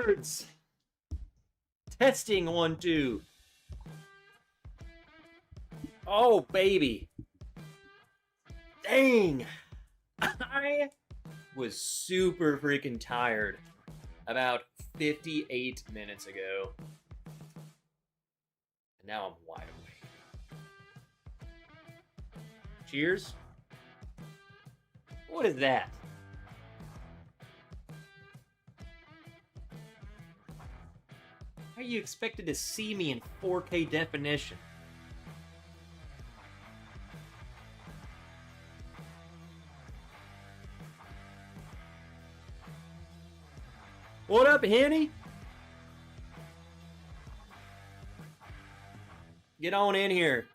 Birds. Testing 1, 2. Oh, baby. Dang. I was super freaking tired about 58 minutes ago. And now I'm wide awake. Cheers. What is that? How are you expected to see me in 4K definition? What up, Henny? Get on in here.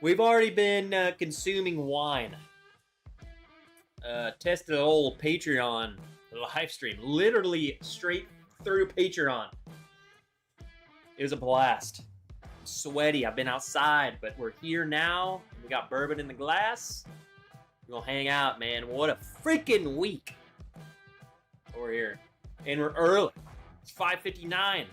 We've already been consuming wine. Tested the old Patreon live stream. Literally straight through Patreon. It was a blast. Sweaty. I've been outside, but we're here now. We got bourbon in the glass. We're gonna hang out, man. What a freaking week. We're here. And we're early. It's 5:59.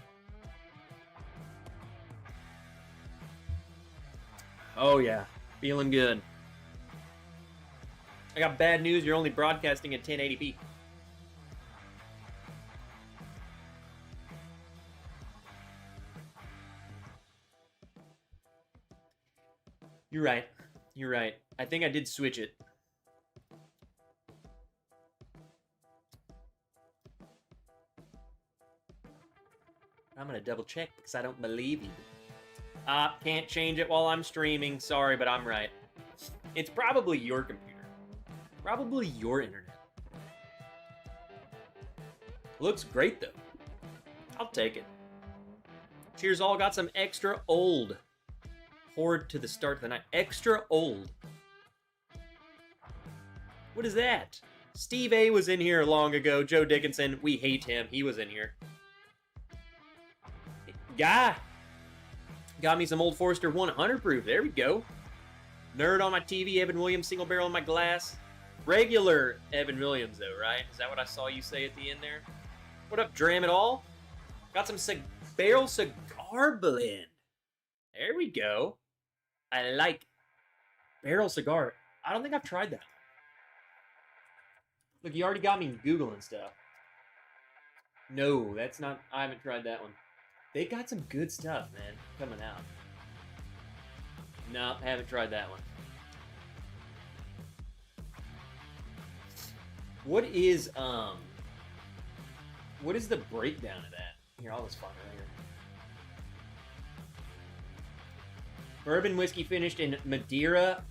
Oh, yeah. Feeling good. I got bad news. You're only broadcasting at 1080p. You're right. You're right. I think I did switch it. I'm going to double check because I don't believe you. Can't change it while I'm streaming. Sorry, but I'm right. It's probably your computer. Probably your internet. Looks great, though. I'll take it. Cheers, all. Got some extra old. Poured to the start of the night. Extra old. What is that? Steve A was in here long ago. Joe Dickinson, we hate him. He was in here. Guy. Got me some Old Forester 100 proof. There we go. Nerd on my TV. Evan Williams, single barrel in my glass. Regular Evan Williams, though, right? Is that what I saw you say at the end there? What up, Dram It All? Got some barrel cigar blend. There we go. I like barrel cigar. I don't think I've tried that. Look, you already got me Googling stuff. No, that's not... I haven't tried that one. They got some good stuff, man, coming out. No, I haven't tried that one. What is the breakdown of that? Here, I'll just find it right here. Bourbon whiskey finished in Madeira,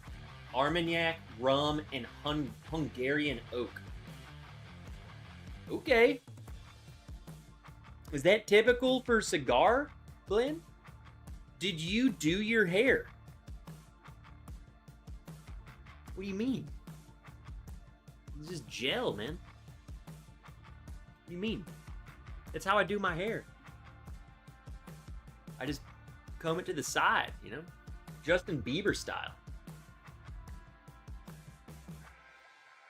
Armagnac, rum, and Hungarian oak. Okay. Is that typical for cigar, Glenn? Did you do your hair? What do you mean? It's just gel, man. What do you mean? That's how I do my hair. I just comb it to the side, you know? Justin Bieber style.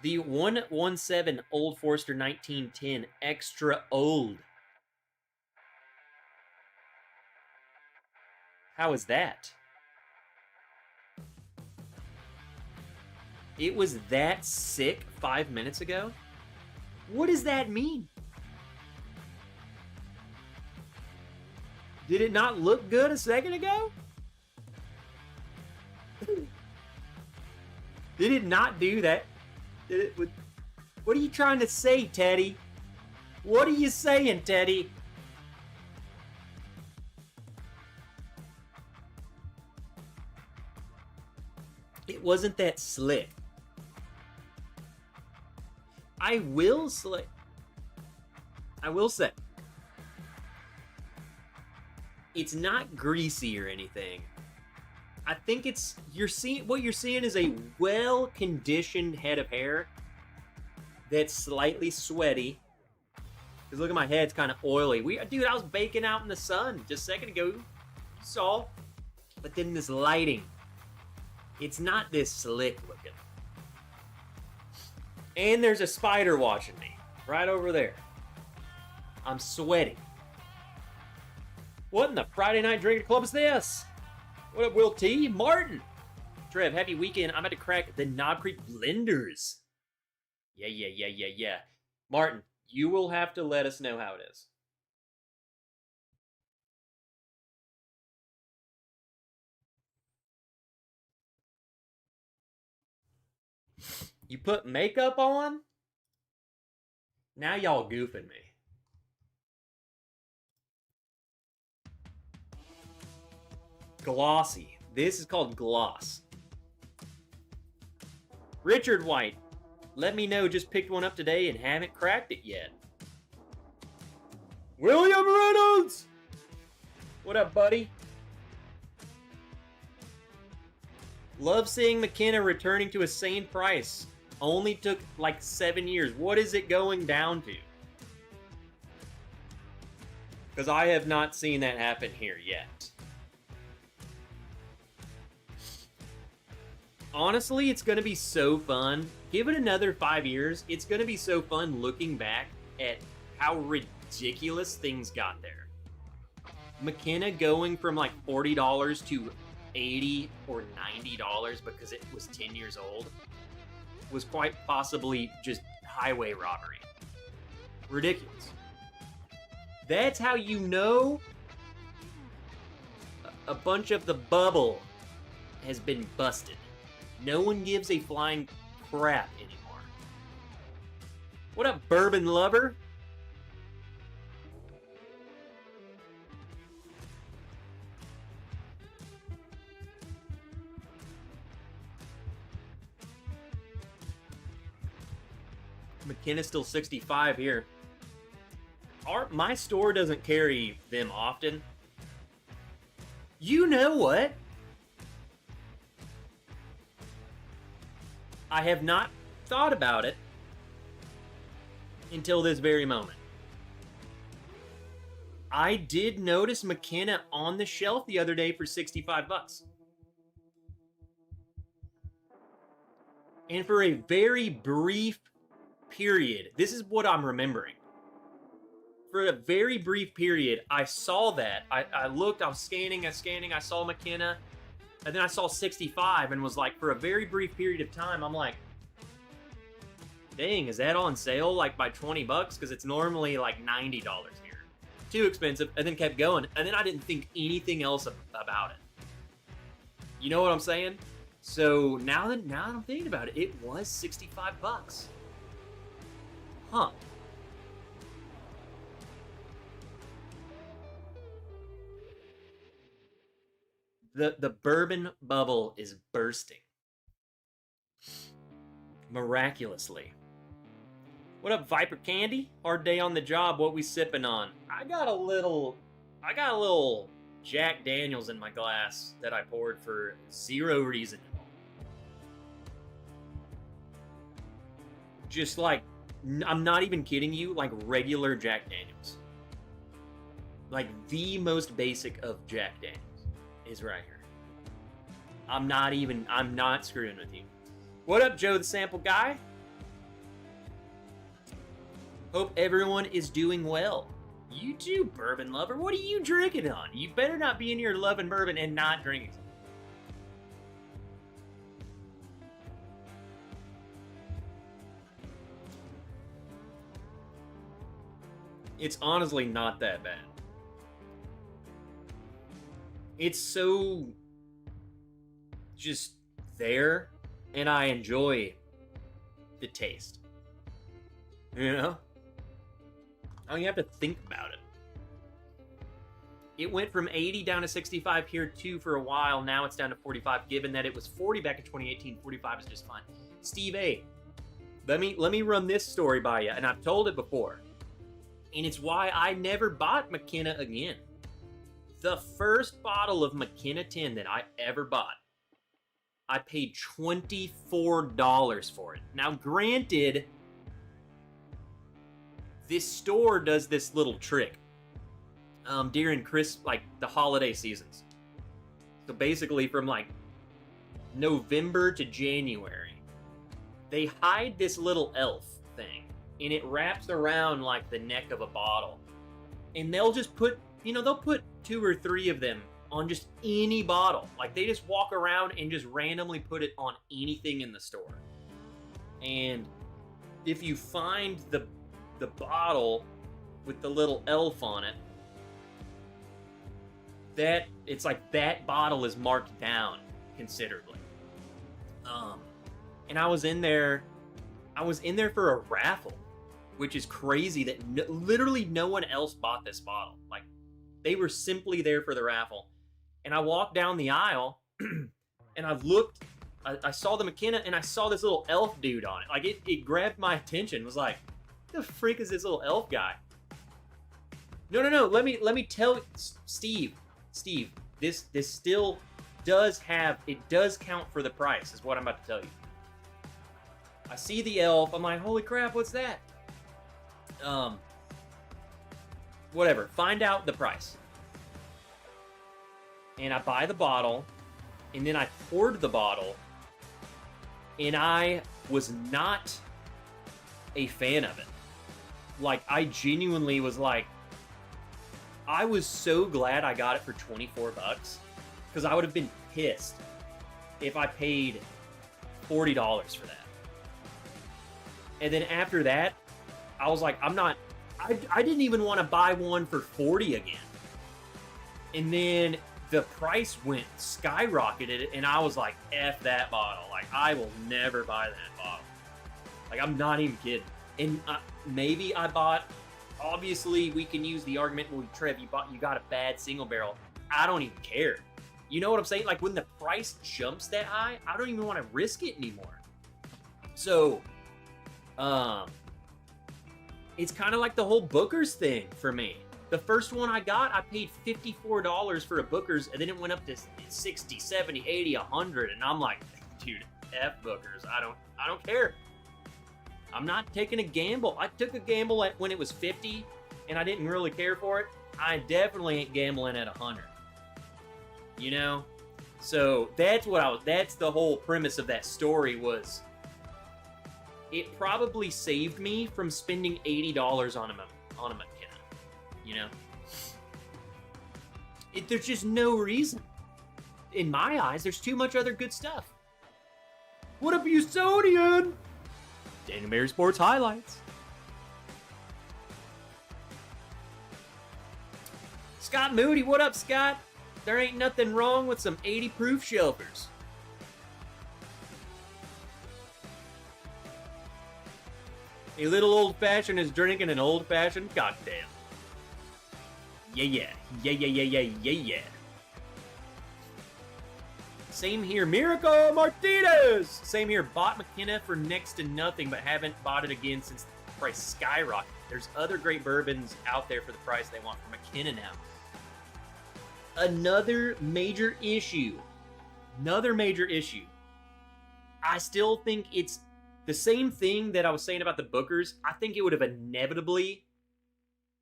The 117 Old Forester 1910 Extra Old. How is that? It was that sick 5 minutes ago? What does that mean? Did it not look good a second ago? Did it not do that? What are you trying to say, Teddy? What are you saying, Teddy? It wasn't that slick. I will say, it's not greasy or anything. I think it's what you're seeing is a well-conditioned head of hair that's slightly sweaty. Because look at my head, it's kind of oily. Dude, I was baking out in the sun just a second ago. You saw. But then this lighting, it's not this slick looking. And there's a spider watching me right over there. I'm sweating. What in the Friday Night Drinking Club is this? What up, Will T? Martin. Trev, happy weekend. I'm about to crack the Knob Creek blenders. Yeah. Martin, you will have to let us know how it is. You put makeup on? Now y'all goofing me. Glossy. This is called gloss. Richard White. Let me know, just picked one up today and haven't cracked it yet. William Reynolds! What up, buddy? Love seeing McKenna returning to a sane price. Only took like 7 years. What is it going down to? Because I have not seen that happen here yet. Honestly, it's going to be so fun. Give it another 5 years. It's going to be so fun looking back at how ridiculous things got there. McKenna going from like $40 to $80 or $90 because it was 10 years old was quite possibly just highway robbery. Ridiculous. That's how you know a bunch of the bubble has been busted. No one gives a flying crap anymore. What up, bourbon lover? McKenna's still 65 here. My store doesn't carry them often. You know what? I have not thought about it until this very moment. I did notice McKenna on the shelf the other day for 65 bucks. And for a very brief period, this is what I'm remembering. For a very brief period, I saw that. I looked, I was scanning, I saw McKenna, and then I saw 65 and was like, for a very brief period of time, I'm like, dang, is that on sale like by 20 bucks? Because it's normally like $90 here. Too expensive, and then kept going, and then I didn't think anything else about it. You know what I'm saying? So now that I'm thinking about it, it was 65 bucks. Huh. The bourbon bubble is bursting. Miraculously. What up, Viper Candy? Hard day on the job, what we sipping on? I got a little Jack Daniels in my glass that I poured for zero reason. Just like, I'm not even kidding you, like regular Jack Daniels. Like the most basic of Jack Daniels is right here. I'm not screwing with you. What up, Joe the Sample Guy? Hope everyone is doing well. You too, bourbon lover. What are you drinking on? You better not be in here loving bourbon and not drinking. It's honestly not that bad. It's so just there, and I enjoy the taste. You know? I don't even have to think about it. It went from 80 down to 65 here too for a while. Now it's down to 45, given that it was 40 back in 2018. 45 is just fine. Steve A, let me run this story by you, and I've told it before. And it's why I never bought McKenna again. The first bottle of McKenna 10 that I ever bought, I paid $24 for it. Now, granted, this store does this little trick during like the holiday seasons. So basically from like November to January, they hide this little elf thing, and it wraps around like the neck of a bottle. and they'll just put, they'll put 2 or 3 of them on just any bottle. Like, they just walk around and just randomly put it on anything in the store. And if you find the bottle with the little elf on it, it's like that bottle is marked down considerably. And I was in there for a raffle, which is crazy that literally no one else bought this bottle. Like, they were simply there for the raffle. And I walked down the aisle and I looked, I saw the McKenna and I saw this little elf dude on it. Like, it grabbed my attention. It was like, the freak is this little elf guy? No. Let me tell you, Steve, this still does count for the price, is what I'm about to tell you. I see the elf. I'm like, holy crap, what's that? Whatever. Find out the price. And I buy the bottle, and then I poured the bottle, and I was not a fan of it. Like, I genuinely was like, I was so glad I got it for $24, because I would have been pissed if I paid $40 for that. And then after that, I was like, I didn't even want to buy one for $40 again. And then the price went skyrocketed, and I was like, F that bottle. Like, I will never buy that bottle. Like, I'm not even kidding. And maybe I bought, obviously we can use the argument, well, Trev, you got a bad single barrel. I don't even care. You know what I'm saying? Like, when the price jumps that high, I don't even want to risk it anymore. So, it's kind of like the whole Booker's thing for me. The first one I got, I paid $54 for a Booker's, and then it went up to 60, 70, 80, 100, and I'm like, dude, F Booker's. I don't care. I'm not taking a gamble. I took a gamble when it was 50, and I didn't really care for it. I definitely ain't gambling at 100. So that's the whole premise of that story was, it probably saved me from spending $80 on a McKenna. There's just no reason. In my eyes, there's too much other good stuff. What up, Usodian? Daniel Mary Sports Highlights. Scott Moody, what up, Scott? There ain't nothing wrong with some 80 proof shelfers. A little old fashioned is drinking an old fashioned cocktail. Yeah. Same here, Miracle Martinez. Same here, bought McKenna for next to nothing, but haven't bought it again since the price skyrocketed. There's other great bourbons out there for the price they want for McKenna now. Another major issue. I still think it's the same thing that I was saying about the Bookers. I think it would have inevitably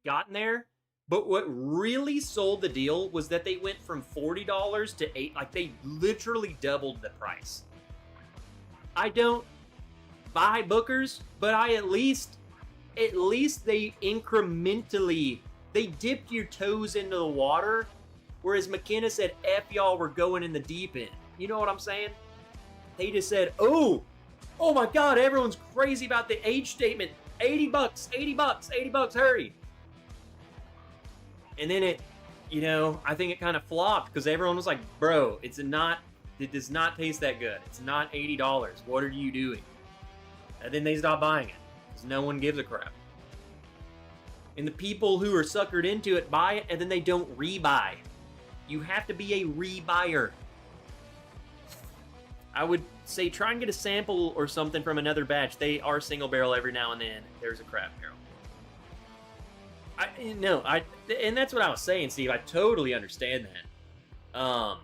gotten there. But what really sold the deal was that they went from $40 to $8. Like, they literally doubled the price. I don't buy Bookers, but I at least they incrementally, they dipped your toes into the water, whereas McKenna said, F y'all, we're going in the deep end. You know what I'm saying? They just said, oh my God, everyone's crazy about the age statement. $80, hurry. And then I think it kind of flopped because everyone was like, bro, it does not taste that good. It's not $80. What are you doing? And then they stopped buying it because no one gives a crap. And the people who are suckered into it buy it and then they don't rebuy. You have to be a rebuyer. I would say try and get a sample or something from another batch. They are single barrel every now and then. There's a craft barrel. And that's what I was saying, Steve. I totally understand that.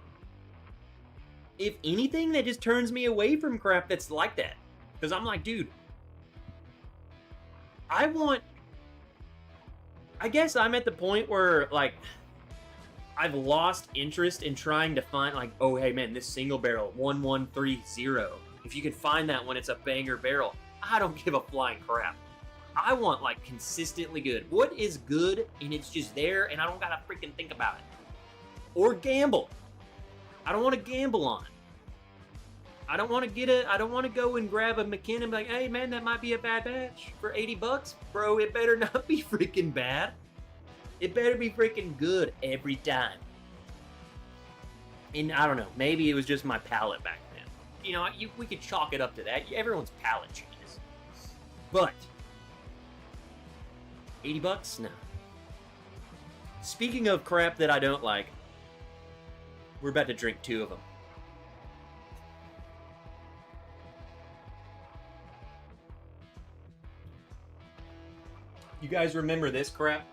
If anything, that just turns me away from crap that's like that. Because I'm like, dude, I guess I'm at the point where, like, I've lost interest in trying to find, like, oh, hey, man, this single barrel, 1130. If you can find that when it's a banger barrel, I don't give a flying crap. I want like consistently good. What is good and it's just there and I don't gotta freaking think about it. Or gamble. I don't want to gamble on it. I don't want to go and grab a McKinnon and be like, hey man, that might be a bad batch for 80 bucks. Bro, it better not be freaking bad. It better be freaking good every time. And I don't know, maybe it was just my palate back then. You know, we could chalk it up to that. Everyone's palate changes. But 80 bucks? No. Speaking of crap that I don't like, we're about to drink 2 of them. You guys remember this crap?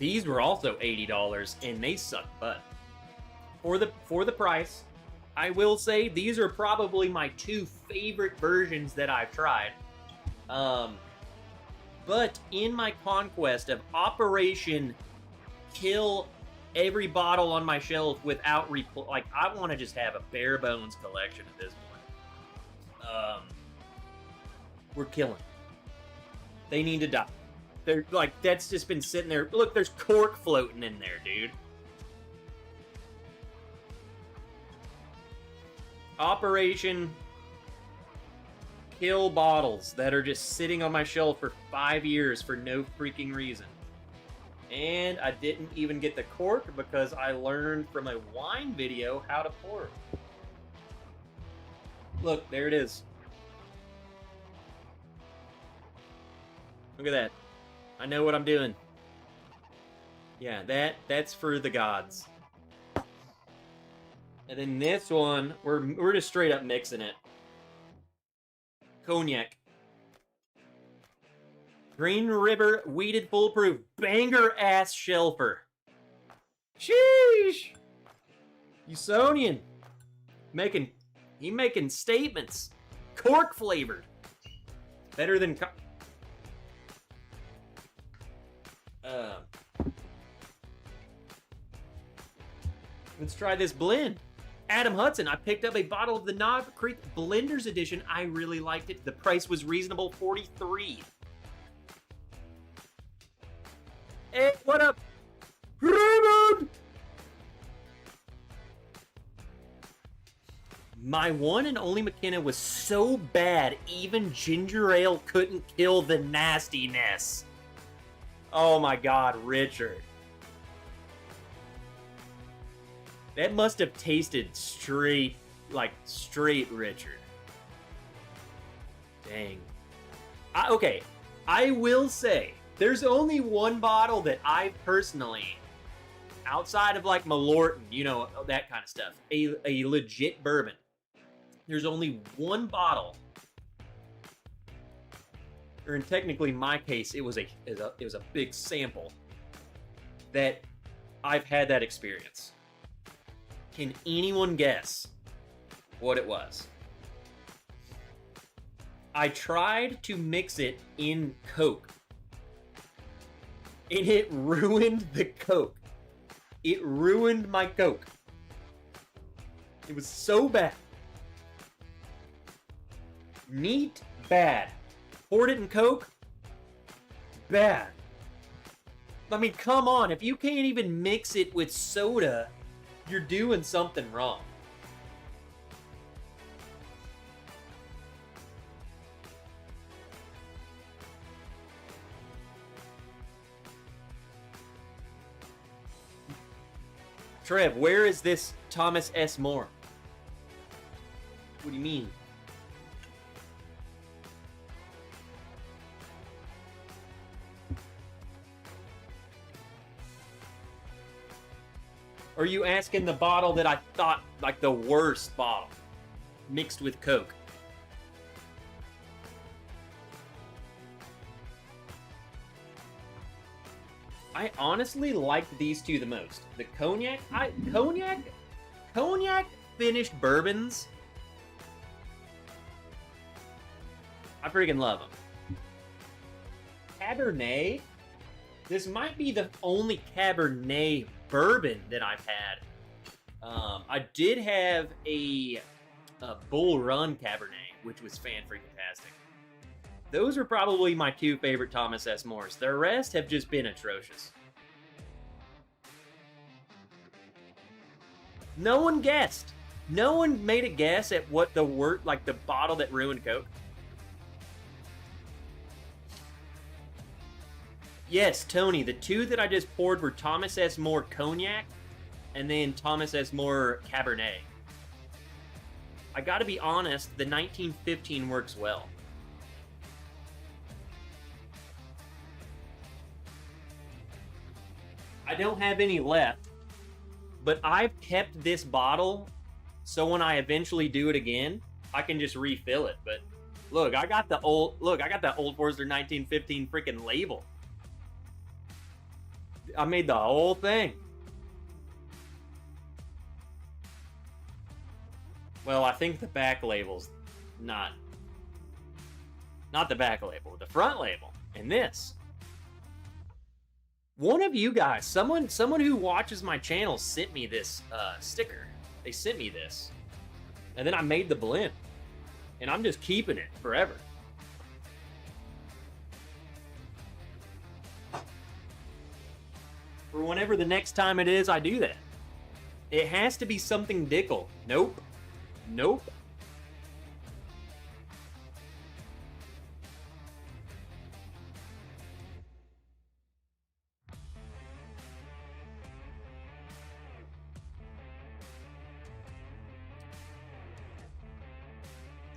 These were also $80 and they suck butt. For the price, I will say these are probably my 2 favorite versions that I've tried. But in my conquest of Operation Kill every bottle on my shelf without like I want to just have a bare bones collection at this point. We're killing. They need to die. They're like, that's just been sitting there. Look, there's cork floating in there, dude. Operation Kill bottles that are just sitting on my shelf for 5 years for no freaking reason. And I didn't even get the cork because I learned from a wine video how to pour. Look, there it is. Look at that. I know what I'm doing. Yeah, that's for the gods. And then this one, we're just straight up mixing it. Cognac. Green River Weeded Foolproof Banger Ass Shelfer. Sheesh! Usonian. He making statements. Cork flavored. Better than let's try this blend. Adam Hudson, I picked up a bottle of the Knob Creek Blenders Edition. I really liked it. The price was reasonable, $43. Hey, what up? Raymond! My one and only McKenna was so bad, even ginger ale couldn't kill the nastiness. Oh my God, Richard. That must have tasted straight Richard. Dang. Okay, I will say, there's only one bottle that I personally, outside of like Malorton, you know, that kind of stuff, a legit bourbon. There's only one bottle, or in technically my case, it was a big sample that I've had that experience. Can anyone guess what it was? I tried to mix it in Coke, and it ruined the Coke. It ruined my Coke. It was so bad. Neat, bad. Poured it in Coke, bad. I mean, come on. If you can't even mix it with soda, you're doing something wrong. Trev, where is this Thomas S. More? What do you mean? Are you asking the bottle that I thought, like the worst bottle, mixed with Coke? I honestly liked these two the most. The cognac, cognac finished bourbons. I freaking love them. Cabernet. This might be the only Cabernet bourbon that I've had I did have a Bull Run Cabernet, which was fan-freaking-tastic. Those are probably my 2 favorite Thomas S. Morris. The rest have just been atrocious. No one guessed. No one made a guess at what the like the bottle that ruined Coke. Yes, Tony, the 2 that I just poured were Thomas S. More Cognac and then Thomas S. More Cabernet. I gotta be honest, the 1915 works well. I don't have any left, but I've kept this bottle so when I eventually do it again, I can just refill it. But look, I got the Old Forester 1915 freaking label. I made the whole thing. Well, I think the back label's not the back label, the front label. And this. One of you guys, someone who watches my channel sent me this sticker. They sent me this. And then I made the blend. And I'm just keeping it forever. For whenever the next time it is I do that. It has to be something Dickel. Nope. Nope.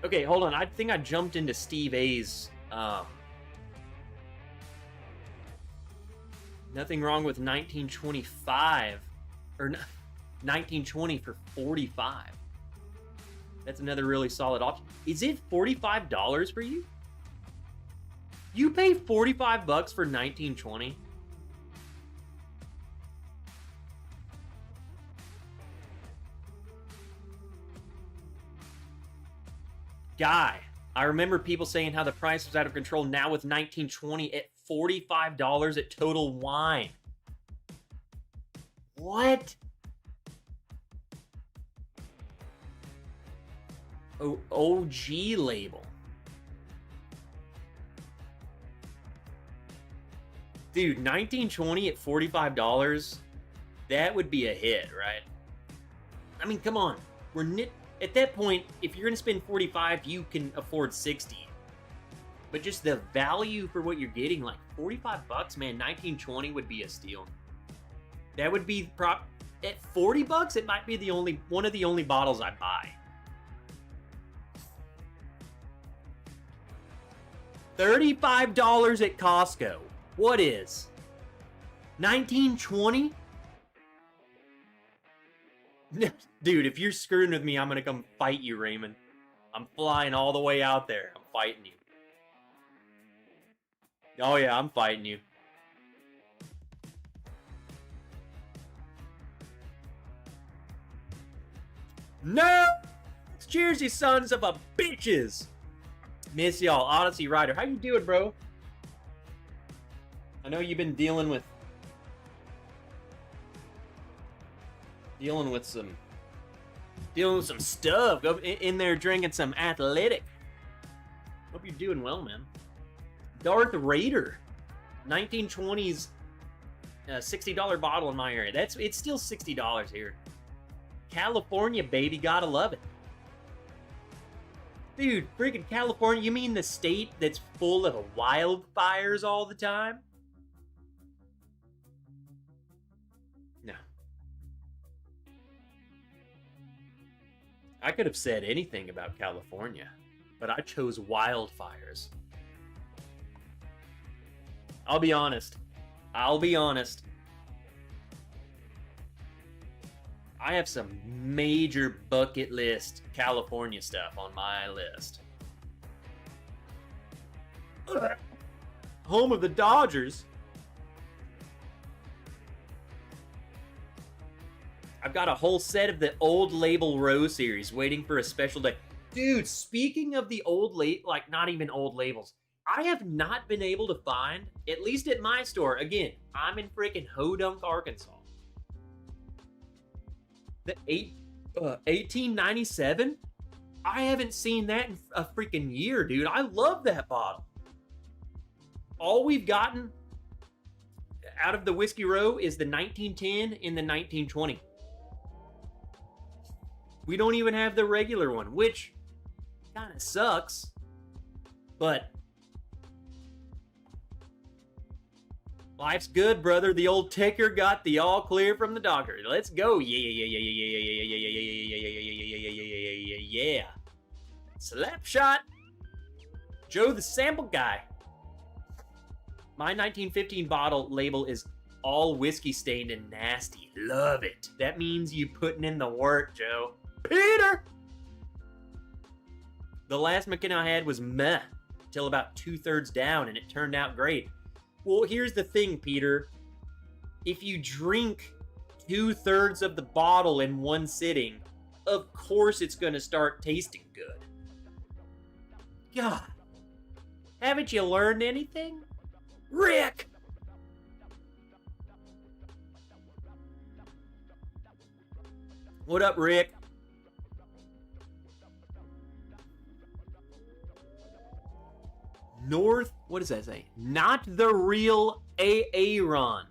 Okay, hold on. I think I jumped into Steve A's. Nothing wrong with 1925 or 1920 for 45. That's another really solid option. Is it $45 for you? You pay $45 for 1920? Guy, I remember people saying how the price was out of control. Now with 1920 at $45 at Total Wine. What? Oh, OG label. Dude, 1920 at $45, that would be a hit, right? I mean, come on. At that point, if you're going to spend 45, you can afford 60. But just the value for what you're getting, like $45, man, 1920 would be a steal. That would be at $40, it might be one of the only bottles I buy. $35 at Costco. What is? 1920? Dude, if you're screwing with me, I'm gonna come fight you, Raymond. I'm flying all the way out there. I'm fighting you. Oh yeah, I'm fighting you. No! Cheers, you sons of a bitches! Miss y'all, Odyssey Rider. How you doing, bro? I know you've been dealing with some stuff. Go in there drinking some athletic. Hope you're doing well, man. Darth Raider, 1920s, $60 bottle in my area. It's still $60 here. California, baby, gotta love it. Dude, freaking California, you mean the state that's full of wildfires all the time? No. I could have said anything about California, but I chose wildfires. I'll be honest. I have some major bucket list California stuff on my list. Home of the Dodgers. I've got a whole set of the Old Label Row series waiting for a special day. Dude, speaking of the not even old labels, I have not been able to find, at least at my store, again, I'm in freaking Hodunk, Arkansas. The 1897? I haven't seen that in a freaking year, dude. I love that bottle. All we've gotten out of the Whiskey Row is the 1910 and the 1920. We don't even have the regular one, which kind of sucks. But life's good, brother. The old ticker got the all clear from the doctor. Let's go. Yeah. Slap shot. Joe the sample guy. My 1915 bottle label is all whiskey stained and nasty. Love it. That means you putting in the work, Joe. Peter! The last McKenna I had was meh, till about 2/3 down, and it turned out great. Well, here's the thing, Peter. If you drink 2/3 of the bottle in one sitting, of course it's gonna start tasting good. God, haven't you learned anything? Rick! What up, Rick? North, what does that say? Not the real Aaron.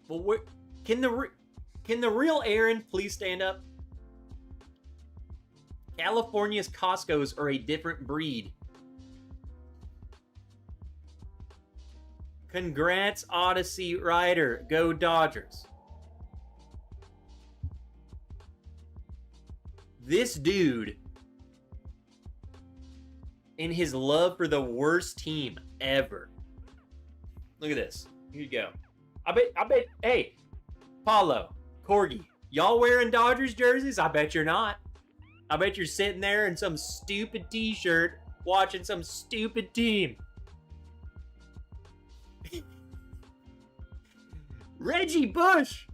Well, can the real Aaron please stand up? California's Costco's are a different breed. Congrats, Odyssey Rider. Go Dodgers. This dude, in his love for the worst team ever. Look at this. Here you go. I bet, hey, Paulo, Corgi, y'all wearing Dodgers jerseys? I bet you're not. I bet you're sitting there in some stupid t-shirt watching some stupid team. Reggie Bush!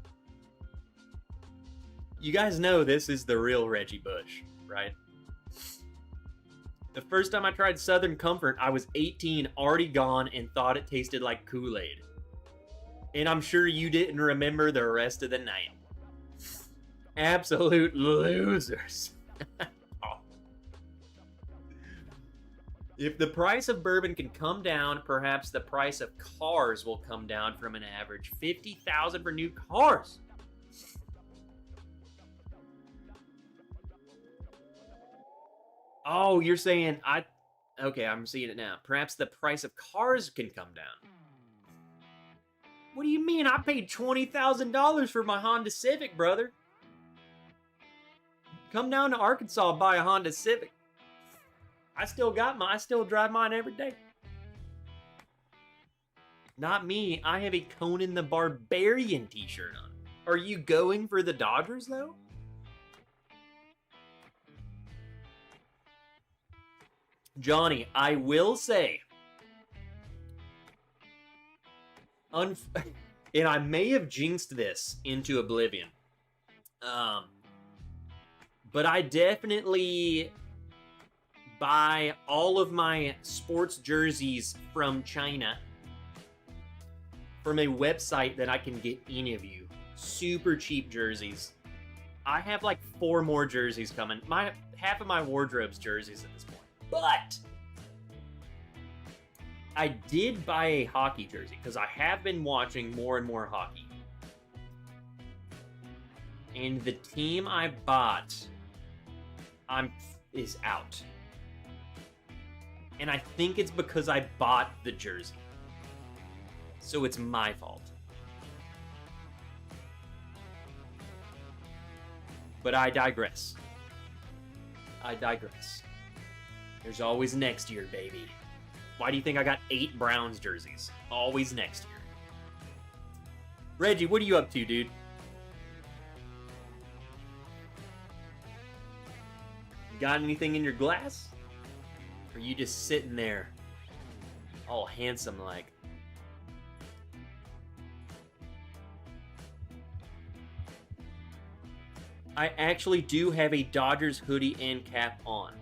You guys know this is the real Reggie Bush, right? The first time I tried Southern Comfort, I was 18, already gone, and thought it tasted like Kool-Aid. And I'm sure you didn't remember the rest of the night. Absolute losers. Oh. If the price of bourbon can come down, perhaps the price of cars will come down from an average $50,000 for new cars. Oh, you're saying okay, I'm seeing it now. Perhaps the price of cars can come down. What do you mean? I paid $20,000 for my Honda Civic, brother. Come down to Arkansas, buy a Honda Civic. I still drive mine every day. Not me. I have a Conan the Barbarian t-shirt on. Are you going for the Dodgers, though? Johnny, I will say, and I may have jinxed this into oblivion, but I definitely buy all of my sports jerseys from China from a website that I can get any of you. Super cheap jerseys. I have like 4 more jerseys coming. Half of my wardrobe's jerseys at this point. But I did buy a hockey jersey because I have been watching more and more hockey. And the team I bought is out. And I think it's because I bought the jersey. So it's my fault. But I digress. There's always next year, baby. Why do you think I got 8 Browns jerseys? Always next year. Reggie, what are you up to, dude? Got anything in your glass? Or are you just sitting there all handsome like? I actually do have a Dodgers hoodie and cap on.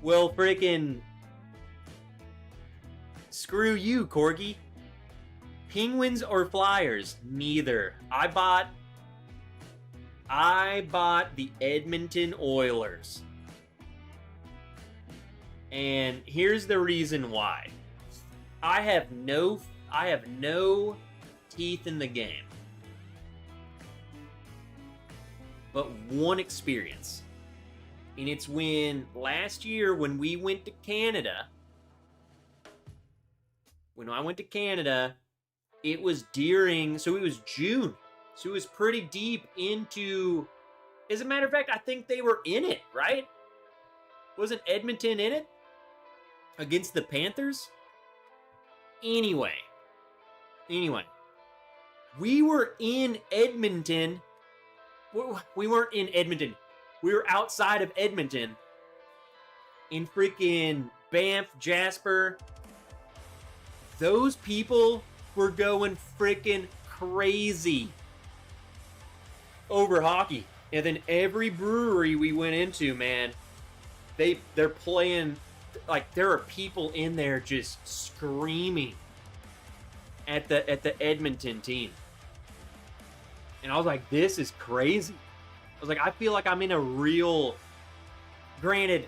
Well, frickin' screw you, Corgi. Penguins or Flyers? Neither. I bought the Edmonton Oilers. And here's the reason why. I have no teeth in the game. But one experience. And it's when last year when we went to Canada. When I went to Canada, it was June. So it was pretty deep into, as a matter of fact, I think they were in it, right? Wasn't Edmonton in it? Against the Panthers? Anyway. We were in Edmonton. We weren't in Edmonton. We were outside of Edmonton. In freaking Banff, Jasper. Those people were going freaking crazy over hockey. And then every brewery we went into, man, they're playing, like, there are people in there just screaming at the Edmonton team. And I was like, this is crazy. I was like, I feel like I'm in a real, granted,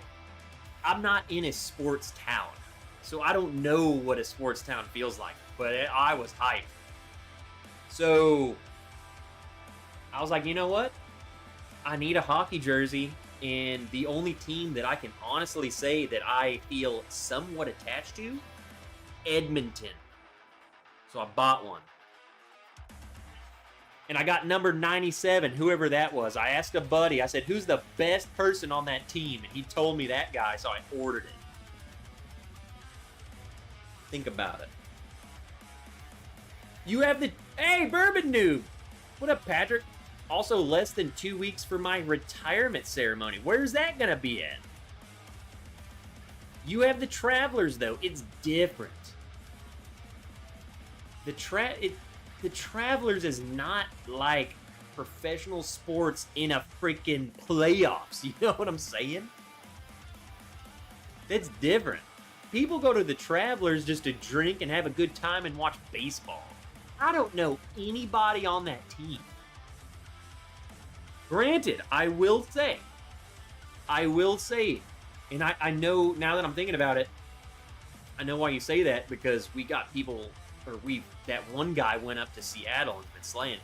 I'm not in a sports town, so I don't know what a sports town feels like, but I was hyped. So I was like, you know what? I need a hockey jersey, and the only team that I can honestly say that I feel somewhat attached to, Edmonton. So I bought one. And I got number 97, whoever that was. I asked a buddy, I said, who's the best person on that team? And he told me that guy, so I ordered it. Think about it. You have the... Hey, Bourbon Noob! What up, Patrick? Also, less than 2 weeks for my retirement ceremony. Where's that gonna be at? You have the Travelers, though. It's different. The Travelers is not like professional sports in a freaking playoffs. You know what I'm saying? That's different. People go to the Travelers just to drink and have a good time and watch baseball. I don't know anybody on that team. Granted, I will say, and I know now that I'm thinking about it, I know why you say that, because we got people, that one guy went up to Seattle and been slaying.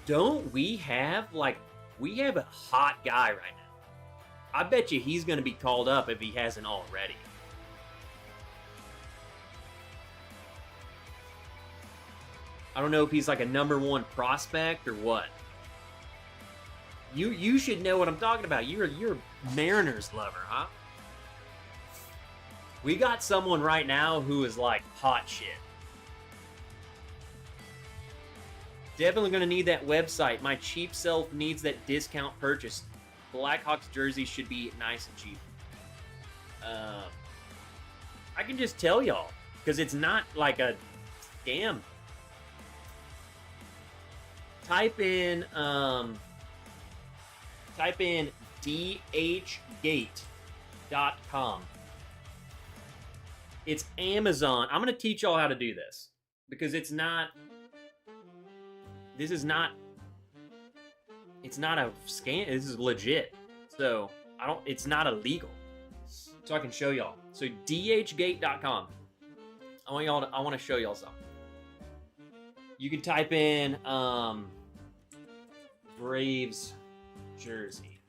Don't we have, we have a hot guy right now. I bet you he's going to be called up if he hasn't already. I don't know if he's like a #1 prospect or what. You should know what I'm talking about. You're a Mariners lover, huh? We got someone right now who is like hot shit. Definitely going to need that website. My cheap self needs that discount purchase. Blackhawks jerseys should be nice and cheap. I can just tell y'all, because it's not like a scam. Type in DHGate.com. It's Amazon. I'm going to teach y'all how to do this, because it's not a scam. This is legit. So it's not illegal. So I can show y'all. So DHGate.com. I want to show y'all something. You can type in Braves jersey.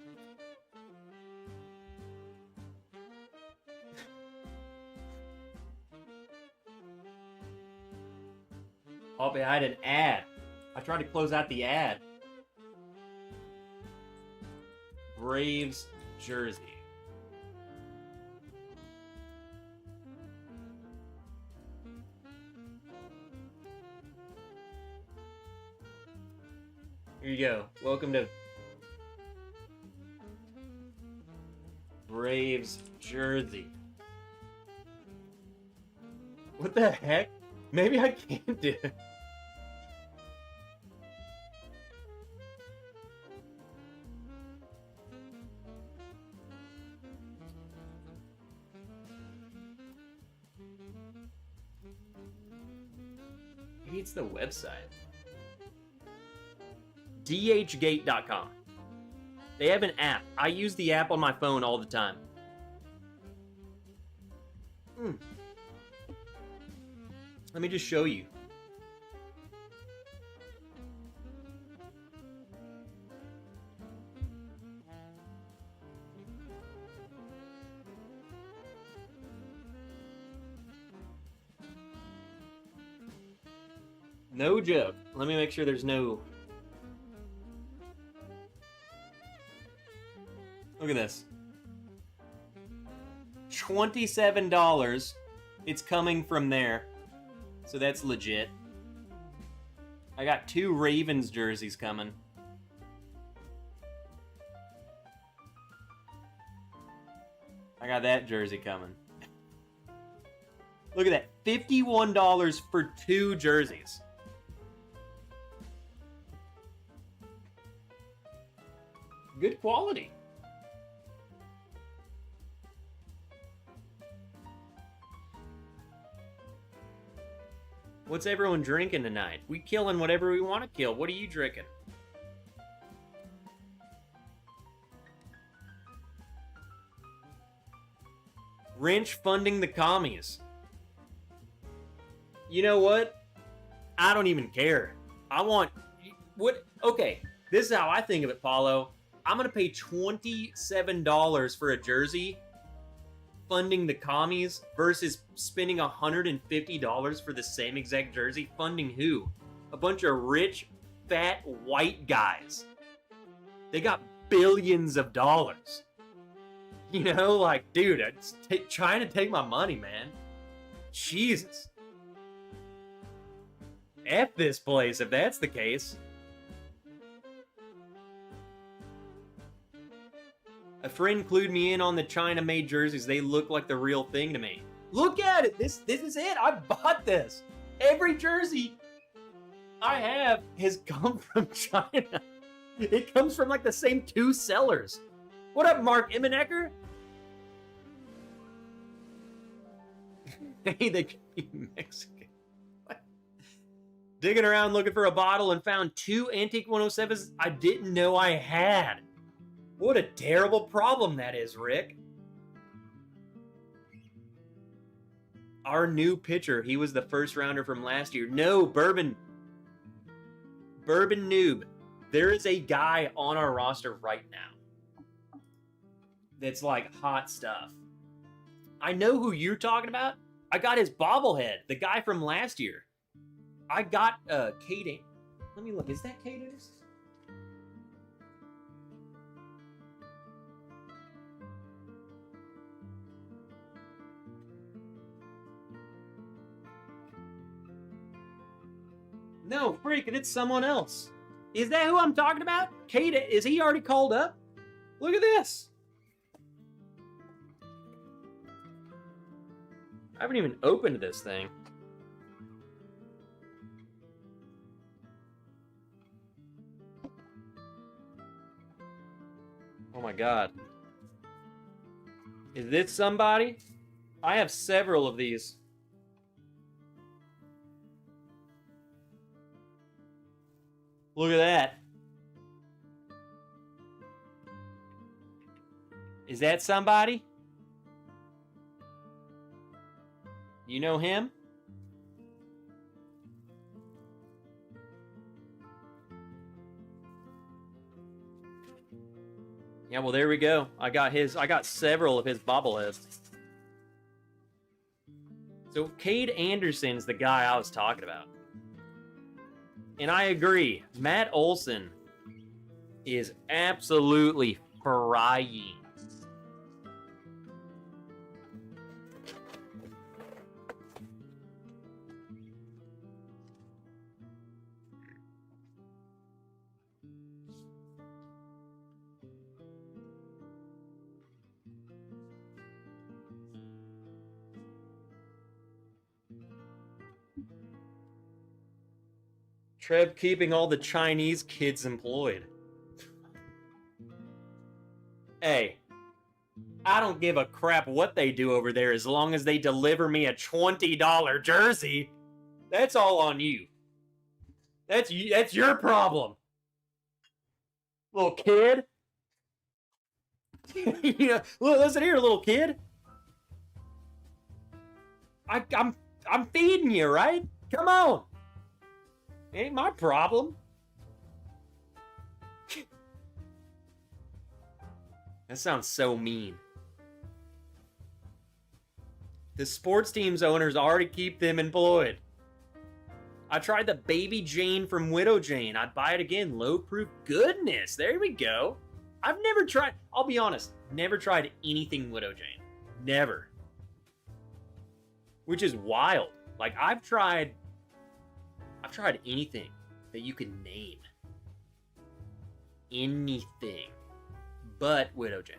Oh, I had an ad. I tried to close out the ad. Braves jersey. Here you go. Welcome to Braves jersey. What the heck? Maybe I can't do it. It's the website. DHGate.com. They have an app. I use the app on my phone all the time. Let me just show you. No joke. Let me make sure there's no... Look at this. $27. It's coming from there. So that's legit. I got 2 Ravens jerseys coming. I got that jersey coming. Look at that. $51 for 2 jerseys. Good quality. What's everyone drinking tonight? We killing whatever we want to kill. What are you drinking? Wrench funding the commies. You know what? I don't even care. I want... What? Okay, this is how I think of it, Paulo. I'm going to pay $27 for a jersey funding the commies versus spending $150 for the same exact jersey. Funding who? A bunch of rich, fat, white guys. They got billions of dollars. You know, like, dude, it's trying to take my money, man. Jesus. F this place if that's the case. A friend clued me in on the China-made jerseys. They look like the real thing to me. Look at it. This is it. I bought this. Every jersey I have has come from China. It comes from like the same 2 sellers. What up, Mark Immenecker? Hey, they could be Mexican. What? Digging around looking for a bottle and found 2 Antique 107s I didn't know I had. What a terrible problem that is, Rick. Our new pitcher, he was the first rounder from last year. No, Bourbon Noob. There is a guy on our roster right now that's like hot stuff. I know who you're talking about. I got his bobblehead, the guy from last year. I got Kate. Let me look. Is that Kate Anderson? No, freaking, it's someone else. Is that who I'm talking about? Kate, is he already called up? Look at this. I haven't even opened this thing. Oh my God. Is this somebody? I have several of these. Look at that. Is that somebody? You know him? Yeah, well, there we go. I got several of his bobbleheads. So Cade Anderson's the guy I was talking about. And I agree. Matt Olson is absolutely frying. Trev keeping all the Chinese kids employed. Hey, I don't give a crap what they do over there as long as they deliver me a $20 jersey. That's all on you. That's your problem. Little kid. Yeah, look, listen here, little kid. I'm feeding you, right? Come on. Ain't my problem. That sounds so mean. The sports team's owners already keep them employed. I tried the Baby Jane from Widow Jane. I'd buy it again. Low proof. Goodness. There we go. I've never tried, I'll be honest, never tried anything Widow Jane. Never. Which is wild. Like, I've tried anything that you can name. Anything but Widow Jane.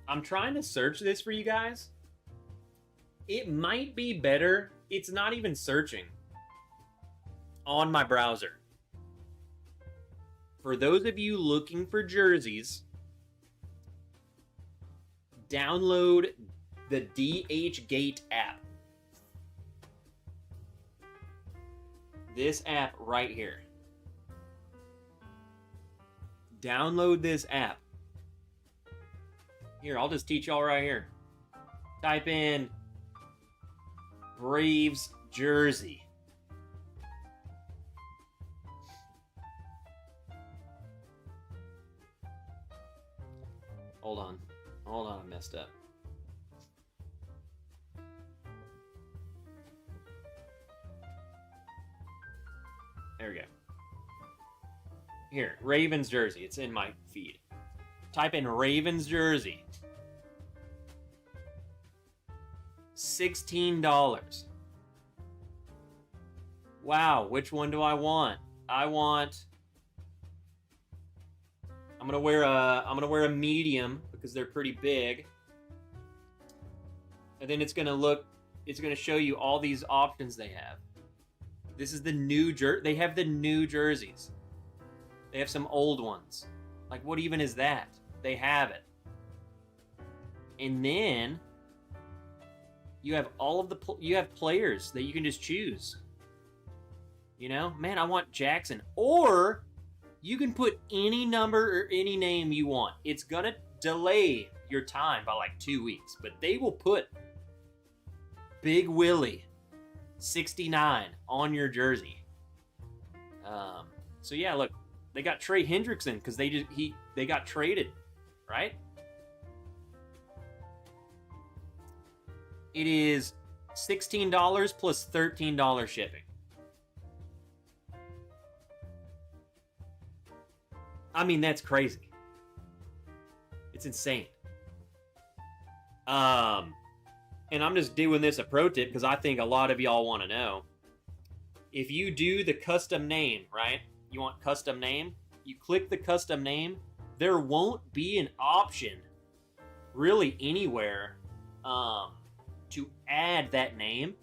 I'm trying to search this for you guys. It might be better. It's not even searching on my browser. For those of you looking for jerseys, download the DHGate app. This app right here. Download this app. Here, I'll just teach y'all right here. Type in Braves jersey. Hold on, I messed up. There we go. Here, Ravens jersey. It's in my feed. Type in Ravens jersey. $16. Wow, which one do I want? I'm gonna wear a medium because they're pretty big. And then it's gonna show you all these options they have. This is the new they have the new jerseys. They have some old ones. Like, what even is that? They have it. And then you have all of you have players that you can just choose. You know, man, I want Jackson. Or you can put any number or any name you want. It's gonna delay your time by like 2 weeks, but they will put Big Willie 69 on your jersey. So yeah, look, they got Trey Hendrickson because they got traded, right? It is $16 plus $13 shipping. I mean, that's crazy. It's insane. And I'm just doing this a pro tip because I think a lot of y'all want to know. If you do the custom name, right? You want custom name? You click the custom name. There won't be an option really anywhere to add that name.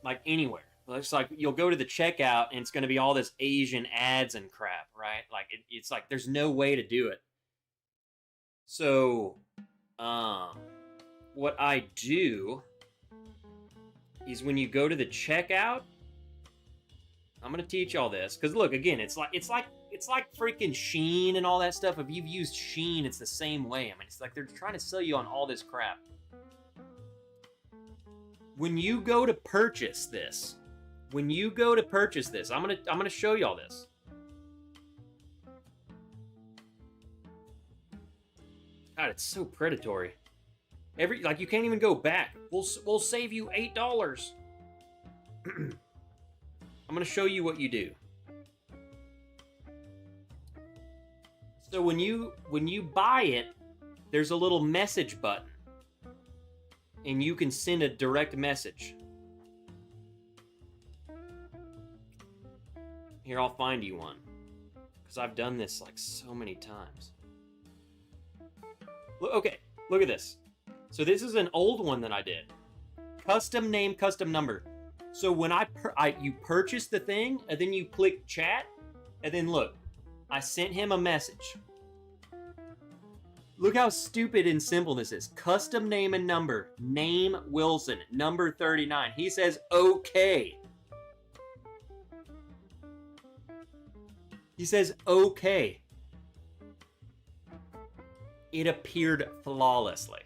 Like anywhere. It's like you'll go to the checkout and it's going to be all this Asian ads and crap, right? Like it's like there's no way to do it. So, what I do is when you go to the checkout, I'm going to teach y'all this because look, again, it's like freaking Shein and all that stuff. If you've used Shein, it's the same way. I mean, it's like they're trying to sell you on all this crap. When you go to purchase this, I'm gonna show y'all this. God, it's so predatory. You can't even go back. We'll save you $8. I'm gonna show you what you do. So when you buy it, there's a little message button. And you can send a direct message. Here, I'll find you one. Because I've done this like so many times. Okay, look at this. So this is an old one that I did. Custom name, custom number. So when you purchase the thing, and then you click chat, and then look, I sent him a message. Look how stupid and simple this is. Custom name and number. Name Wilson. Number 39. He says, okay. He says, okay. It appeared flawlessly.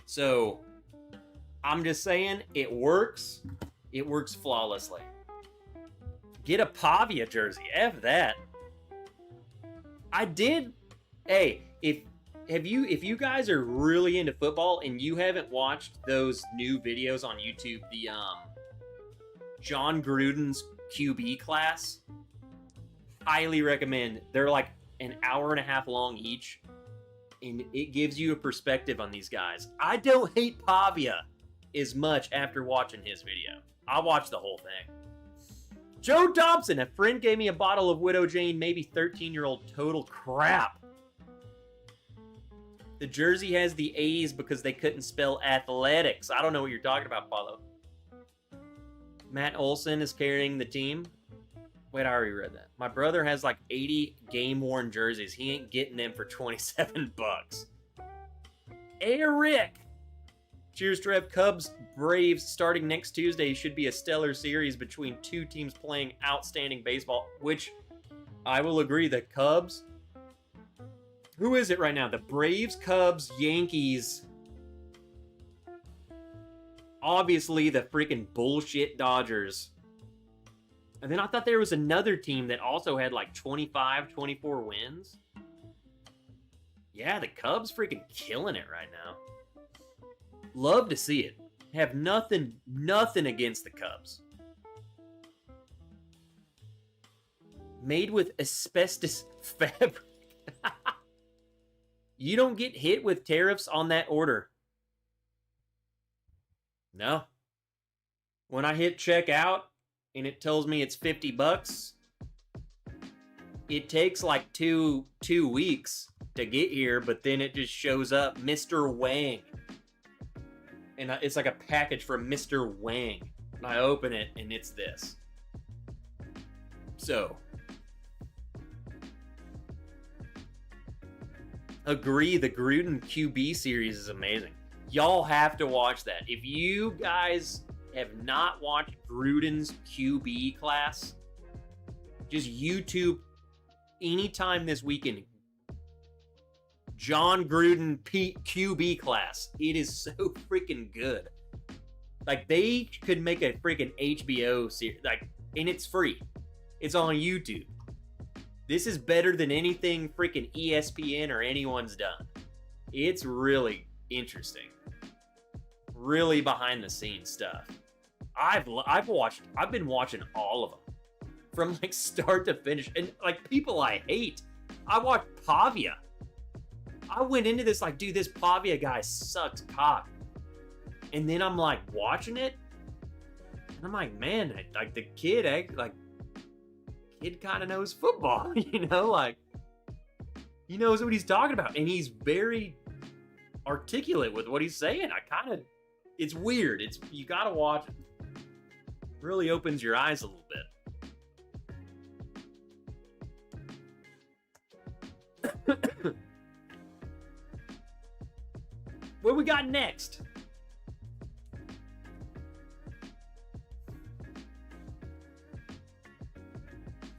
So, I'm just saying, it works. It works flawlessly. Get a Pavia jersey. F that. I did. Hey, if you guys are really into football and you haven't watched those new videos on YouTube, the John Gruden's QB class, highly recommend. They're like an hour and a half long each, and it gives you a perspective on these guys. I don't hate Pavia as much after watching his video. I watched the whole thing. Joe Dobson, a friend gave me a bottle of Widow Jane, maybe 13-year-old total crap. The jersey has the A's because they couldn't spell athletics. I don't know what you're talking about, Paulo. Matt Olson is carrying the team. Wait, I already read that. My brother has like 80 game-worn jerseys. He ain't getting them for 27 bucks. Eric! Cheers, Trev. Cubs, Braves, starting next Tuesday should be a stellar series between two teams playing outstanding baseball, which I will agree. The Cubs... Who is it right now? The Braves, Cubs, Yankees. Obviously, the freaking bullshit Dodgers. And then I thought there was another team that also had like 25, 24 wins. Yeah, the Cubs freaking killing it right now. Love to see it. Have nothing against the Cubs. Made with asbestos fabric. You don't get hit with tariffs on that order. No. When I hit checkout and it tells me it's 50 bucks, it takes like two weeks to get here, but then it just shows up Mr. Wang. And it's like a package from Mr. Wang. And I open it and it's this. So, agree, the Gruden QB series is amazing. Y'all have to watch that. If you guys have not watched Gruden's QB class, just YouTube anytime this weekend. John Gruden QB class. It is so freaking good. Like, they could make a freaking HBO series. Like, and it's free. It's on YouTube. This is better than anything freaking ESPN or anyone's done. It's really interesting. Really behind the scenes stuff. I've been watching all of them. From like start to finish. And like people I hate. I watched Pavia. I went into this like, dude, this Pavia guy sucks cock. And then I'm like watching it. And I'm like, man, like the kid, like, kid kind of knows football, you know, like he knows what he's talking about, and he's very articulate with what he's saying. It's weird. You gotta watch it. Really opens your eyes a little bit. What we got next?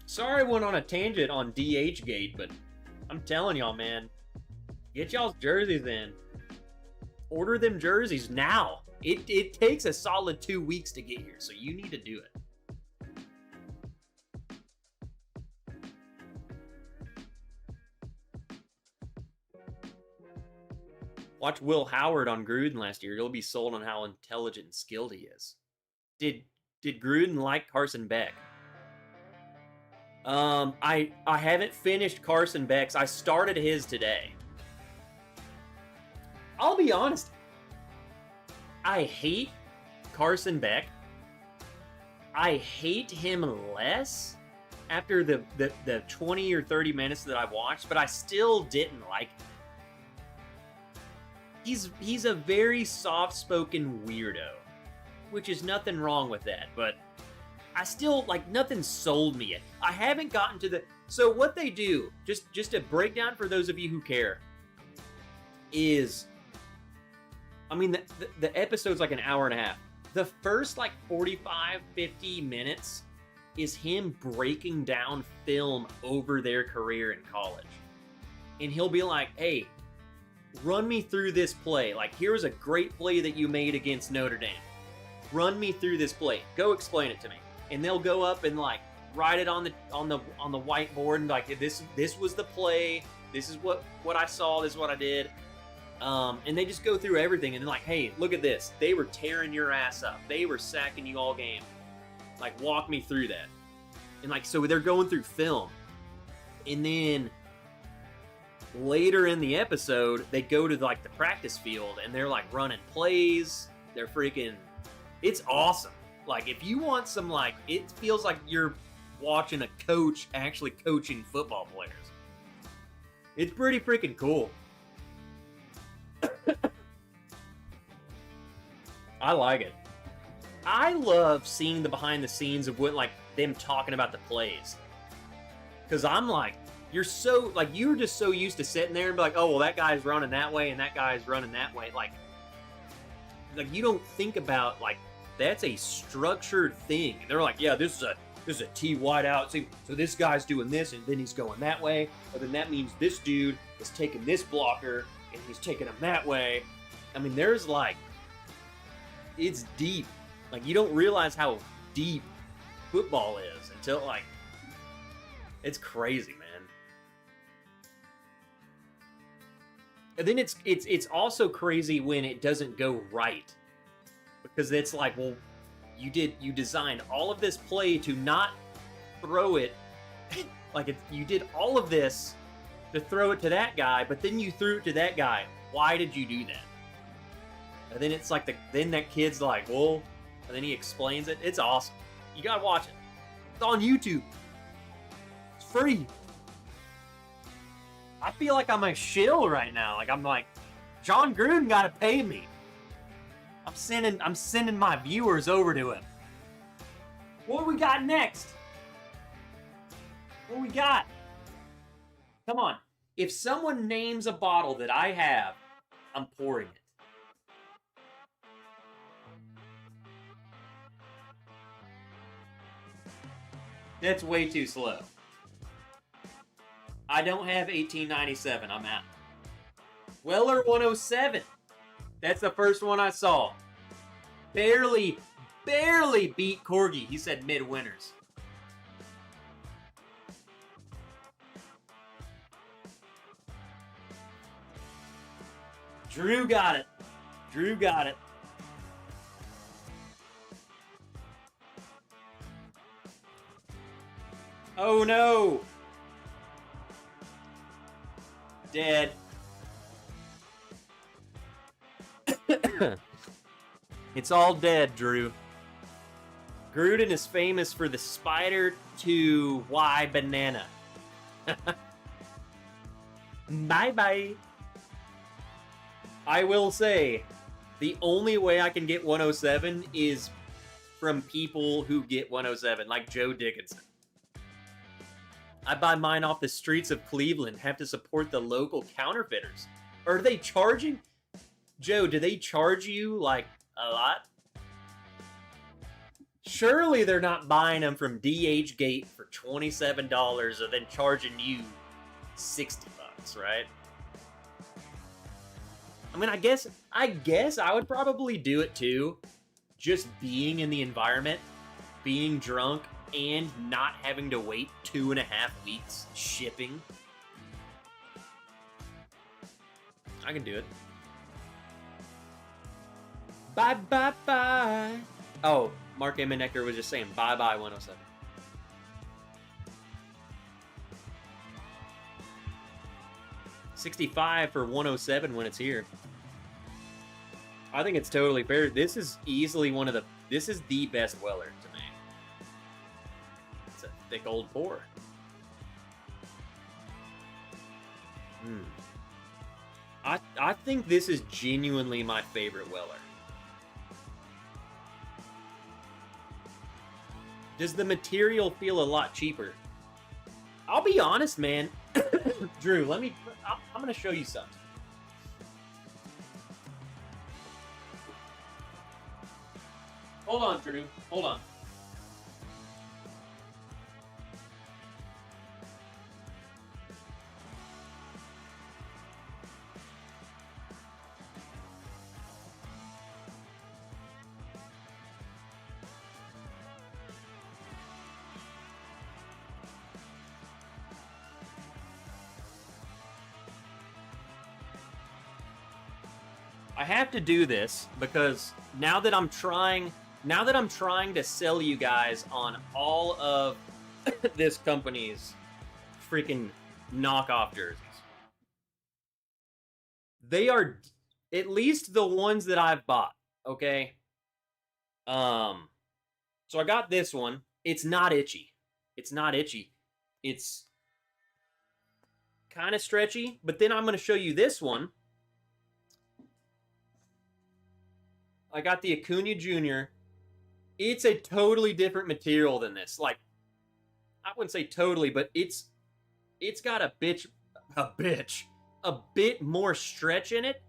Sorry I went on a tangent on DHGate, but I'm telling y'all, man, get y'all's jerseys in. Order them jerseys now. It takes a solid 2 weeks to get here, so you need to do it. Watch Will Howard on Gruden last year. You'll be sold on how intelligent and skilled he is. Did Gruden like Carson Beck? I haven't finished Carson Beck's. I started his today. I'll be honest. I hate Carson Beck. I hate him less after the 20 or 30 minutes that I've watched, but I still didn't like him. He's a very soft-spoken weirdo, which is nothing wrong with that, but I still, like, nothing sold me yet. I haven't gotten to the... So what they do, just a breakdown for those of you who care, is... I mean, the episode's like an hour and a half. The first, like, 45, 50 minutes is him breaking down film over their career in college. And he'll be like, hey, run me through this play. Like, here's a great play that you made against Notre Dame. Run me through this play. Go explain it to me. And they'll go up and, like, write it on the whiteboard and, like, this was the play. This is what I saw. This is what I did. And they just go through everything and they're like, hey, look at this. They were tearing your ass up. They were sacking you all game. Like, walk me through that. And, like, so they're going through film. And then later in the episode, they go to, like, the practice field and they're, like, running plays. They're freaking... It's awesome. Like, if you want some, like... It feels like you're watching a coach actually coaching football players. It's pretty freaking cool. I like it. I love seeing the behind the scenes of what, like, them talking about the plays. Because I'm like, you're just so used to sitting there and be like, oh, well, that guy's running that way and that guy's running that way. Like you don't think about, like, that's a structured thing. And they're like, yeah, this is a T wide out. So this guy's doing this and then he's going that way. But then that means this dude is taking this blocker and he's taking him that way. I mean, there's, like, it's deep. Like, you don't realize how deep football is until, like, it's crazy, man. And then it's also crazy when it doesn't go right. Because it's like, well, you designed all of this play to not throw it. Like, you did all of this to throw it to that guy, but then you threw it to that guy. Why did you do that? And then it's like, then that kid's like, well, and then he explains it. It's awesome. You gotta watch it. It's on YouTube. It's free. I feel like I'm a shill right now. Like, I'm like, John Gruden gotta pay me. I'm sending my viewers over to him. What we got next? What we got? Come on. If someone names a bottle that I have, I'm pouring it. That's way too slow. I don't have 1897. I'm out. Weller 107. That's the first one I saw. Barely beat Corgi. He said midwinters. Drew got it. Drew got it. Oh no! Dead. It's all dead, Drew. Gruden is famous for the spider to Y banana. Bye-bye. I will say, the only way I can get 107 is from people who get 107, like Joe Dickinson. I buy mine off the streets of Cleveland, have to support the local counterfeiters. Are they charging? Joe, do they charge you, like, a lot? Surely they're not buying them from DHGate for $27 and then charging you $60, right? I mean, I guess I would probably do it too. Just being in the environment, being drunk, and not having to wait 2.5 weeks shipping. I can do it. Bye, bye, bye. Oh, Mark Amenecker was just saying bye-bye 107. $65 for 107 when it's here. I think it's totally fair. This is easily this is the best Weller to me. It's a thick old pour. I think this is genuinely my favorite Weller. Does the material feel a lot cheaper? I'll be honest, man. Drew, I'm going to show you something. Hold on, Drew. Hold on. I have to do this because now that I'm trying to sell you guys on all of this company's freaking knockoff jerseys. They are at least the ones that I've bought, okay? So I got this one. It's not itchy. It's not itchy. It's kind of stretchy, but then I'm going to show you this one. I got the Acuna Jr. It's a totally different material than this. Like, I wouldn't say totally, but it's got a bit more stretch in it.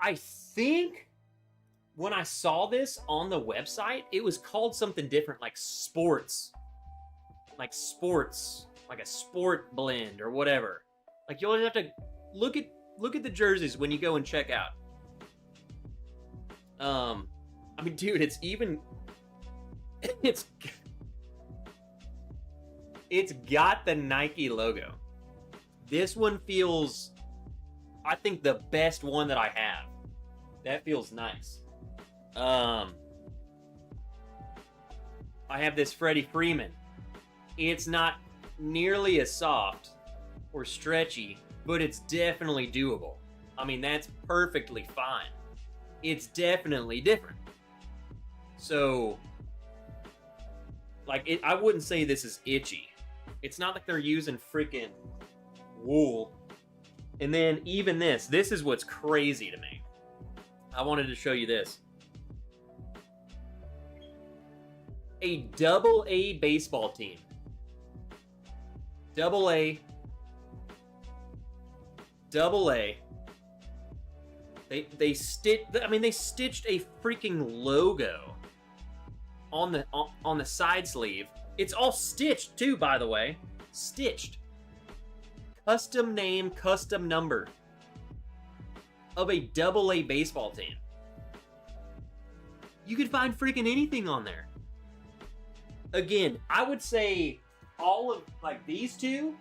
I think when I saw this on the website, it was called something different, like sports, like a sport blend or whatever. Like, you'll have to look at the jerseys when you go and check out. I mean, dude, it's got the Nike logo. This one feels, I think, the best one that I have. That feels nice. I have this Freddie Freeman. It's not nearly as soft or stretchy, but it's definitely doable. I mean, that's perfectly fine. It's definitely different. So, like, I wouldn't say this is itchy. It's not like they're using freaking wool. And then even this is what's crazy to me. I wanted to show you this. A AA baseball team. AA. They stitched a freaking logo on the side sleeve. It's all stitched too, by the way. Stitched. Custom name, custom number of a AA baseball team. You could find freaking anything on there. Again, I would say all of, like, these two,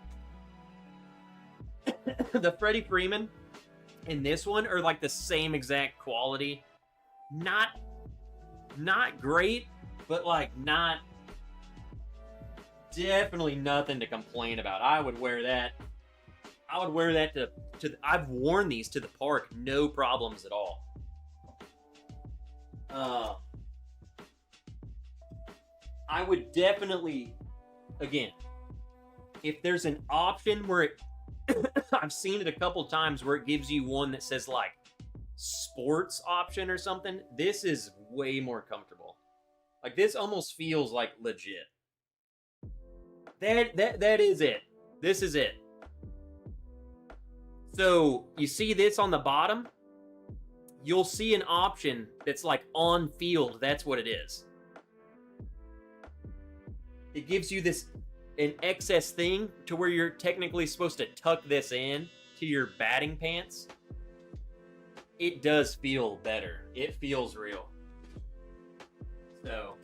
the Freddie Freeman and this one are like the same exact quality. Not great, but like not, definitely nothing to complain about. I would wear that. I've worn these to the park, no problems at all. I would definitely, again, if there's an option where it, I've seen it a couple times where it gives you one that says like sports option or something. This is way more comfortable. Like, this almost feels like legit. That is it. This is it. So you see this on the bottom? You'll see an option that's like on field. That's what it is. It gives you an excess thing to where you're technically supposed to tuck this in to your batting pants. It does feel better. It feels real. So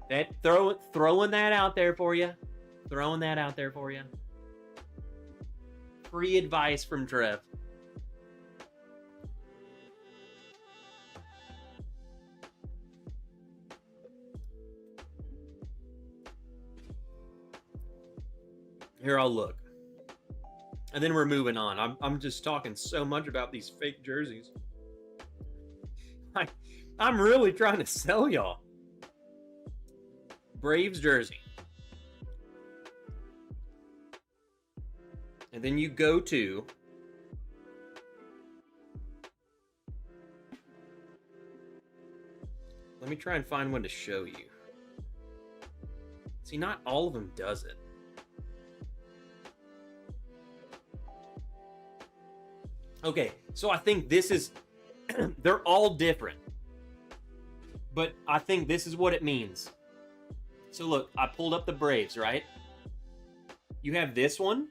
that throwing that out there for you. Throwing that out there for you. Free advice from Trev. Here, I'll look. And then we're moving on. I'm just talking so much about these fake jerseys. I'm really trying to sell y'all. Braves jersey. And then you go to Let me try and find one to show you. See, not all of them does it. Okay, so I think this is... they're all different. But I think this is what it means. So look, I pulled up the Braves, right? You have this one.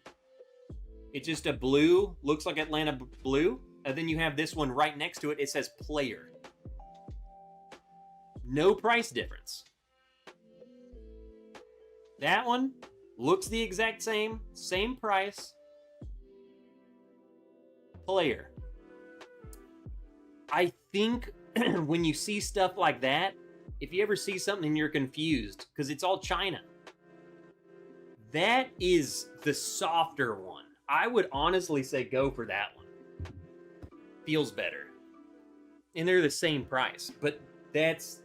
It's just a blue, looks like Atlanta blue. And then you have this one right next to it. It says player. No price difference. That one looks the exact same price. Player. I think when you see stuff like that, if you ever see something and you're confused, because it's all China, that is the softer one. I would honestly say go for that one. Feels better. And they're the same price. But that's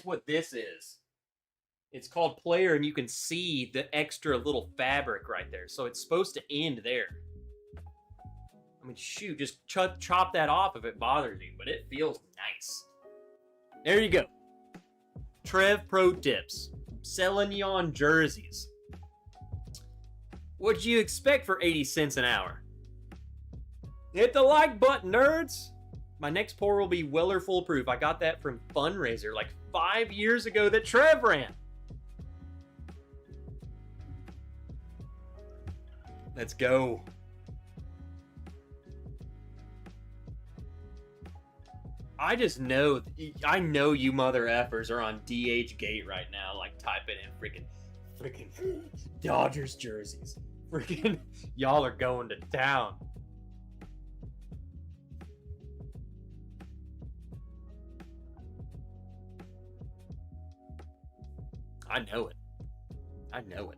what this is. It's called player, and you can see the extra little fabric right there. So it's supposed to end there. I mean, shoot, just chop that off if it bothers you, but it feels nice. There you go. Trev Pro Tips. Selling you on jerseys. What'd you expect for 80 cents an hour? Hit the like button, nerds! My next pour will be Weller Foolproof. I got that from Fundraiser like 5 years ago that Trev ran. Let's go. I just know, I know you mother effers are on DHGate right now, like typing in freaking Dodgers jerseys. Freaking, y'all are going to town. I know it. I know it.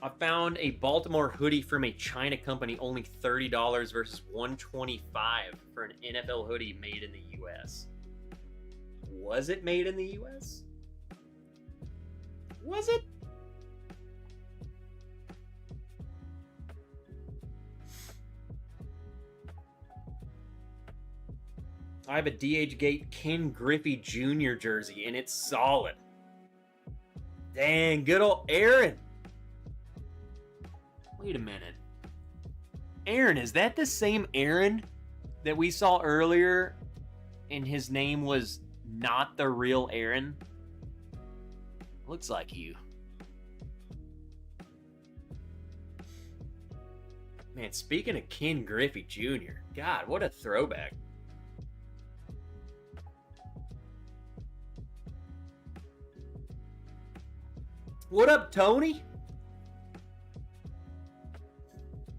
I found a Baltimore hoodie from a China company, only $30 versus $125 for an NFL hoodie made in the US. Was it made in the US? Was it? I have a DHGate Ken Griffey Jr. jersey, and it's solid. Dang, good old Aaron. Wait a minute. Aaron, is that the same Aaron that we saw earlier and his name was not the real Aaron? Looks like you. Man, speaking of Ken Griffey Jr., God, what a throwback. What up, Tony?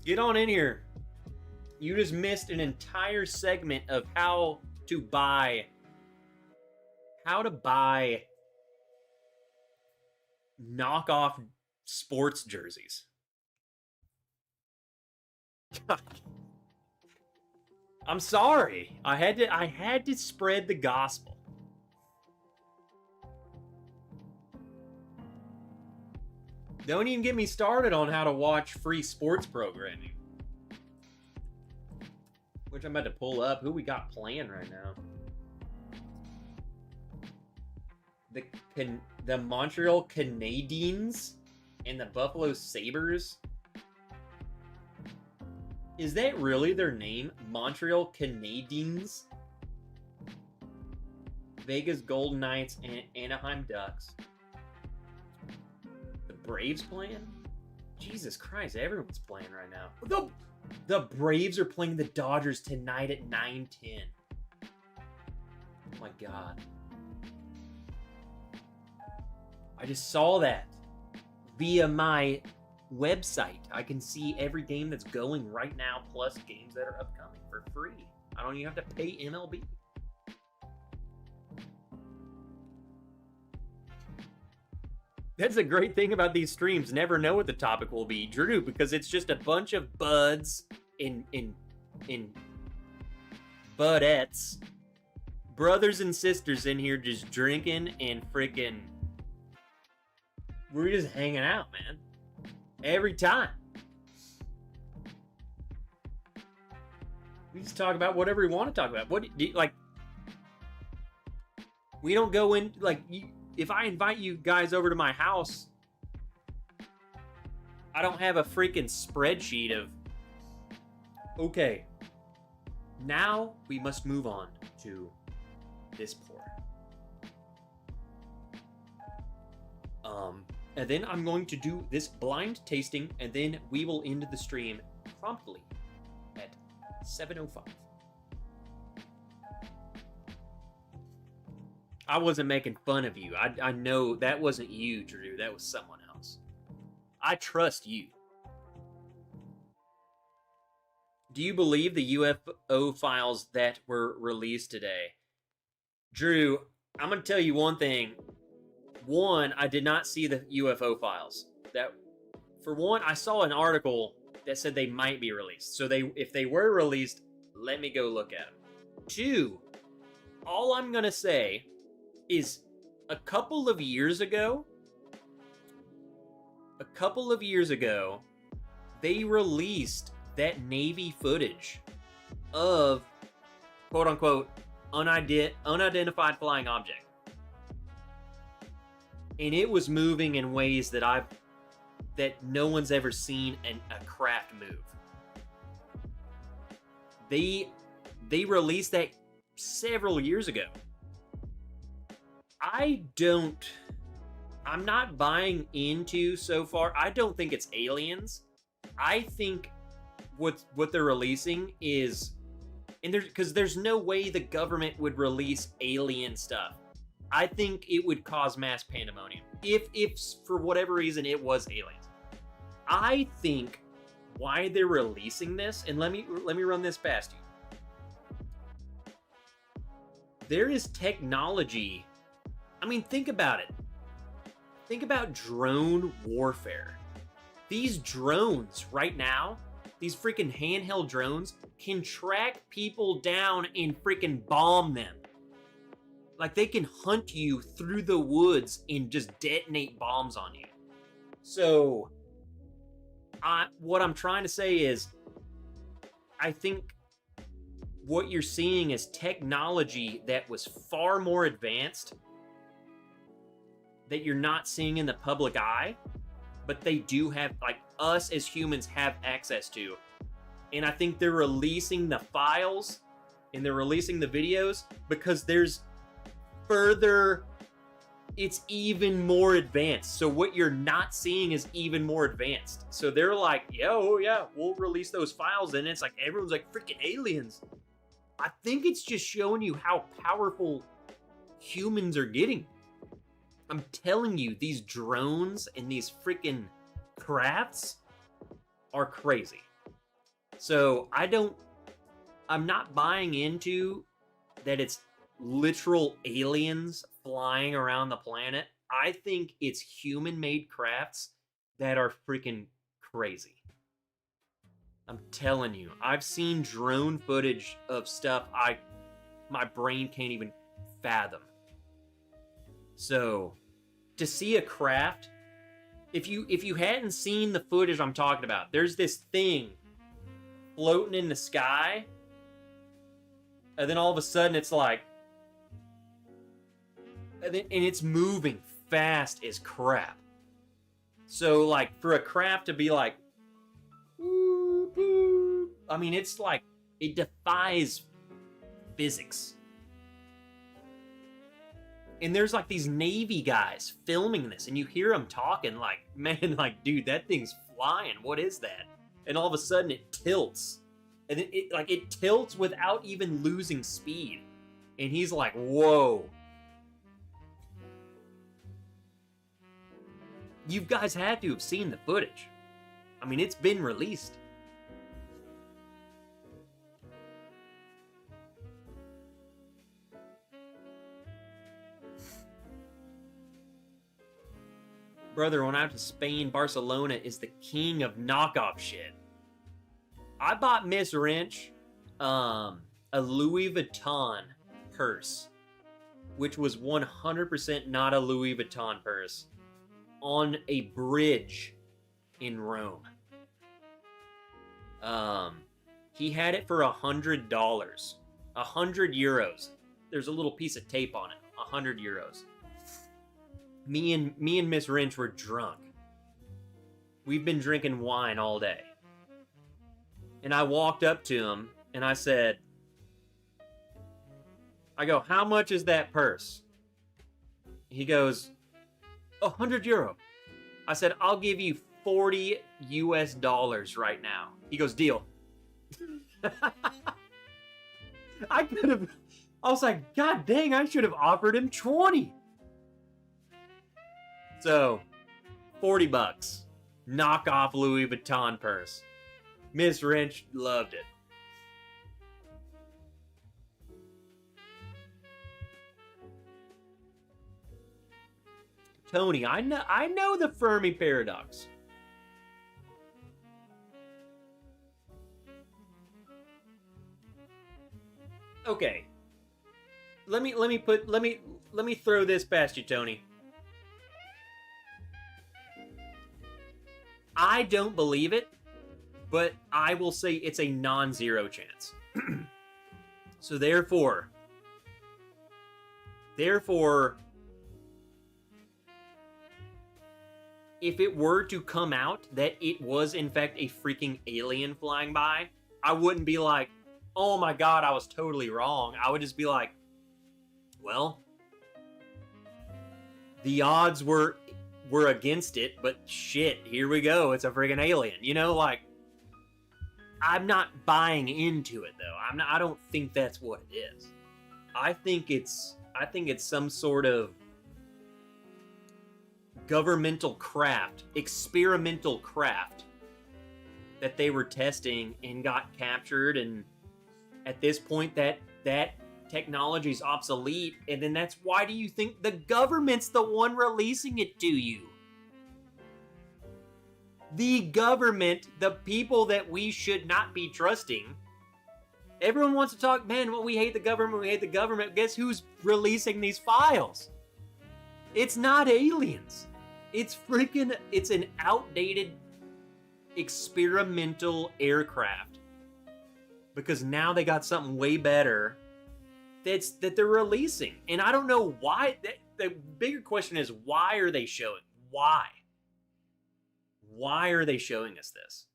Get on in here. You just missed an entire segment of how to buy knockoff sports jerseys. I'm sorry. I had to spread the gospel. Don't even get me started on how to watch free sports programming. Which I'm about to pull up. Who we got playing right now? The Montreal Canadiens and the Buffalo Sabres. Is that really their name? Montreal Canadiens? Vegas Golden Knights and Anaheim Ducks. Braves playing? Jesus Christ, everyone's playing right now. The Braves are playing the Dodgers tonight at 9:10. Oh my God. I just saw that via my website. I can see every game that's going right now, plus games that are upcoming for free. I don't even have to pay MLB. That's the great thing about these streams. Never know what the topic will be, Drew, because it's just a bunch of buds in budettes, brothers and sisters in here just drinking and freaking we're just hanging out, man. Every time. We just talk about whatever we want to talk about. What do you, like? We don't go in like if I invite you guys over to my house, I don't have a freaking spreadsheet of okay. Now we must move on to this pour. And then I'm going to do this blind tasting, and then we will end the stream promptly at 7:05. I wasn't making fun of you. I know that wasn't you, Drew. That was someone else. I trust you. Do you believe the UFO files that were released today? Drew, I'm going to tell you one thing. One, I did not see the UFO files. That, for one, I saw an article that said they might be released. So if they were released, let me go look at them. Two, all I'm going to say is a couple of years ago, they released that Navy footage of quote-unquote unidentified flying object. And it was moving in ways that no one's ever seen a craft move. They released that several years ago. I'm not buying into so far. I don't think it's aliens. I think what they're releasing is, and because there's no way the government would release alien stuff. I think it would cause mass pandemonium if for whatever reason it was aliens. I think why they're releasing this, and let me run this past you. There is technology. I mean, think about it. Think about drone warfare. These drones right now, these freaking handheld drones, can track people down and freaking bomb them. Like, they can hunt you through the woods and just detonate bombs on you. So, what I'm trying to say is, I think what you're seeing is technology that was far more advanced that you're not seeing in the public eye, but they do have, like, us as humans have access to. And I think they're releasing the files and they're releasing the videos because there's further, it's even more advanced. So what you're not seeing is even more advanced. So they're like, yo, yeah, we'll release those files. And it's like, everyone's like, freaking aliens. I think it's just showing you how powerful humans are getting. I'm telling you, these drones and these freaking crafts are crazy. So I'm not buying into that it's literal aliens flying around the planet. I think it's human-made crafts that are freaking crazy. I'm telling you, I've seen drone footage of stuff my brain can't even fathom. So, to see a craft, if you hadn't seen the footage I'm talking about, there's this thing floating in the sky, and then all of a sudden it's like, and it's moving fast as crap. So, like, for a craft to be like, I mean, it's like, it defies physics. And there's like these Navy guys filming this, and you hear them talking like, man, like, dude, that thing's flying. What is that? And all of a sudden it tilts. And it tilts without even losing speed. And he's like, whoa. You guys had to have seen the footage. I mean, it's been released. Brother, when I went to Spain, Barcelona is the king of knockoff shit. I bought Miss Wrench a Louis Vuitton purse, which was 100% not a Louis Vuitton purse, on a bridge in Rome. He had it for $100. 100 euros. There's a little piece of tape on it. 100 euros. Me and Miss Wrench were drunk. We've been drinking wine all day. And I walked up to him and I said, how much is that purse? He goes, 100 euro. I said, I'll give you $40 US right now. He goes, deal. I was like, God dang, I should have offered him 20. So, $40. Knockoff Louis Vuitton purse. Miss Wrench loved it. Tony, I know the Fermi paradox. Okay. Let me throw this past you, Tony. I don't believe it, but I will say it's a non-zero chance. So therefore, if it were to come out that it was in fact a freaking alien flying by, I wouldn't be like, oh my God, I was totally wrong. I would just be like, well, the odds were against it, but shit, here we go. It's a freaking alien. You know, like, I'm not buying into it though. I don't think that's what it is. I think it's some sort of governmental craft, experimental craft that they were testing and got captured, and at this point that technology is obsolete, and then that's why do you think the government's the one releasing it to you? The government, the people that we should not be trusting. Everyone wants to talk, man, well, we hate the government. Guess who's releasing these files? It's not aliens. It's an outdated experimental aircraft. Because now they got something way better that they're releasing. And I don't know why. The bigger question is, why are they showing? Why? Why are they showing us this?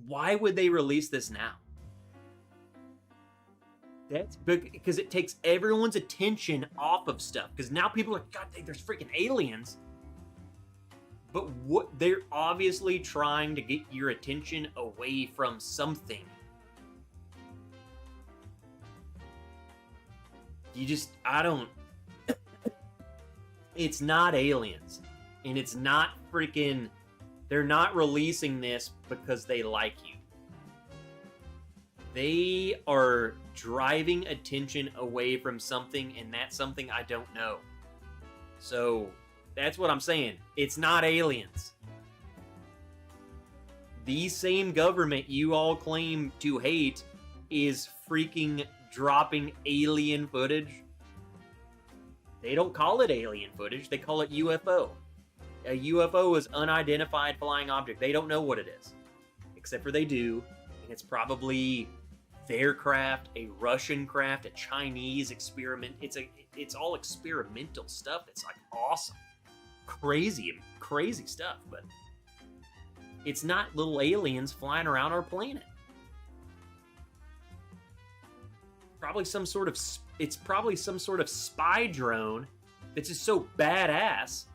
Why would they release this now? That's because it takes everyone's attention off of stuff. Because now people are, God, there's freaking aliens. But what they're obviously trying to get your attention away from something. It's not aliens. And it's not freaking, they're not releasing this because they like you. They are driving attention away from something, and that's something I don't know. So, that's what I'm saying. It's not aliens. The same government you all claim to hate is freaking dropping alien footage. They don't call it alien footage. They call it UFO. A UFO is unidentified flying object. They don't know what it is. Except for they do. And it's probably their craft, a Russian craft, a Chinese experiment. It's all experimental stuff. It's like awesome. Crazy stuff. But it's not little aliens flying around our planet. It's probably some sort of spy drone that's just so badass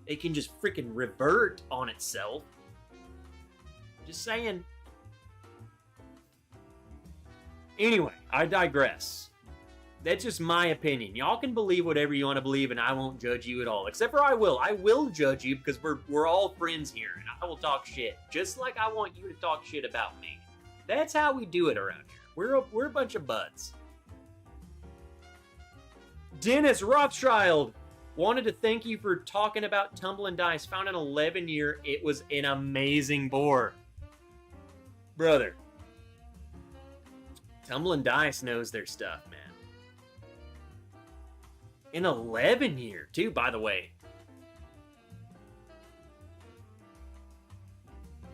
it can just freaking revert on itself. Just saying. Anyway, I digress. That's just my opinion. Y'all can believe whatever you want to believe, and I won't judge you at all. Except for I will. I will judge you because we're all friends here, and I will talk shit. Just like I want you to talk shit about me. That's how we do it around here. We're a bunch of buds. Dennis Rothschild wanted to thank you for talking about Tumbling Dice. Found an 11-year. It was an amazing board. Brother. Tumbling Dice knows their stuff, man. An 11-year, too, by the way.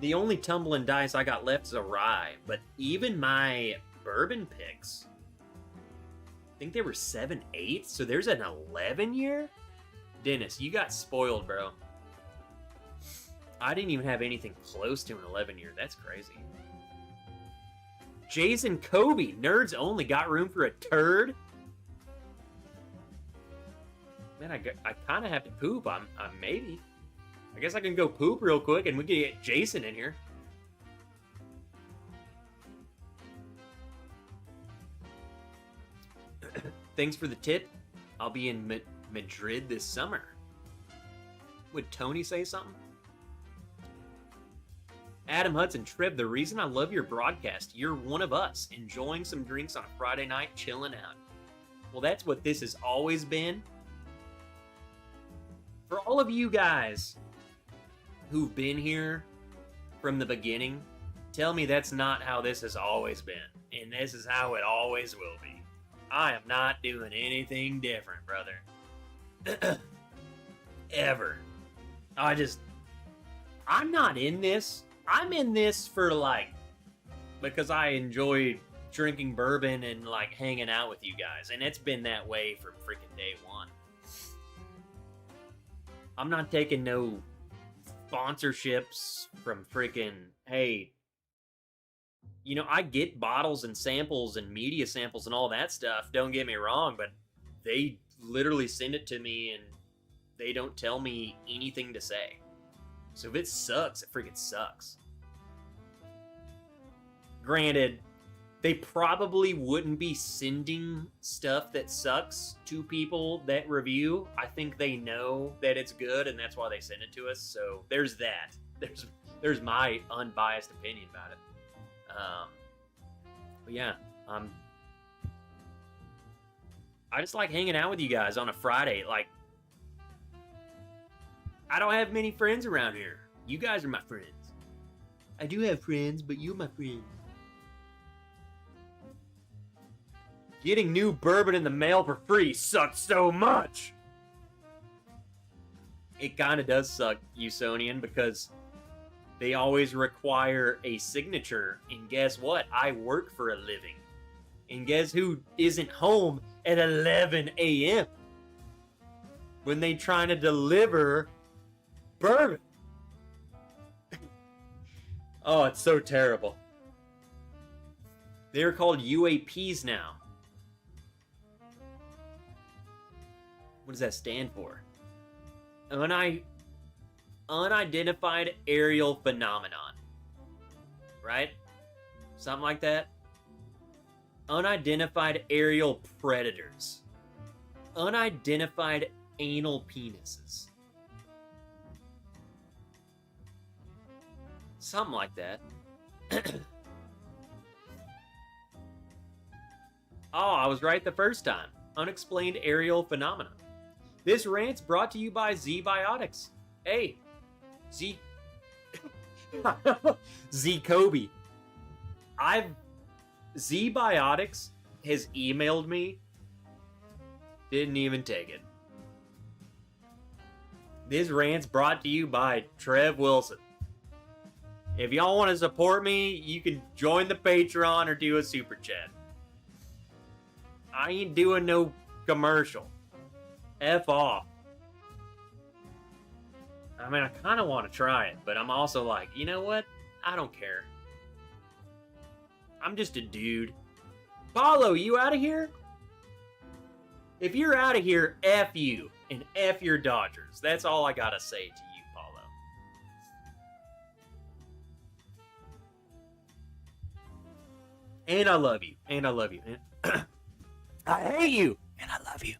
The only tumbling dice I got left is a rye, but even my bourbon picks, I think they were 7-8, so there's an 11 year? Dennis, you got spoiled, bro. I didn't even have anything close to an 11 year. That's crazy. Jason Kobe, nerds only, got room for a turd? Man, I kind of have to poop. I'm maybe. I guess I can go poop real quick and we can get Jason in here. Thanks for the tip. I'll be in Madrid this summer. Would Tony say something? Adam Hudson, Trev, the reason I love your broadcast, you're one of us, enjoying some drinks on a Friday night, chilling out. Well, that's what this has always been. For all of you guys who've been here from the beginning, tell me that's not how this has always been. And this is how it always will be. I am not doing anything different, brother. Ever. I'm not in this. I'm in this for, like, because I enjoy drinking bourbon and, like, hanging out with you guys. And it's been that way from freaking day one. I'm not taking no sponsorships from freaking, hey, you know, I get bottles and samples and media samples and all that stuff, don't get me wrong, but they literally send it to me and they don't tell me anything to say. So if it sucks, it freaking sucks. Granted, they probably wouldn't be sending stuff that sucks to people that review. I think they know that it's good, and that's why they send it to us. So there's that. There's my unbiased opinion about it. But yeah, I just like hanging out with you guys on a Friday. Like, I don't have many friends around here. You guys are my friends. I do have friends, but you're my friends. Getting new bourbon in the mail for free sucks so much. It kind of does suck, Usonian, because they always require a signature. And guess what? I work for a living. And guess who isn't home at 11 a.m. when they trying to deliver bourbon? Oh, it's so terrible. They're called UAPs now. What does that stand for? Unidentified aerial phenomenon. Right? Something like that. Unidentified aerial predators. Unidentified anal penises. Something like that. Oh, I was right the first time. Unexplained aerial phenomena. This rant's brought to you by Z-Biotics. Hey, Z-Kobe. Z-Biotics has emailed me. Didn't even take it. This rant's brought to you by Trev Wilson. If y'all want to support me, you can join the Patreon or do a super chat. I ain't doing no commercial. F off. I mean, I kind of want to try it, but I'm also like, you know what? I don't care. I'm just a dude. Paulo, you out of here? If you're out of here, F you and F your Dodgers. That's all I gotta say to you, Paulo. And I love you. And I love you. And I hate you. And I love you.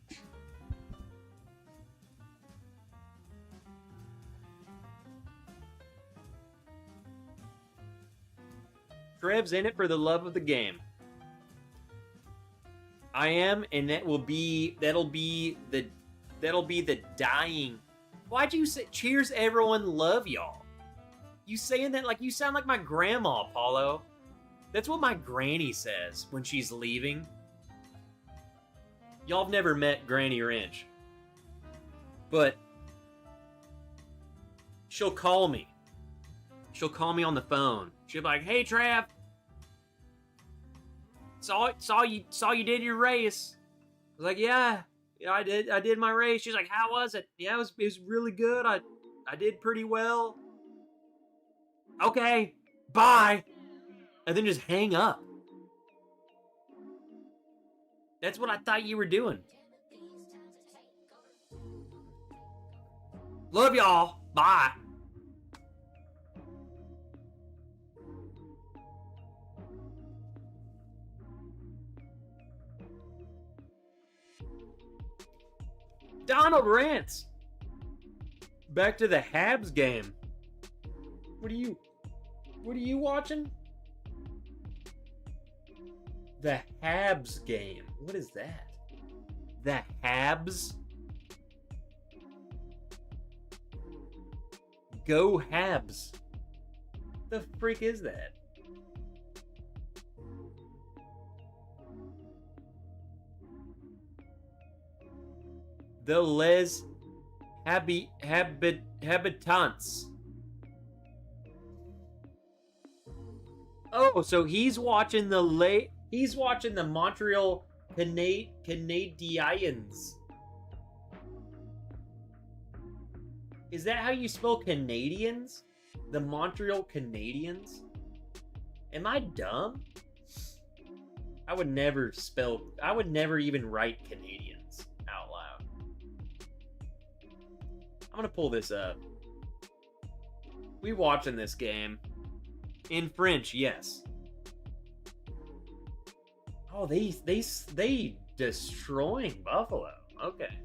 Trev's in it for the love of the game. I am, and that'll be the dying. Why'd you say cheers everyone, love y'all? You saying that like you sound like my grandma, Paulo. That's what my granny says when she's leaving. Y'all have never met Granny Wrench. But she'll call me. she'll call me on the phone. She'll be like, "Hey, Trav, saw you did your race." I was like, "Yeah, I did my race." She's like, "How was it?" "Yeah, it was really good. I did pretty well." "Okay, bye," and then just hang up. That's what I thought you were doing. Love y'all. Bye. Donald Rants. Back to the Habs game. What are you watching? The Habs game. What is that? The Habs? Go Habs. The freak is that? The Les Habitants. Oh, so he's watching the Montreal Canadiens. Is that how you spell Canadians? The Montreal Canadiens? Am I dumb? I would never even write Canadians out loud. I'm gonna pull this up. We watching this game. In French, yes. Oh, they destroying Buffalo. Okay.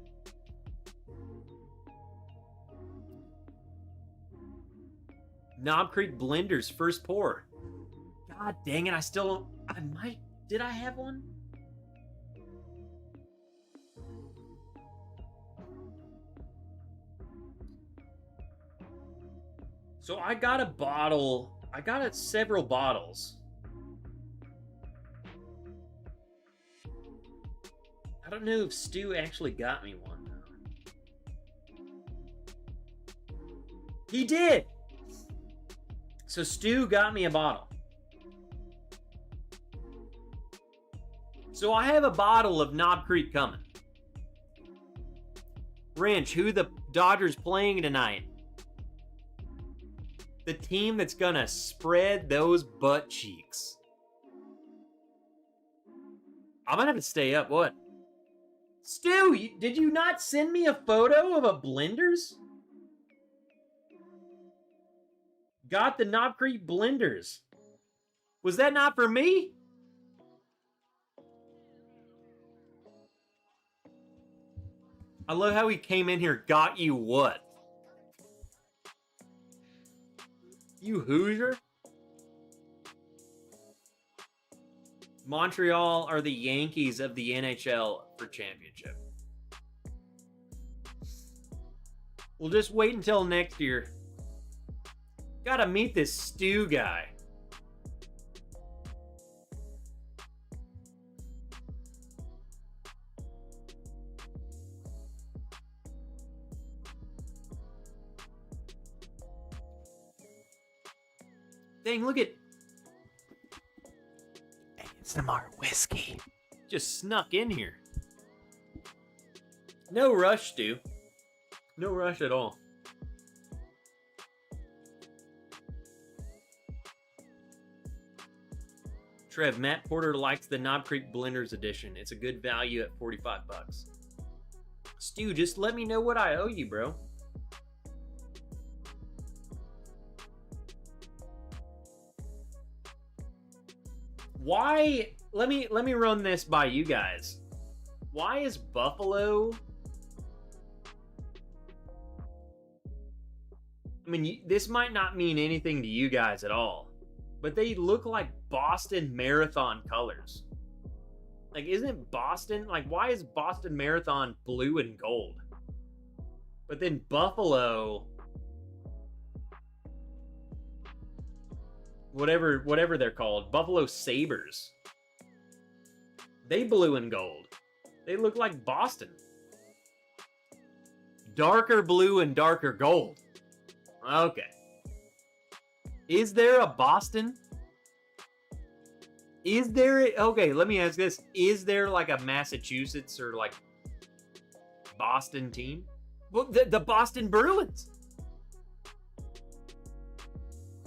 Knob Creek Blenders first pour. God dang it, did I have one? So I got a bottle. I got several bottles. I don't know if Stu actually got me one, though. He did! So Stu got me a bottle. So I have a bottle of Knob Creek coming. Wrench, who the Dodgers playing tonight? The team that's gonna spread those butt cheeks. I'm gonna have to stay up. What? Stu, did you not send me a photo of a Blenders? Got the Knob Creek Blenders. Was that not for me? I love how he came in here, got you what? You Hoosier? Montreal are the Yankees of the NHL for championship. We'll just wait until next year. Gotta meet this Stu guy. Dang, look at ASMR whiskey. Just snuck in here. No rush, Stu. No rush at all. Trev, Matt Porter likes the Knob Creek Blenders edition. It's a good value at $45. Stu, just let me know what I owe you, bro. Why? Let me run this by you guys. Why is Buffalo? I mean, this might not mean anything to you guys at all, but they look like Boston Marathon colors. Like, isn't Boston, like, why is Boston Marathon blue and gold? But then Buffalo, whatever they're called, Buffalo Sabres, they blue and gold. They look like Boston. Darker blue and darker gold. Okay. Is there a Boston? Is there... Okay, let me ask this. Is there like a Massachusetts or like Boston team? Well, the Boston Bruins.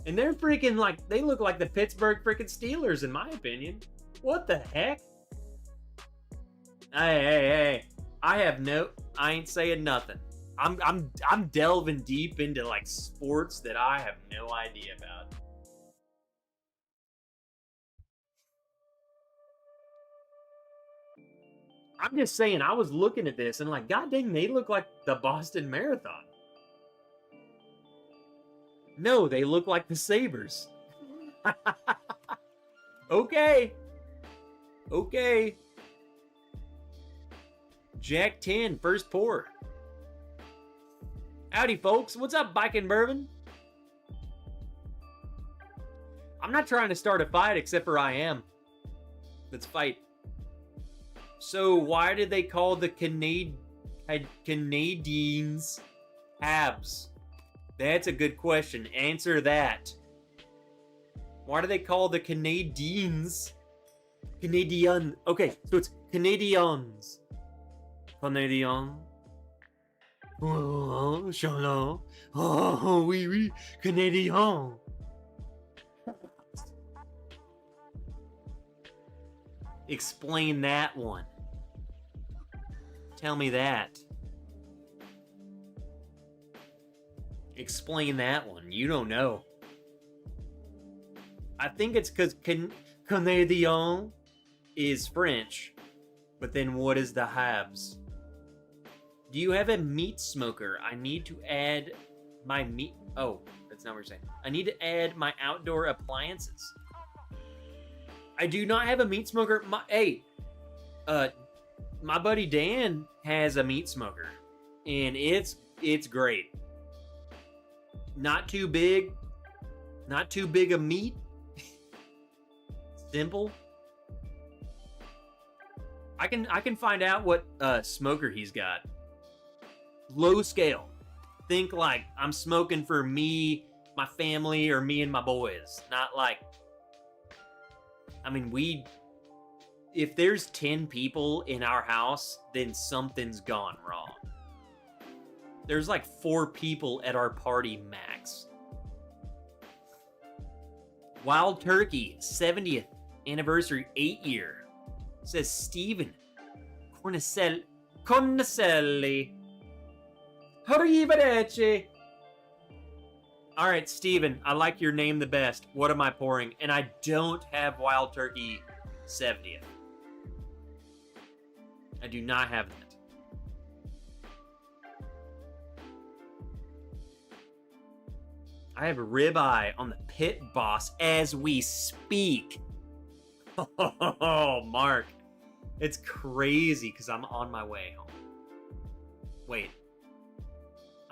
And they're freaking like... They look like the Pittsburgh freaking Steelers, in my opinion. What the heck? Hey. I ain't saying nothing. I'm delving deep into like sports that I have no idea about. I'm just saying, I was looking at this and like, god dang, they look like the Boston Marathon. No, they look like the Sabres. Okay. Jack 10, first pour. Howdy, folks. What's up, Bike and Bourbon? I'm not trying to start a fight, except for I am. Let's fight. So, why did they call the Canadians Habs? That's a good question. Answer that. Why do they call the Canadians Canadian? Okay, so it's Canadians. Canadian. Oh, shalom. Oh, oui, Canadian. Explain that one. Tell me that. Explain that one. You don't know. I think it's because Canadian is French, but then what is the Habs? Do you have a meat smoker? I need to add my meat... Oh, that's not what you're saying. I need to add my outdoor appliances. I do not have a meat smoker. My buddy Dan has a meat smoker, and it's great. Not too big a meat. Simple. I can find out what smoker he's got. Low scale. Think like I'm smoking for me, my family, or me and my boys. Not like, I mean, if there's 10 people in our house, then something's gone wrong. There's like 4 people at our party max. Wild Turkey, 70th anniversary, 8-year. Says Steven Cornicelli. Arrivederci. All right, Steven, I like your name the best. What am I pouring? And I don't have Wild Turkey 70th. I do not have that. I have a ribeye on the Pit Boss as we speak. Oh, Mark. It's crazy because I'm on my way home. Wait.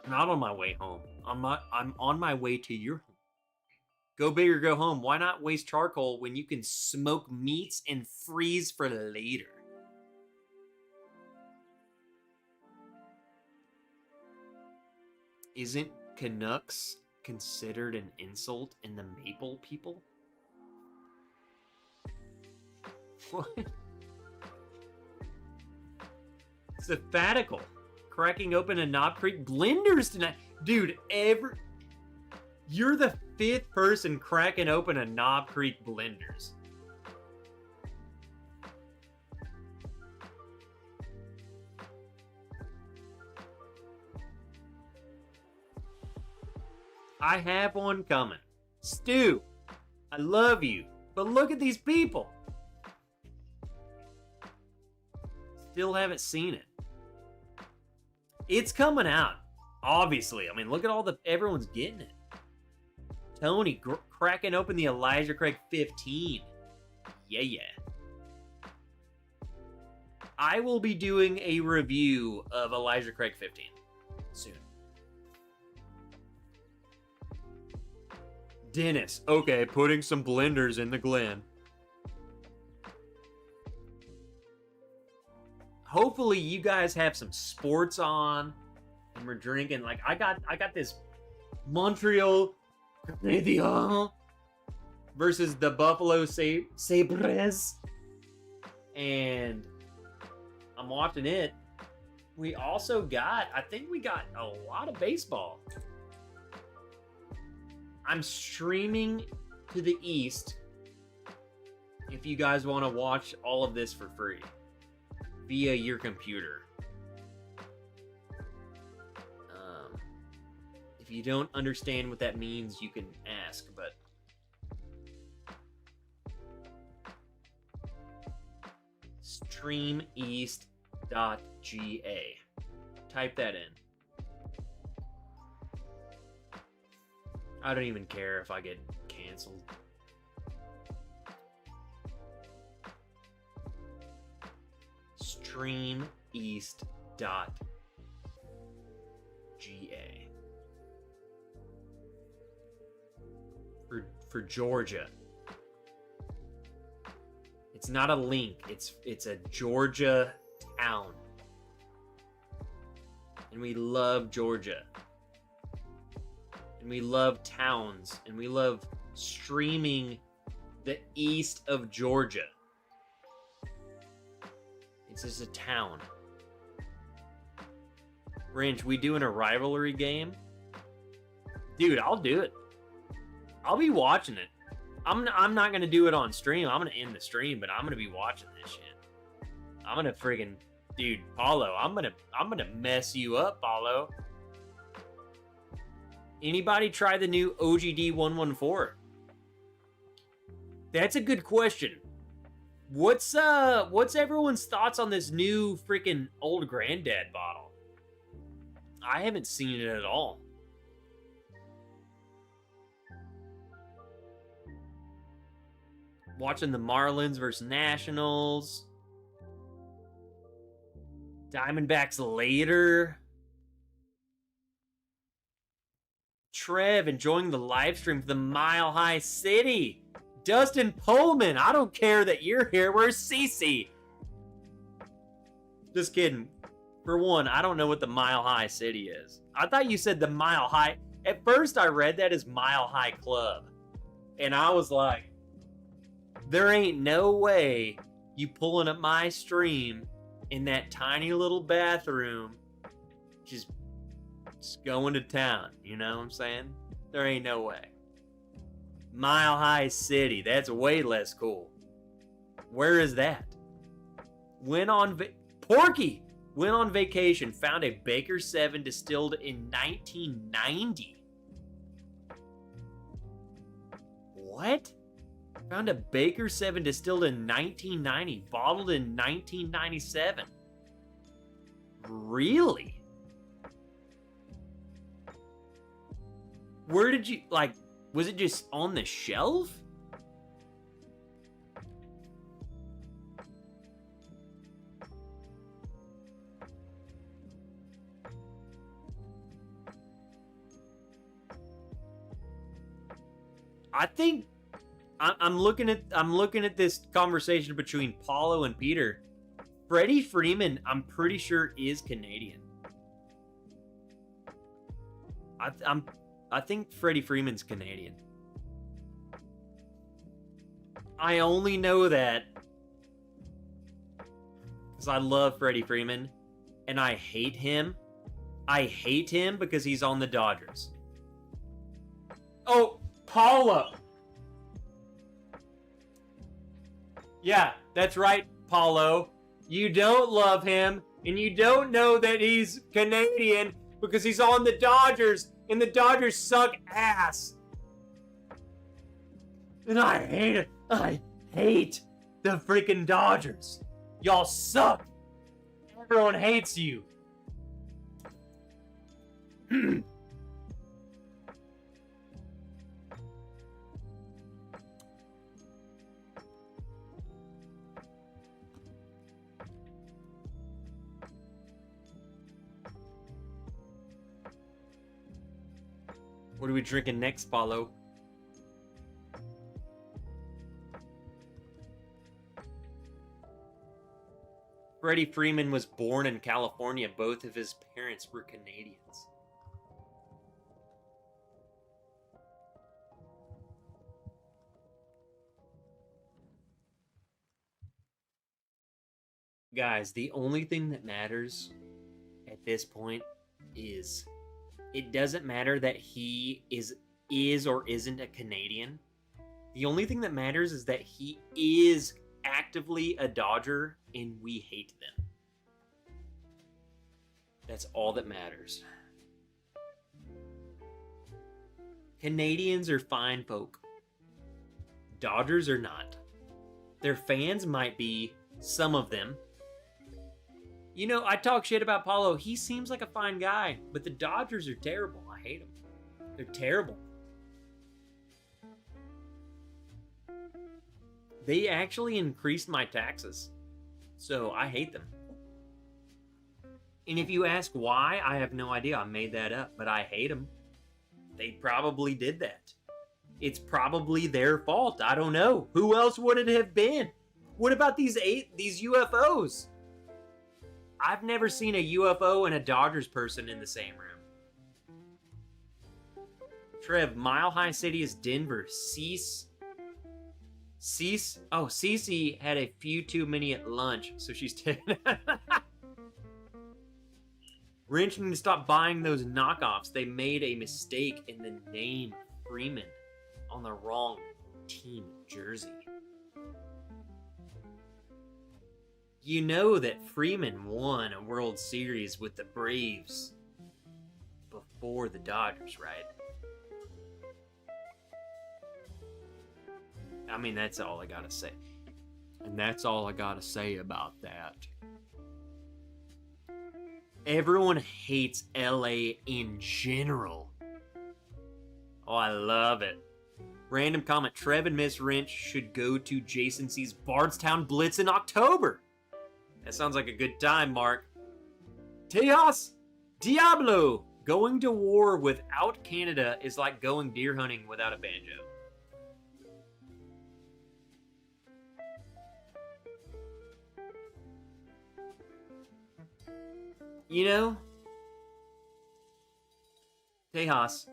I'm not on my way home. I'm on my way to your home. Go big or go home. Why not waste charcoal when you can smoke meats and freeze for later? Isn't Canucks considered an insult in the Maple people? What? Sabbatical. Cracking open a Knob Creek blenders tonight. Dude, you're the 5th person cracking open a Knob Creek blenders. I have one coming. Stu, I love you, but look at these people. Still haven't seen it. It's coming out, obviously. I mean, look at everyone's getting it. Tony cracking open the Elijah Craig 15. Yeah. I will be doing a review of Elijah Craig 15 soon. Dennis, okay, putting some blenders in the Glen. Hopefully you guys have some sports on and we're drinking. Like I got this Montreal Canadian versus the Buffalo Sabres. And I'm watching it. We also got, I think we got a lot of baseball. I'm streaming to the East if you guys want to watch all of this for free via your computer. If you don't understand what that means, you can ask, but streameast.ga. Type that in. I don't even care if I get canceled. Streameast.ga. For Georgia. It's not a link. It's a Georgia town. And we love Georgia. And we love towns. And we love streaming the east of Georgia. It's just a town. Wrench, we doing a rivalry game? Dude, I'll do it. I'll be watching it. I'm not gonna do it on stream. I'm gonna end the stream, but I'm gonna be watching this shit. I'm gonna friggin', dude, Paulo. I'm gonna mess you up, Paulo. Anybody try the new OGD 114? That's a good question. What's everyone's thoughts on this new freaking old granddad bottle? I haven't seen it at all. Watching the Marlins versus Nationals. Diamondbacks later. Trev enjoying the live stream for the Mile High City. Dustin Pullman, I don't care that you're here. Where's Cece? Just kidding. For one, I don't know what the Mile High City is. I thought you said the Mile High. At first, I read that as Mile High Club. And I was like, there ain't no way you pulling up my stream in that tiny little bathroom just going to town. You know what I'm saying? There ain't no way. Mile High City. That's way less cool. Where is that? Porky went on vacation, found a Baker 7 distilled in 1990. What? Found a Baker 7 distilled in 1990, bottled in 1997. Really? Where did you, like, was it just on the shelf? I think I'm looking at this conversation between Paulo and Peter. Freddie Freeman, I'm pretty sure, is Canadian. I think Freddie Freeman's Canadian. I only know that because I love Freddie Freeman and I hate him. I hate him because he's on the Dodgers. Oh, Paulo. Yeah, that's right, Paulo. You don't love him, and you don't know that he's Canadian because he's on the Dodgers, and the Dodgers suck ass. And I hate it. I hate the freaking Dodgers. Y'all suck. Everyone hates you. What are we drinking next, Paulo? Freddie Freeman was born in California. Both of his parents were Canadians. Guys, the only thing that matters at this point is it doesn't matter that he is or isn't a Canadian. The only thing that matters is that he is actively a Dodger and we hate them. That's all that matters. Canadians are fine folk. Dodgers are not. Their fans might be, some of them. You know, I talk shit about Paulo. He seems like a fine guy, but the Dodgers are terrible. I hate them. They're terrible. They actually increased my taxes, so I hate them. And if you ask why, I have no idea. I made that up, but I hate them. They probably did that. It's probably their fault. I don't know. Who else would it have been? What about these UFOs? I've never seen a UFO and a Dodgers person in the same room. Trev, Mile High City is Denver. Cece had a few too many at lunch, so she's taking. Wrench needs to stop buying those knockoffs. They made a mistake in the name Freeman on the wrong team jersey. You know that Freeman won a World Series with the Braves before the Dodgers, right? I mean, that's all I gotta say. And that's all I gotta say about that. Everyone hates LA in general. Oh, I love it. Random comment, Trev and Miss Wrench should go to Jason C's Bardstown Blitz in October. That sounds like a good time, Mark. Tejas Diablo! Going to war without Canada is like going deer hunting without a banjo. You know, Tejas,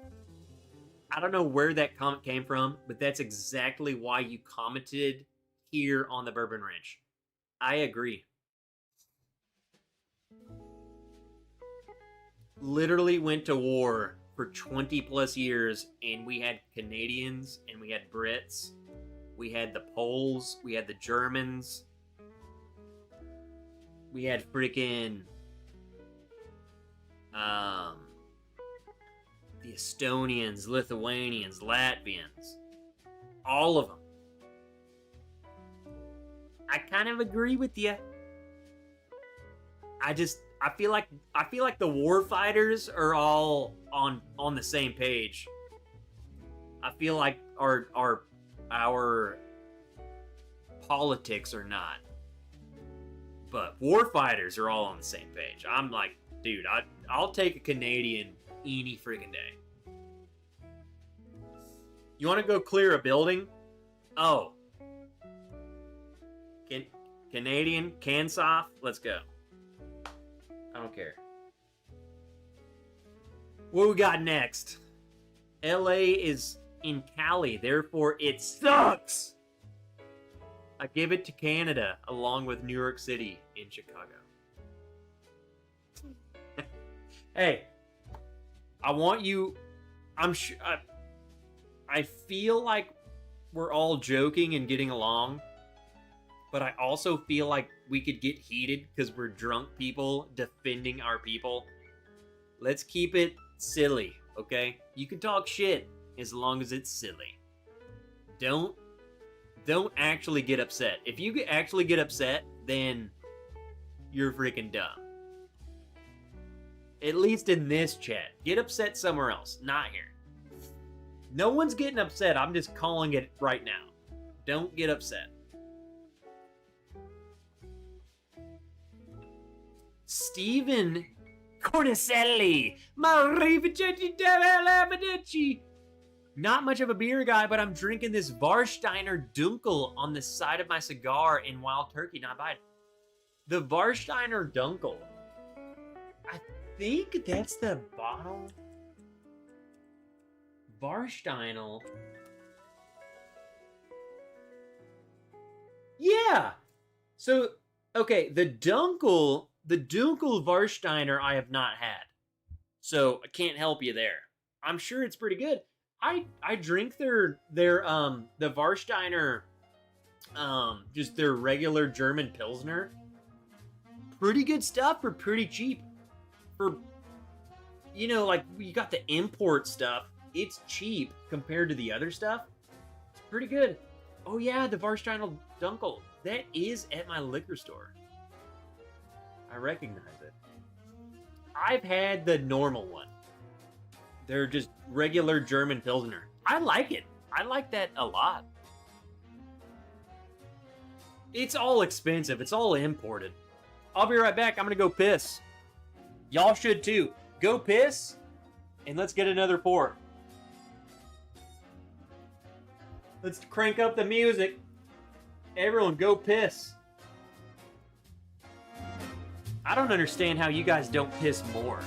I don't know where that comment came from, but that's exactly why you commented here on the Bourbon Wrench. I agree. Literally went to war for 20 plus years, and we had Canadians, and we had Brits, we had the Poles, we had the Germans, we had freaking the Estonians, Lithuanians, Latvians, all of them. I kind of agree with you. I feel like the war fighters are all on the same page. I feel like our politics are not. But war fighters are all on the same page. I'm like, dude, I'll take a Canadian any freaking day. You want to go clear a building? Oh. Canadian, Kansoff, let's go. I don't care. What we got next? LA is in Cali, therefore it sucks! I give it to Canada, along with New York City in Chicago. Hey, I want you... I feel like we're all joking and getting along, but I also feel like we could get heated because we're drunk people defending our people. Let's keep it silly, okay? You can talk shit as long as it's silly. Don't actually get upset. If you actually get upset, then you're freaking dumb. At least in this chat. Get upset somewhere else, not here. No one's getting upset. I'm just calling it right now. Don't get upset. Steven Cornicelli. Not much of a beer guy, but I'm drinking this Warsteiner Dunkel on the side of my cigar in Wild Turkey. Not bad. The Warsteiner Dunkel. I think that's the bottle. Warsteiner. Yeah. So Okay, the Dunkel Warsteiner I have not had, so I can't help you there. I'm sure it's pretty good. I drink their the Warsteiner, just their regular German Pilsner. Pretty good stuff for pretty cheap. For, you know, like, you got the import stuff. It's cheap compared to the other stuff. It's pretty good. Oh yeah, the Warsteiner Dunkel. That is at my liquor store. I recognize it. I've had the normal one. They're just regular German Pilsner. I like it. I like that a lot. It's all expensive. It's all imported. I'll be right back. I'm gonna go piss. Y'all should too. Go piss, and let's get another pour. Let's crank up the music. Everyone go piss. I don't understand how you guys don't piss more.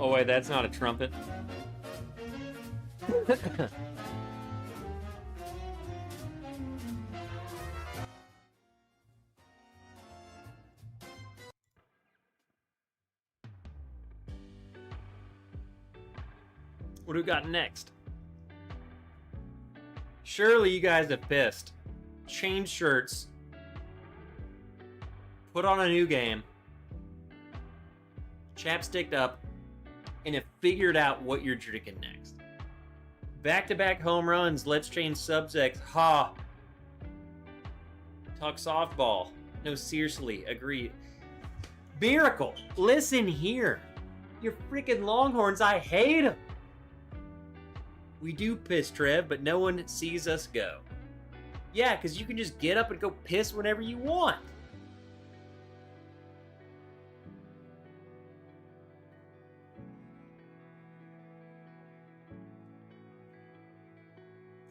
Oh wait, that's not a trumpet. What do we got next? Surely you guys have pissed. Changed shirts. Put on a new game. Chapsticked up. And have figured out what you're drinking next. Back-to-back home runs. Let's change subjects. Ha. Talk softball. No, seriously. Agreed. Miracle. Listen here. Your freaking Longhorns. I hate them. We do piss, Trev, but no one sees us go. Yeah, because you can just get up and go piss whenever you want.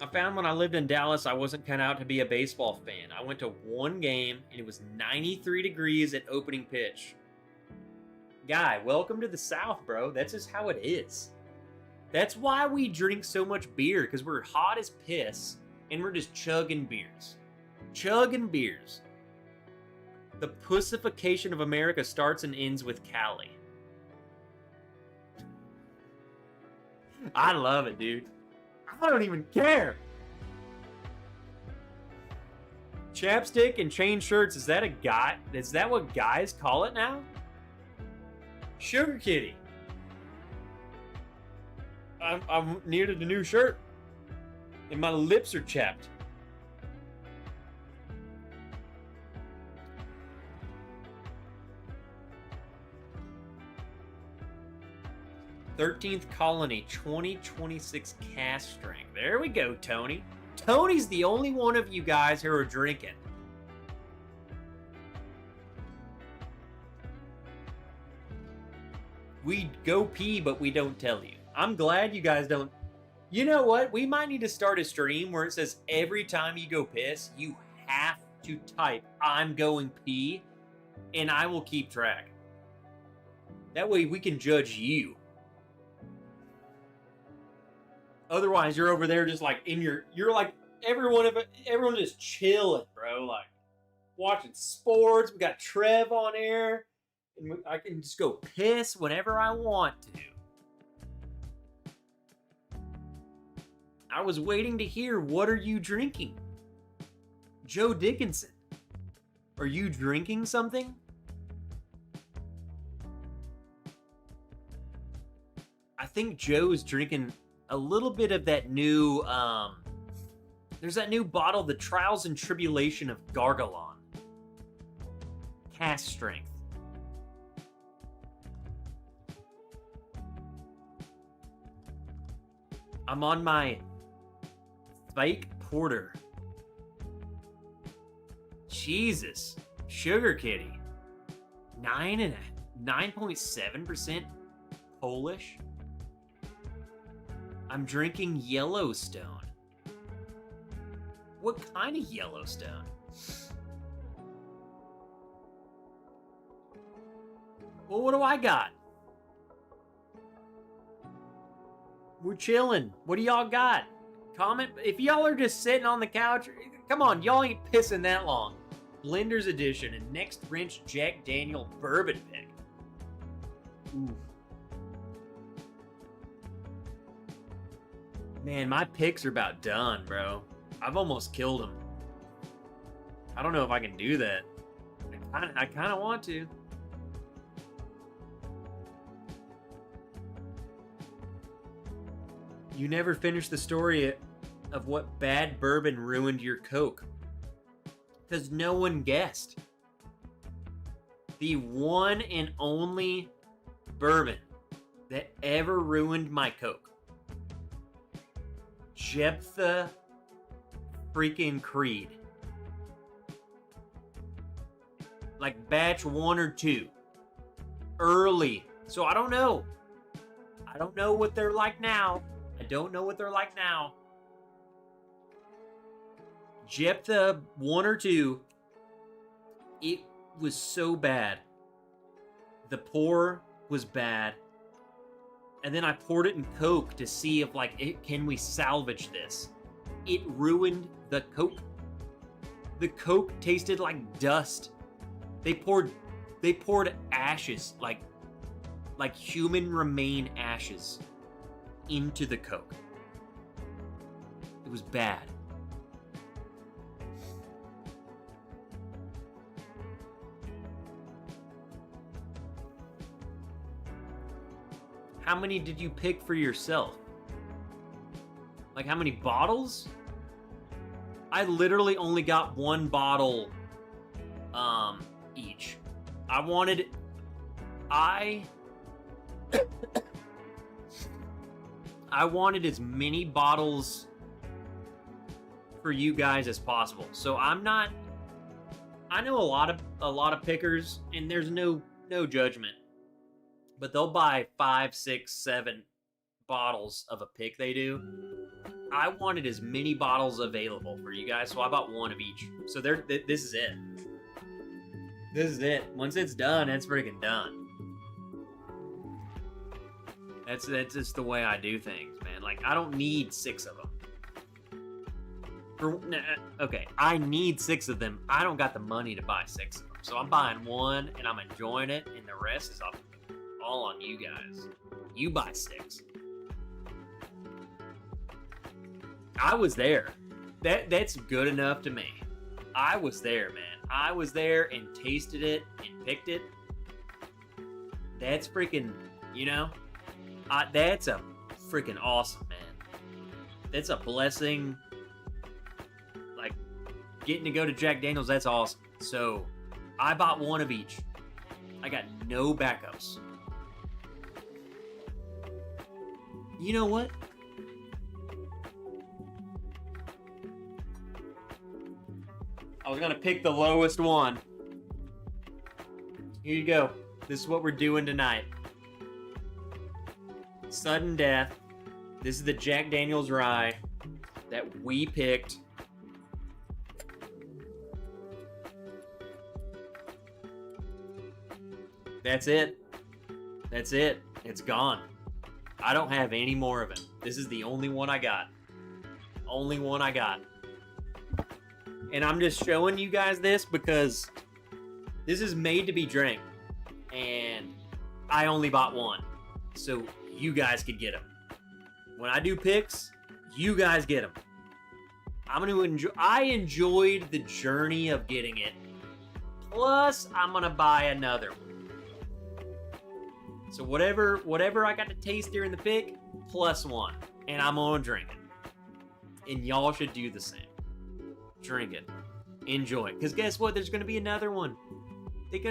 I found when I lived in Dallas, I wasn't cut out to be a baseball fan. I went to one game, and it was 93 degrees at opening pitch. Guy, welcome to the South, bro. That's just how it is. That's why we drink so much beer, because we're hot as piss, and we're just chugging beers. Chugging beers. The pussification of America starts and ends with Cali. I love it, dude. I don't even care. Chapstick and chain shirts, is that a guy? Is that what guys call it now? Sugar Kitty. I'm needed a new shirt, and my lips are chapped. "13th Colony 2026 cast strength." There we go, Tony. Tony's the only one of you guys who are drinking. We go pee, but we don't tell you. I'm glad you guys don't. You know what? We might need to start a stream where it says every time you go piss, you have to type, "I'm going pee," and I will keep track. That way we can judge you. Otherwise, you're over there just like you're like everyone just chilling, bro. Like watching sports. We got Trev on air, and I can just go piss whenever I want to. I was waiting to hear, what are you drinking? Joe Dickinson, are you drinking something? I think Joe's drinking a little bit of that new, there's that new bottle, The Trials and Tribulation of Gargalon. Cast strength. I'm on my fake porter. Jesus. Sugar Kitty. 9.7% Polish. I'm drinking Yellowstone. What kind of Yellowstone? Well, what do I got? We're chilling. What do y'all got? Comment. If y'all are just sitting on the couch, come on, y'all ain't pissing that long. Blenders Edition and next wrench Jack Daniel bourbon pick. Ooh. Man, my picks are about done, bro. I've almost killed them. I don't know if I can do that. I kind of want to. You never finished the story of what bad bourbon ruined your Coke. Because no one guessed. The one and only bourbon that ever ruined my Coke. Jephthah freaking Creed. Like batch 1 or 2. Early. So I don't know. I don't know what they're like now. I don't know what they're like now. Jephthah 1 or 2. It was so bad. The pour was bad. And then I poured it in Coke to see if can we salvage this. It ruined the Coke. The Coke tasted like dust. They poured ashes, like human remain ashes into the Coke. It was bad. How many did you pick for yourself? Like how many bottles? I literally only got 1 bottle each. I wanted as many bottles for you guys as possible. So I know a lot of pickers, and there's no judgment. But they'll buy 5, 6, 7 bottles of a pick they do. I wanted as many bottles available for you guys, so I bought 1 of each. So this is it. This is it. Once it's done, it's freaking done. That's just the way I do things, man. Like, I don't need 6 of them. Okay, I need 6 of them. I don't got the money to buy 6 of them. So I'm buying 1, and I'm enjoying it, and the rest is all on you guys. You buy 6. I was there. That's good enough to me. I was there, man. I was there and tasted it and picked it. That's freaking, that's a freaking awesome, man. It's a blessing. Like, getting to go to Jack Daniels, that's awesome. So, I bought one of each. I got no backups. You know what? I was gonna pick the lowest one. Here you go. This is what we're doing tonight. Sudden death. This is the Jack Daniels rye that we picked. That's it. That's it. It's gone. I don't have any more of it. This is the only one I got. Only one I got. And I'm just showing you guys this because this is made to be drank. And I only bought one. So you guys could get them. When I do picks, you guys get them. I'm going to enjoy. I enjoyed the journey of getting it. Plus, I'm going to buy another one. So whatever I got to taste during the pick, plus one. And I'm going to drink it. And y'all should do the same. Drink it. Enjoy it. Because guess what? There's going to be another one.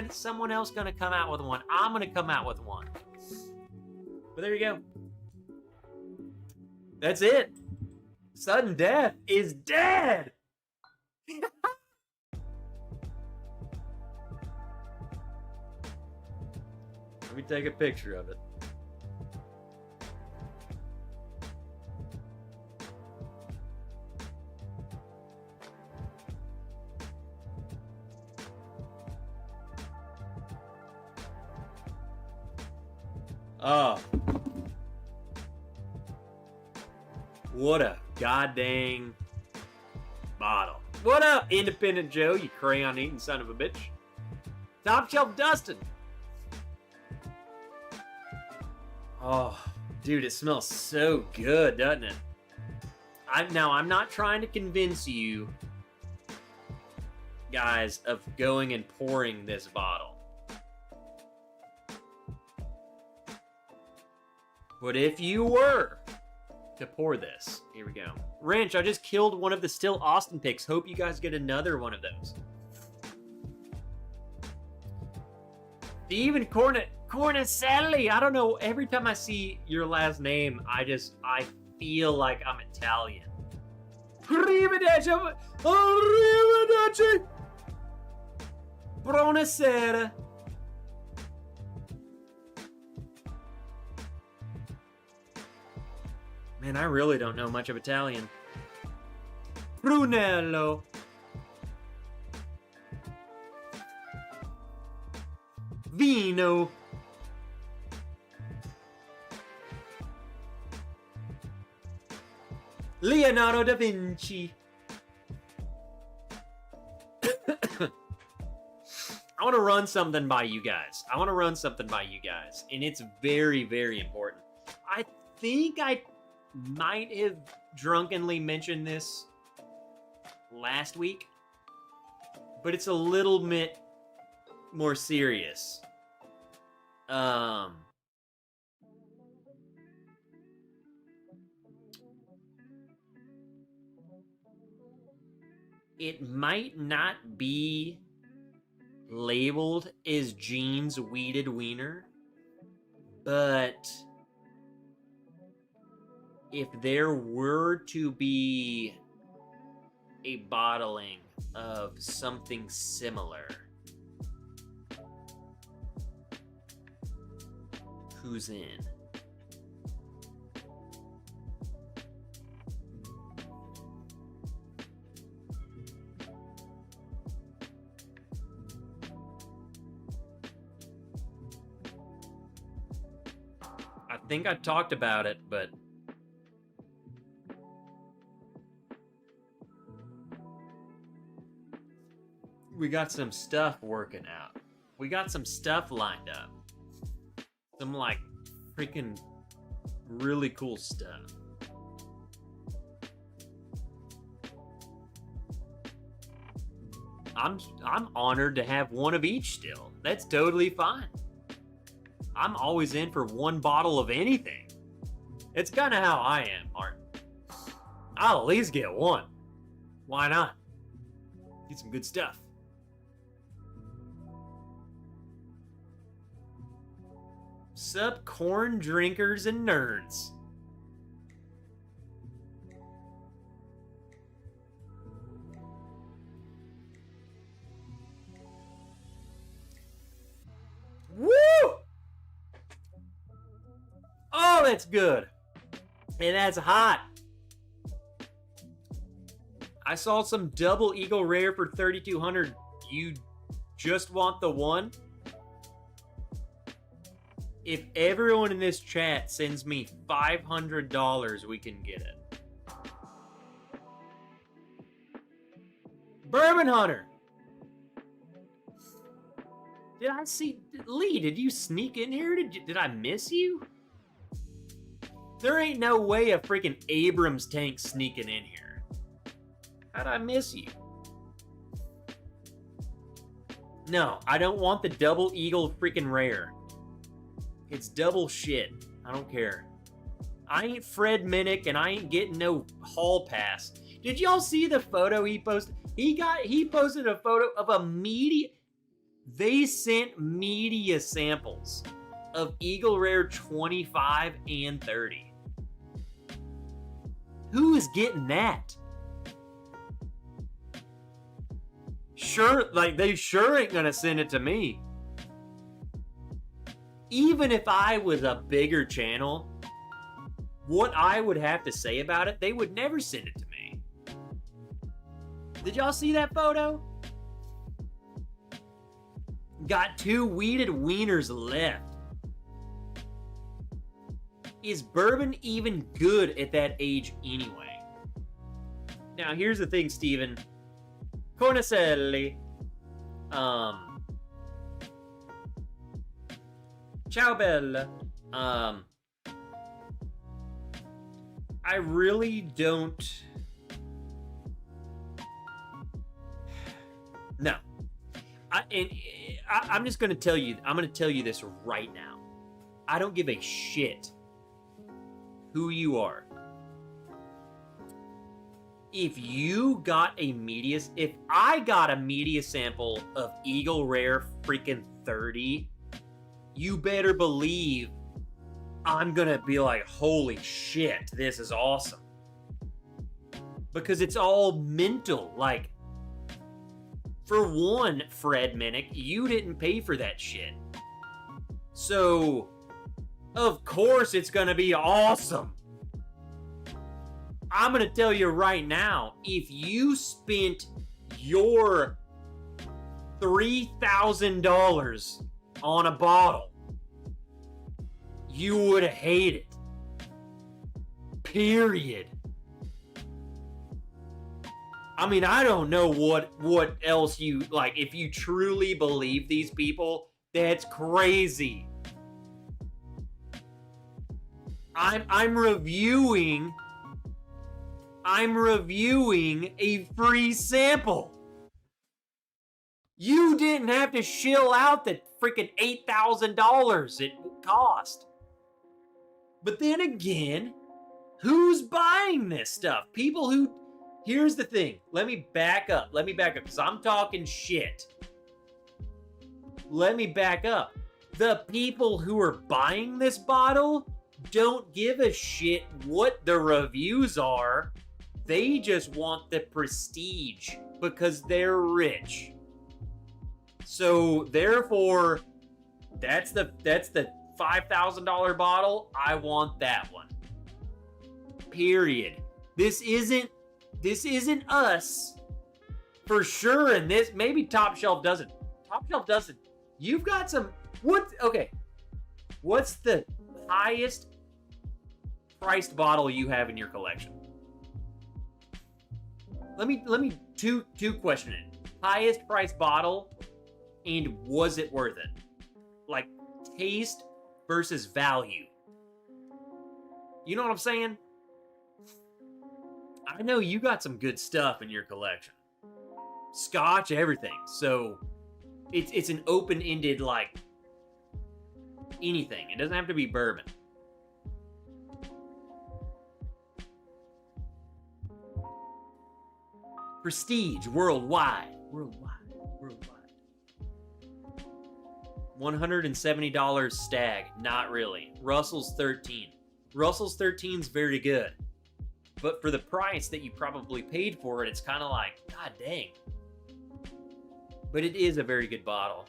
Someone else going to come out with one. I'm going to come out with one. But there you go. That's it. Sudden death is dead. Let me take a picture of it. Oh. What a goddamn bottle. What up, Independent Joe, you crayon-eating son of a bitch? Top Shelf Dustin. Oh, dude, it smells so good, doesn't it? I'm not trying to convince you guys of going and pouring this bottle. But if you were to pour this, here we go. Wrench, I just killed one of the Still Austin picks. Hope you guys get another one of those. Steven Cornicelli. I don't know. Every time I see your last name, I feel like I'm Italian. Arrivederci. Arrivederci. Buonasera. Man, I really don't know much of Italian. Brunello. Vino. Leonardo da Vinci. I want to run something by you guys. And it's very, very important. I think I might have drunkenly mentioned this last week, but it's a little bit more serious. It might not be labeled as Gene's Weeded Wiener, but if there were to be a bottling of something similar, who's in? I think I talked about it, but we got some stuff working out. We got some stuff lined up. Some like freaking really cool stuff. I'm honored to have one of each still. That's totally fine. I'm always in for one bottle of anything. It's kind of how I am, Martin. I'll at least get one. Why not? Get some good stuff. Sup, corn drinkers and nerds. Woo! Oh, that's good. And that's hot. I saw some double Eagle Rare for 3,200. You just want the one? If everyone in this chat sends me $500, we can get it. Bourbon Hunter. Did I see... Lee, did you sneak in here? Did I miss you? There ain't no way a freaking Abrams tank sneaking in here. How'd I miss you? No, I don't want the double Eagle freaking rare. It's double shit. I don't care. I ain't Fred Minnick and I ain't getting no hall pass. Did y'all see the photo he posted? He posted a photo of a media... They sent media samples of Eagle Rare 25 and 30. Who is getting that? Sure, like, they sure ain't gonna send it to me. Even if I was a bigger channel, what I would have to say about it, they would never send it to me. Did y'all see that photo? Got 2 weeded wieners left. Is bourbon even good at that age anyway? Now, here's the thing, Steven. Cornicelli. Ciao, Bella. I really don't... No. I'm just gonna tell you, I'm gonna tell you this right now. I don't give a shit who you are. If I got a media sample of Eagle Rare freaking 30, you better believe I'm gonna be like, holy shit, this is awesome. Because it's all mental, like, for one, Fred Minnick, you didn't pay for that shit. So, of course it's gonna be awesome. I'm gonna tell you right now, if you spent your $3,000 on a bottle, you would hate it. Period. I mean, I don't know what else you, like, if you truly believe these people, that's crazy. I'm reviewing a free sample. You didn't have to shill out the freaking $8,000 it cost. But then again, who's buying this stuff? People who... Here's the thing. Let me back up, because I'm talking shit. Let me back up. The people who are buying this bottle don't give a shit what the reviews are. They just want the prestige because they're rich. So therefore, that's the $5,000 bottle. I want that one. Period. This isn't us for sure. And this, maybe Top Shelf doesn't. Top Shelf doesn't. You've got some. Okay. What's the highest priced bottle you have in your collection? Let me two question it. Highest priced bottle, and was it worth it? Like, taste versus value. You know what I'm saying? I know you got some good stuff in your collection. Scotch, everything. So it's an open-ended, like, anything. It doesn't have to be bourbon. Prestige, worldwide. $170 Stag, not really. Russell's 13. Russell's 13's very good. But for the price that you probably paid for it, it's kind of like, god dang. But it is a very good bottle.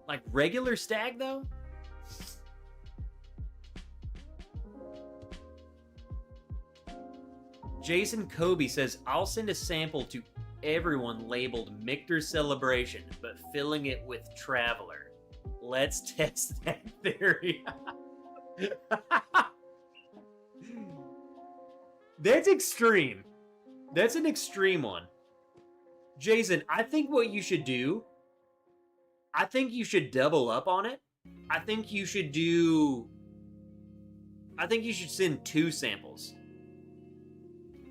Like regular Stag, though? Jason Kobe says, I'll send a sample to everyone labeled Michter's Celebration, but filling it with Traveler. Let's test that theory. That's extreme. That's an extreme one. Jason, I think what you should do, I think you should double up on it. I think you should send 2 samples.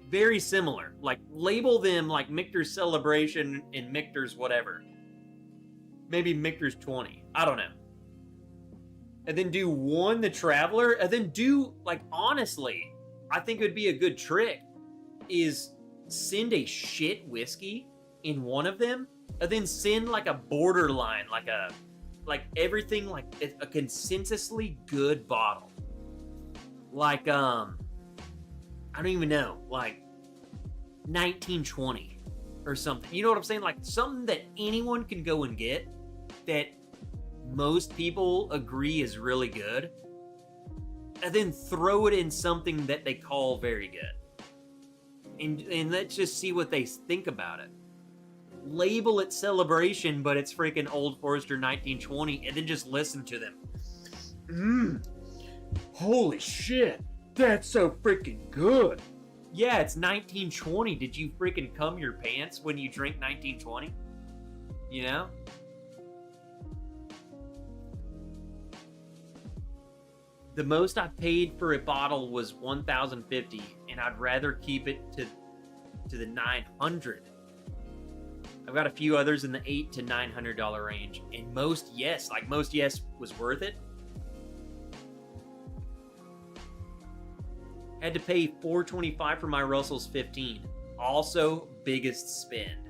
Very similar. Like, label them like Michter's Celebration and Michter's whatever. Maybe Michter's 20. I don't know. And then do one the Traveler, and then do, like, honestly, I think it would be a good trick, is send a shit whiskey in one of them, and then send, like, a borderline, like everything, like, a consensusly good bottle. Like, I don't even know, like 1920 or something. You know what I'm saying? Like something that anyone can go and get that most people agree is really good. And then throw it in something that they call very good. And let's just see what they think about it. Label it Celebration, but it's freaking Old Forester 1920, and then just listen to them. Holy shit. That's so freaking good. Yeah, it's 1920. Did you freaking cum your pants when you drink 1920? You know? The most I paid for a bottle was $1,050, and I'd rather keep it to the $900. I've got a few others in the $800 to $900 range, and most yes was worth it. Had to pay $425 for my Russell's 15. Also, biggest spend.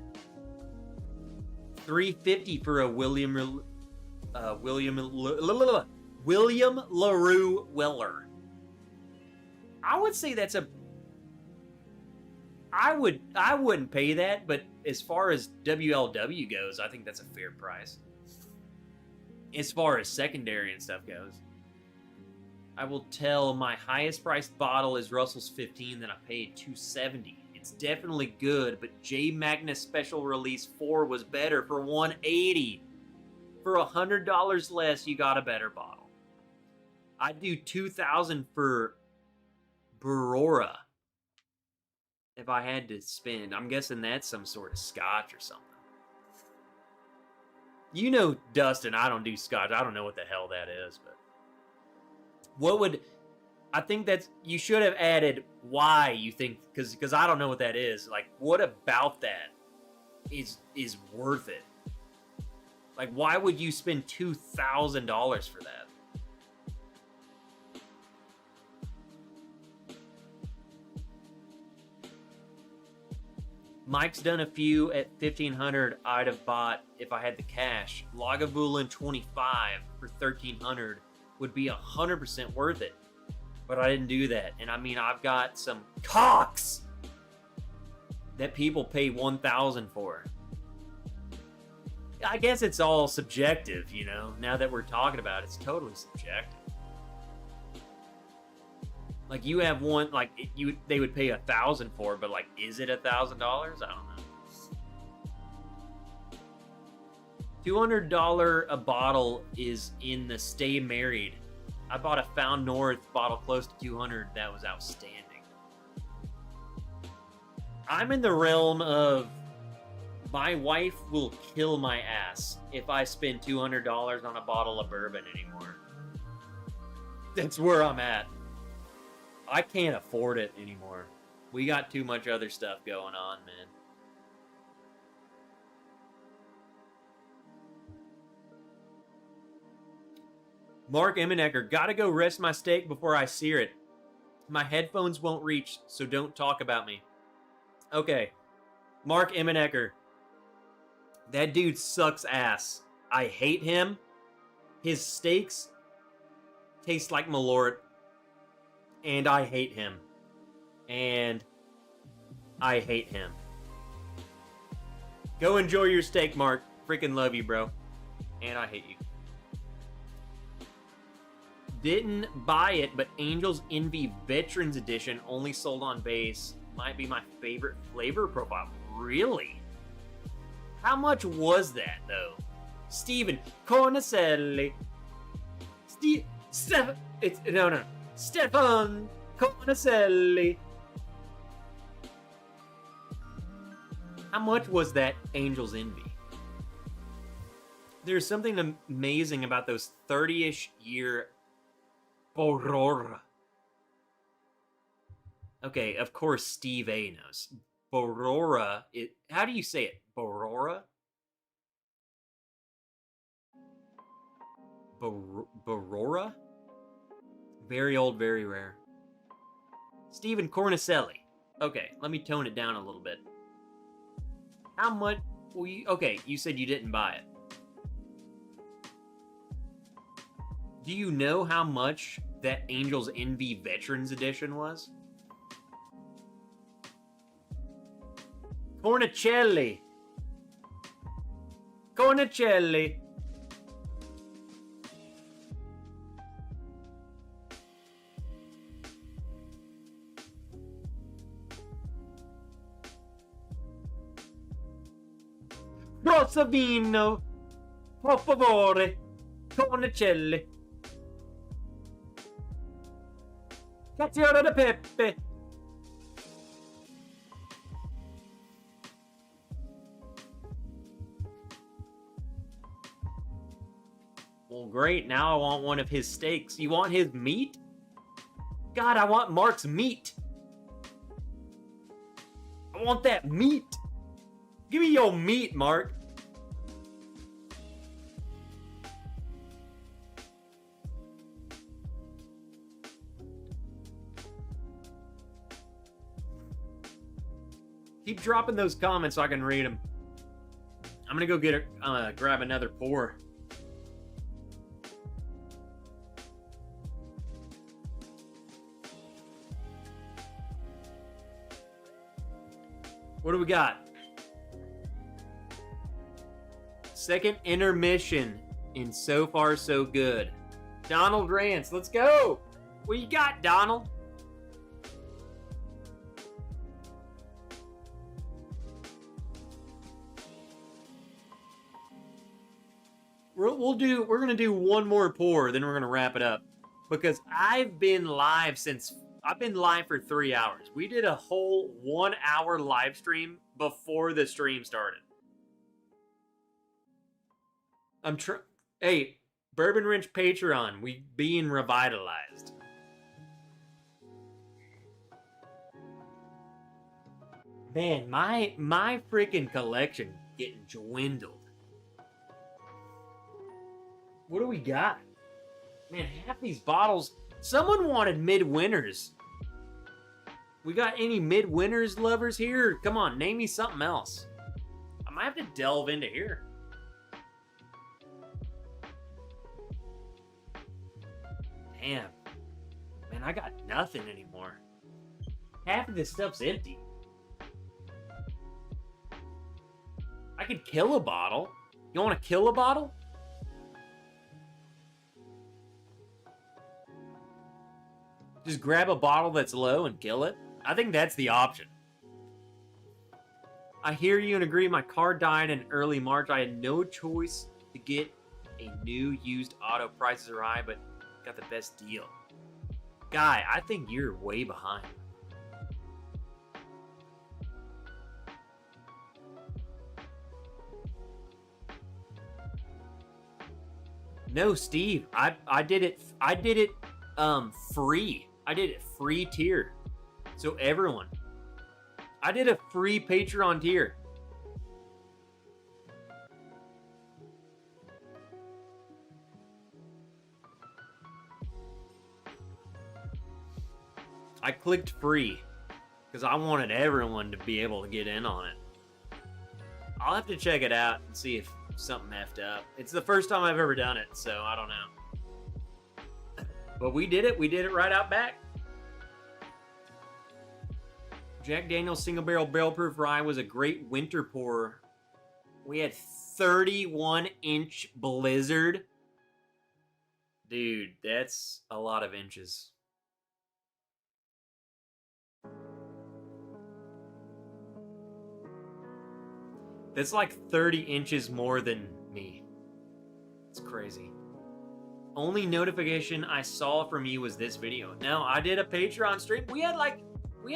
$350 for a William LaRue Weller. I would say that's a. I wouldn't pay that, but as far as WLW goes, I think that's a fair price. As far as secondary and stuff goes. I will tell my highest priced bottle is Russell's 15 that I paid $270. It's definitely good, but J Magnus Special Release 4 was better for $180. For $100 less, you got a better bottle. I'd do $2,000 for Barora if I had to spend. I'm guessing that's some sort of scotch or something. You know, Dustin, I don't do scotch. I don't know what the hell that is, but I think that's, you should have added why you think, because I don't know what that is. Like, what about that is worth it? Like, why would you spend $2,000 for that? Mike's done a few at $1,500 I'd have bought if I had the cash. Lagavulin 25 for $1,300 would be 100% worth it. But I didn't do that. And I mean, I've got some cocks that people pay $1,000 for. I guess it's all subjective, you know. Now that we're talking about it, it's totally subjective. Like, you have one, like, they would pay $1,000 for, but like, is it $1,000? I don't know. $200 a bottle is in the Stay Married. I bought a Found North bottle close to $200. That was outstanding. I'm in the realm of my wife will kill my ass if I spend $200 on a bottle of bourbon anymore. That's where I'm at. I can't afford it anymore. We got too much other stuff going on, man. Mark Emmenecker, gotta go rest my steak before I sear it. My headphones won't reach, so don't talk about me. Okay. Mark Emmenecker. That dude sucks ass. I hate him. His steaks taste like Malort. And I hate him. And I hate him. Go enjoy your steak, Mark. Freaking love you, bro. And I hate you. Didn't buy it, but Angels Envy Veterans Edition only sold on base. Might be my favorite flavor profile. Really? How much was that, though? Steven Cornicelli. Stefan Cornicelli. How much was that Angels Envy? There's something amazing about those 30-ish year Aurora. Okay, of course Steve A knows. Aurora, how do you say it? Aurora? Aurora? Very old, very rare. Stephen Cornicelli. Okay, let me tone it down a little bit. How much? Okay, you said you didn't buy it. Do you know how much that Angels Envy Veterans Edition was? Cornicelli. Cornicelli. Rossavino. Per favore. Cornicelli. Cazziore de Peppe. Well, great. Now I want one of his steaks. You want his meat? God, I want Mark's meat. I want that meat. Give me your meat, Mark. Keep dropping those comments so I can read them. I'm gonna go grab another pour. What do we got? Second intermission in So Far So Good. Donald Rance, let's go. What you got, Donald? We're gonna do one more pour, then we're gonna wrap it up. Because I've been live for 3 hours. We did a whole 1 hour live stream before the stream started. Hey, Bourbon Wrench Patreon, we being revitalized. Man, my freaking collection getting dwindled. What do we got? Man, half these bottles. Someone wanted midwinters. We got any midwinters lovers here? Come on, name me something else. I might have to delve into here. Damn. Man, I got nothing anymore. Half of this stuff's empty. I could kill a bottle. You want to kill a bottle? Just grab a bottle that's low and kill it? I think that's the option. I hear you and agree. My car died in early March. I had no choice to get a new used auto. Prices are high, but got the best deal. Guy, I think you're way behind. No, Steve. I did it free. I did it free tier. So everyone. I did a free Patreon tier. I clicked free. because I wanted everyone to be able to get in on it. I'll have to check it out and see if something effed up. It's the first time I've ever done it, so I don't know. But we did it. We did it right out back. Jack Daniel's Single Barrel Barrel Proof Rye was a great winter pour. We had 31-inch blizzard. Dude, that's a lot of inches. That's like 30 inches more than me. It's crazy. Only notification I saw from you was this video. No, I did a Patreon stream. We had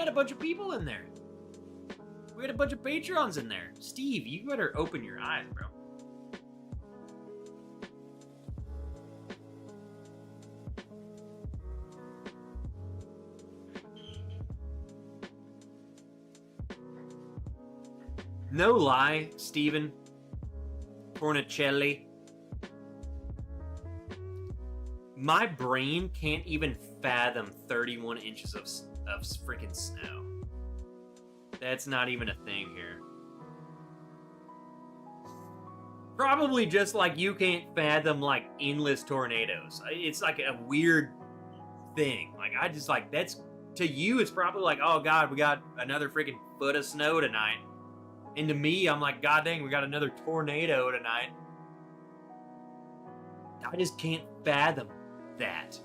a bunch of people in there. We had a bunch of Patreons in there. Steve, you better open your eyes, bro. No lie, Steven Cornicelli. My brain can't even fathom 31 inches of freaking snow. That's not even a thing here. Probably just like you can't fathom like endless tornadoes. It's like a weird thing. Like I just like that's to you. It's probably like, oh God, we got another freaking foot of snow tonight. And to me, I'm like, God dang, we got another tornado tonight. I just can't fathom that.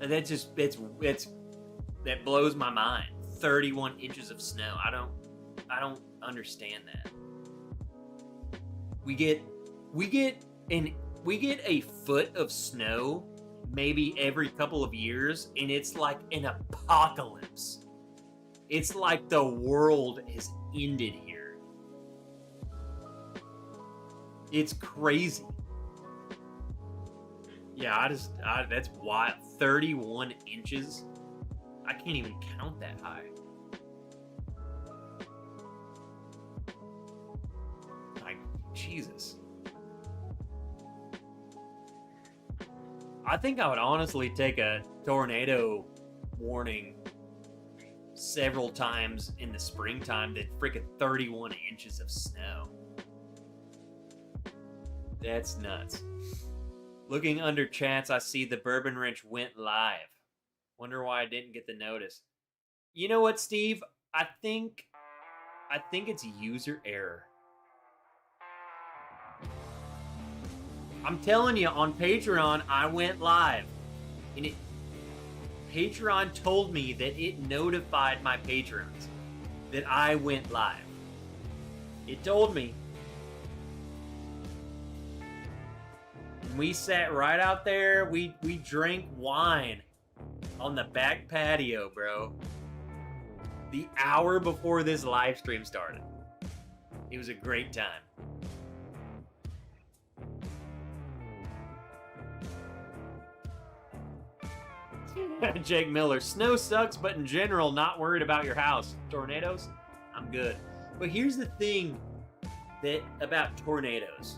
And that just that blows my mind. 31 inches of snow. I don't understand that. We get a foot of snow maybe every couple of years, and it's like an apocalypse. It's like the world has ended here. It's crazy. Yeah, that's wild. 31 inches? I can't even count that high. Like, Jesus. I think I would honestly take a tornado warning several times in the springtime than freaking 31 inches of snow. That's nuts. Looking under chats, I see the Bourbon Wrench went live. Wonder why I didn't get the notice. You know what, Steve? I think it's user error. I'm telling you, on Patreon, I went live. And Patreon told me that it notified my patrons that I went live. It told me. We sat right out there. We drank wine on the back patio, bro. The hour before this live stream started. It was a great time. Jake Miller, snow sucks, but in general, not worried about your house. Tornadoes? I'm good. But here's the thing about tornadoes.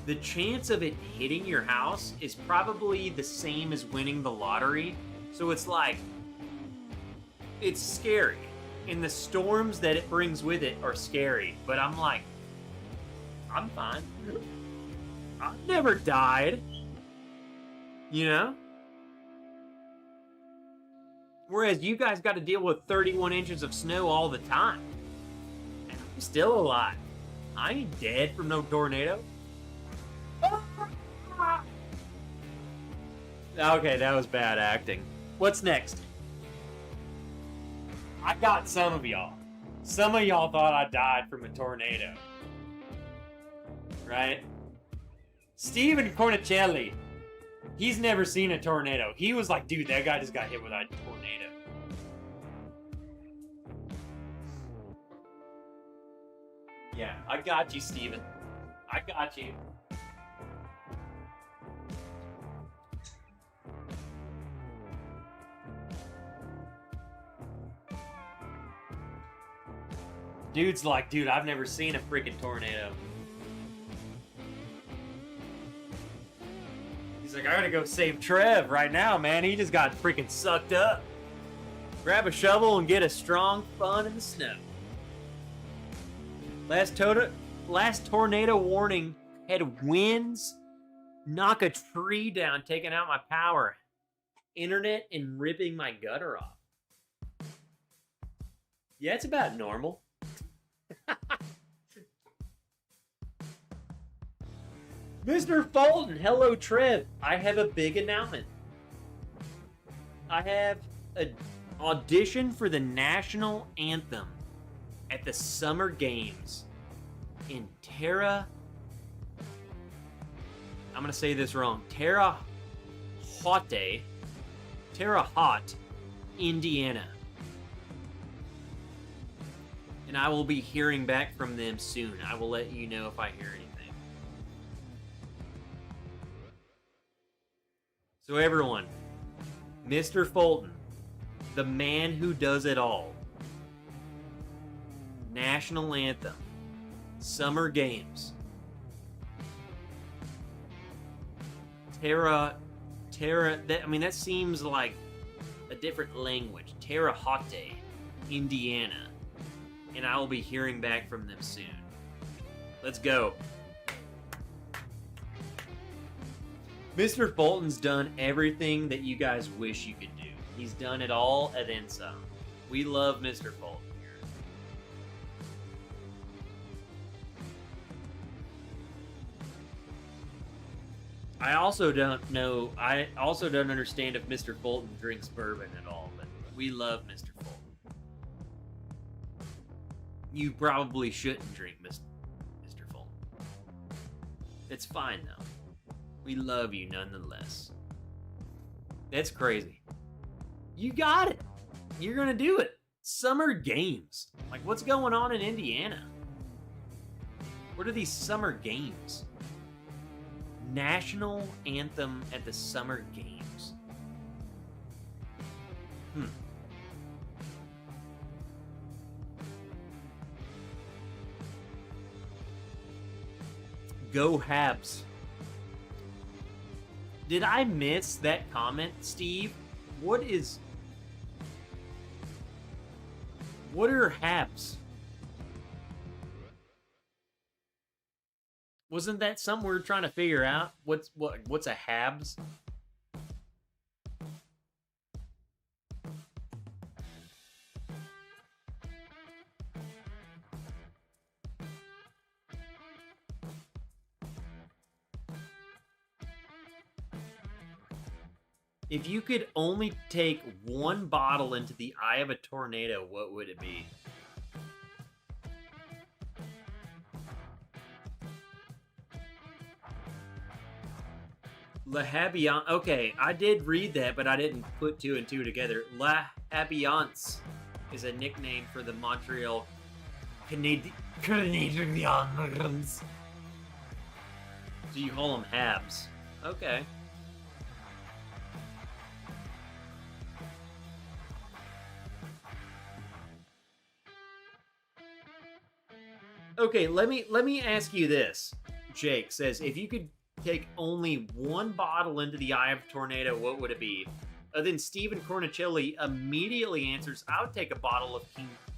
The chance of it hitting your house is probably the same as winning the lottery. So it's like, it's scary. And the storms that it brings with it are scary. But I'm like, I'm fine. I've never died. You know? Whereas you guys got to deal with 31 inches of snow all the time. And I'm still alive. I ain't dead from no tornado. Okay, that was bad acting. What's next? I got some of y'all. Some of y'all thought I died from a tornado. Right? Steven Cornicelli. He's never seen a tornado. He was like, dude, that guy just got hit with a tornado. Yeah, I got you, Steven. I got you. Dude's like, dude, I've never seen a freaking tornado. He's like, I gotta go save Trev right now, man. He just got freaking sucked up. Grab a shovel and get a strong fun in the snow. Last tornado warning had winds, knock a tree down, taking out my power, internet, and ripping my gutter off. Yeah, it's about normal. Mr. Fulton, hello Trev. I have a big announcement. I have an audition for the national anthem at the Summer Games in Terre Haute, Indiana. And I will be hearing back from them soon. I will let you know if I hear anything. So everyone, Mr. Fulton, the man who does it all. National Anthem. Summer Games. That seems like a different language. Terre Haute, Indiana. And I will be hearing back from them soon. Let's go. Mr. Fulton's done everything that you guys wish you could do. He's done it all and then some. We love Mr. Fulton here. I also don't understand if Mr. Fulton drinks bourbon at all, but we love Mr. Fulton. You probably shouldn't drink Mr. Fulton. It's fine though. We love you nonetheless. That's crazy. You got it. You're gonna do it. Summer Games. Like, what's going on in Indiana? What are these Summer Games? National Anthem at the Summer Games. Go Habs. Did I miss that comment, Steve? What are Habs? Wasn't that something we were trying to figure out? What's a Habs? If you could only take one bottle into the eye of a tornado, what would it be? La Habiance. Okay, I did read that, but I didn't put two and two together. La Habiance is a nickname for the Montreal Canadiens. So you call them Habs. Okay. Okay, let me ask you this. Jake says, if you could take only one bottle into the eye of a tornado, what would it be? Then Stephen Cornicelli immediately answers, I would take a bottle of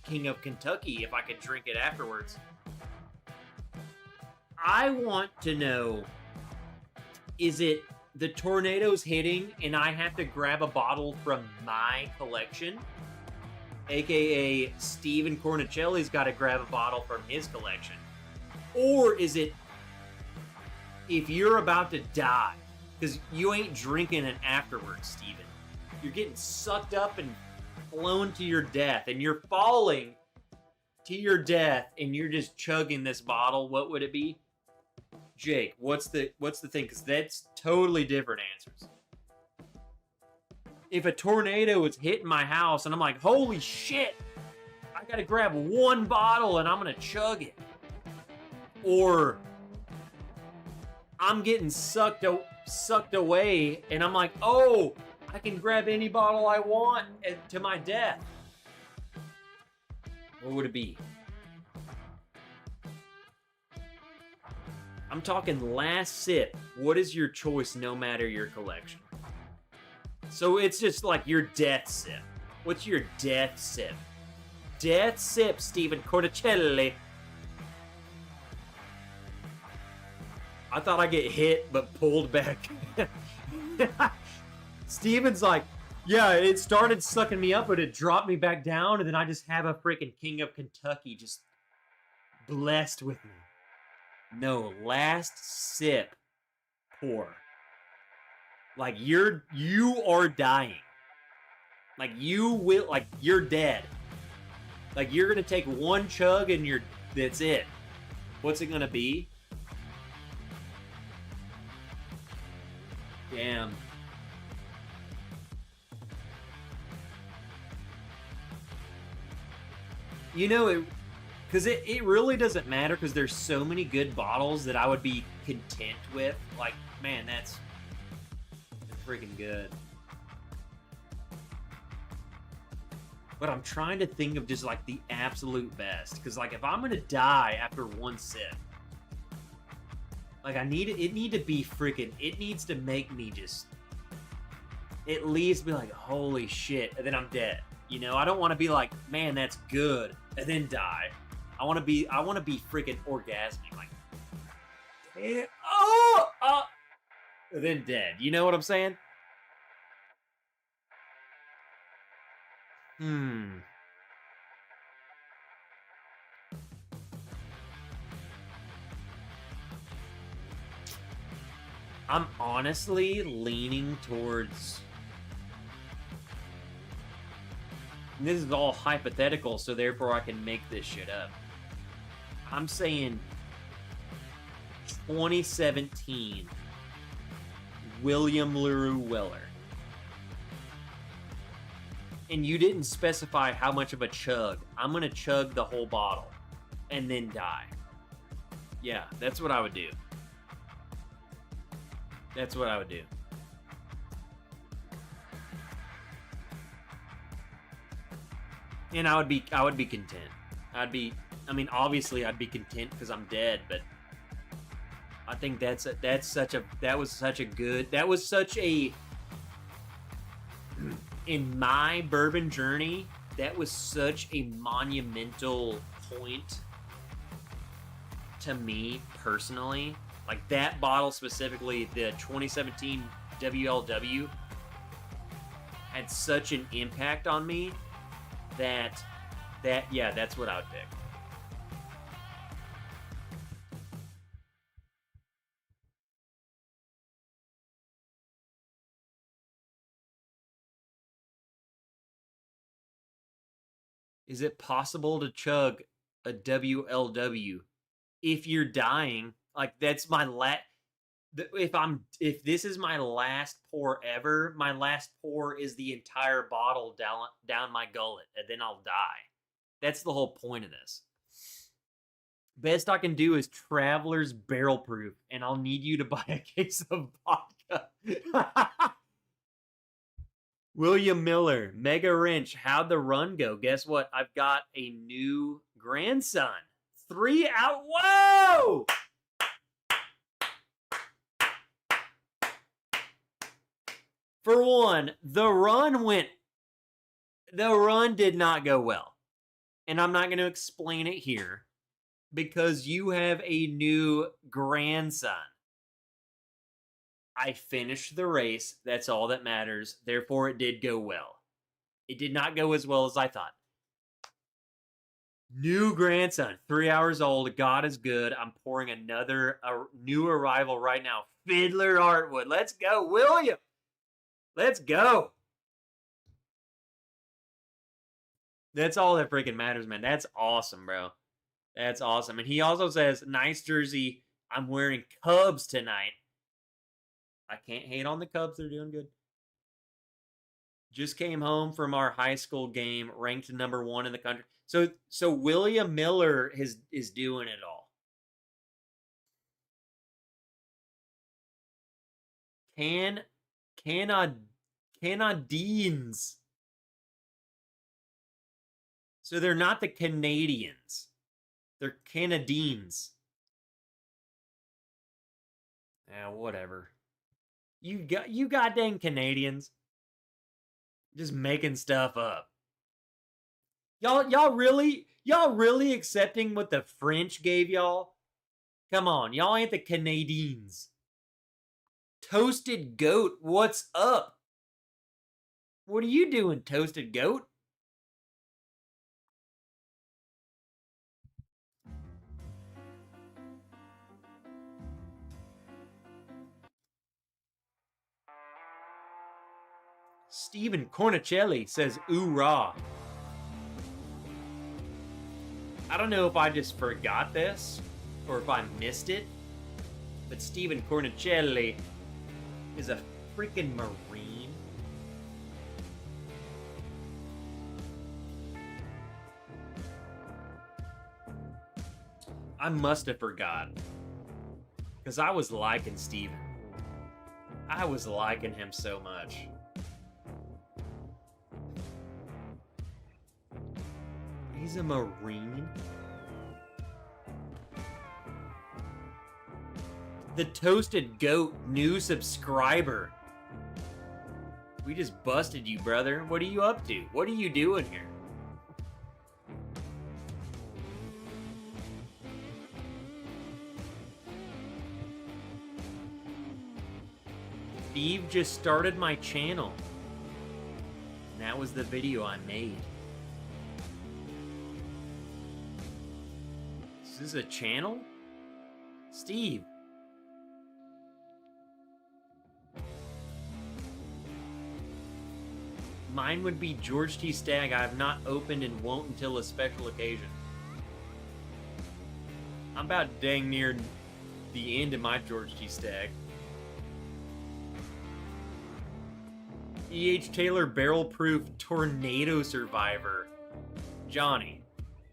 King of Kentucky if I could drink it afterwards. I want to know, is it the tornado's hitting and I have to grab a bottle from my collection? AKA Stephen Cornicelli's got to grab a bottle from his collection. Or is it if you're about to die, because you ain't drinking it afterwards, Stephen. You're getting sucked up and flown to your death, and you're falling to your death, and you're just chugging this bottle. What would it be? Jake, what's the thing? Because that's totally different answers. If a tornado is hitting my house and I'm like, holy shit, I gotta grab one bottle and I'm gonna chug it. Or I'm getting sucked away and I'm like, oh, I can grab any bottle I want to my death. What would it be? I'm talking last sip. What is your choice no matter your collection? So it's just like your death sip. What's your death sip? Death sip, Stephen Corticelli. I thought I'd get hit, but pulled back. Steven's like, yeah, it started sucking me up, but it dropped me back down, and then I just have a freaking King of Kentucky just blessed with me. No, last sip, pour. Like, you are dying. Like, you're dead. Like, you're gonna take one chug and that's it. What's it gonna be? Damn. You know, because it really doesn't matter, because there's so many good bottles that I would be content with. Like, man, that's freaking good. But I'm trying to think of just like the absolute best, because like if I'm gonna die after one sip, like it needs to make me just at least be like, holy shit, and then I'm dead. You know, I don't want to be like, man, that's good, and then die. I want to be freaking orgasmic, like, and then dead. You know what I'm saying? I'm honestly leaning towards... This is all hypothetical, so therefore I can make this shit up. I'm saying 2017 William LaRue Weller. And you didn't specify how much of a chug. I'm going to chug the whole bottle and then die. Yeah, that's what I would do. That's what I would do. And I would be content. Obviously I'd be content because I'm dead, but I think that was such a in my bourbon journey, that was such a monumental point to me personally. Like, that bottle specifically, the 2017 WLW, had such an impact on me that yeah, that's what I would pick. Is it possible to chug a WLW if you're dying? Like, that's my if this is my last pour ever, my last pour is the entire bottle down my gullet, and then I'll die. That's the whole point of this. Best I can do is Traveler's Barrel Proof, and I'll need you to buy a case of vodka. William Miller, Mega Wrench, how'd the run go? Guess what? I've got a new grandson. 3 out. Whoa! For one, the run did not go well. And I'm not going to explain it here because you have a new grandson. I finished the race. That's all that matters. Therefore, it did go well. It did not go as well as I thought. New grandson, 3 hours old. God is good. I'm pouring a new arrival right now. Fiddler Artwood. Let's go, William. Let's go. That's all that freaking matters, man. That's awesome, bro. That's awesome. And he also says, nice jersey. I'm wearing Cubs tonight. I can't hate on the Cubs. They're doing good. Just came home from our high school game, ranked number 1 in the country. So William Miller is doing it all. Canadians. So they're not the Canadians. They're Canadians. Whatever. You goddamn Canadians. Just making stuff up. Y'all really accepting what the French gave y'all? Come on, y'all ain't the Canadians. Toasted goat, what's up? What are you doing, toasted goat? Stephen Cornicelli says, ooh rah. I don't know if I just forgot this or if I missed it, but Stephen Cornicelli is a freaking Marine. I must have forgot. Because I was liking Steven. I was liking him so much. He's a Marine? The Toasted Goat, new subscriber. We just busted you, brother. What are you up to? What are you doing here? Steve just started my channel. And that was the video I made. Is this a channel? Steve. Mine would be George T. Stagg. I have not opened and won't until a special occasion. I'm about dang near the end of my George T. Stagg. E.H. Taylor Barrel Proof Tornado Survivor. Johnny,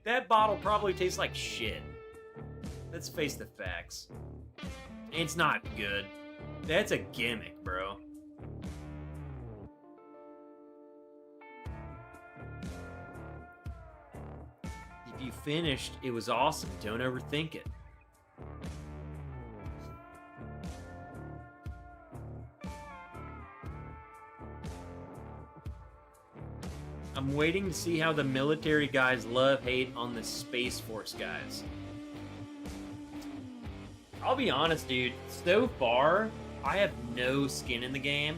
that bottle probably tastes like shit. Let's face the facts. It's not good. That's a gimmick, bro. If you finished, it was awesome. Don't overthink it. I'm waiting to see how the military guys love-hate on the Space Force guys. I'll be honest, dude. So far, I have no skin in the game.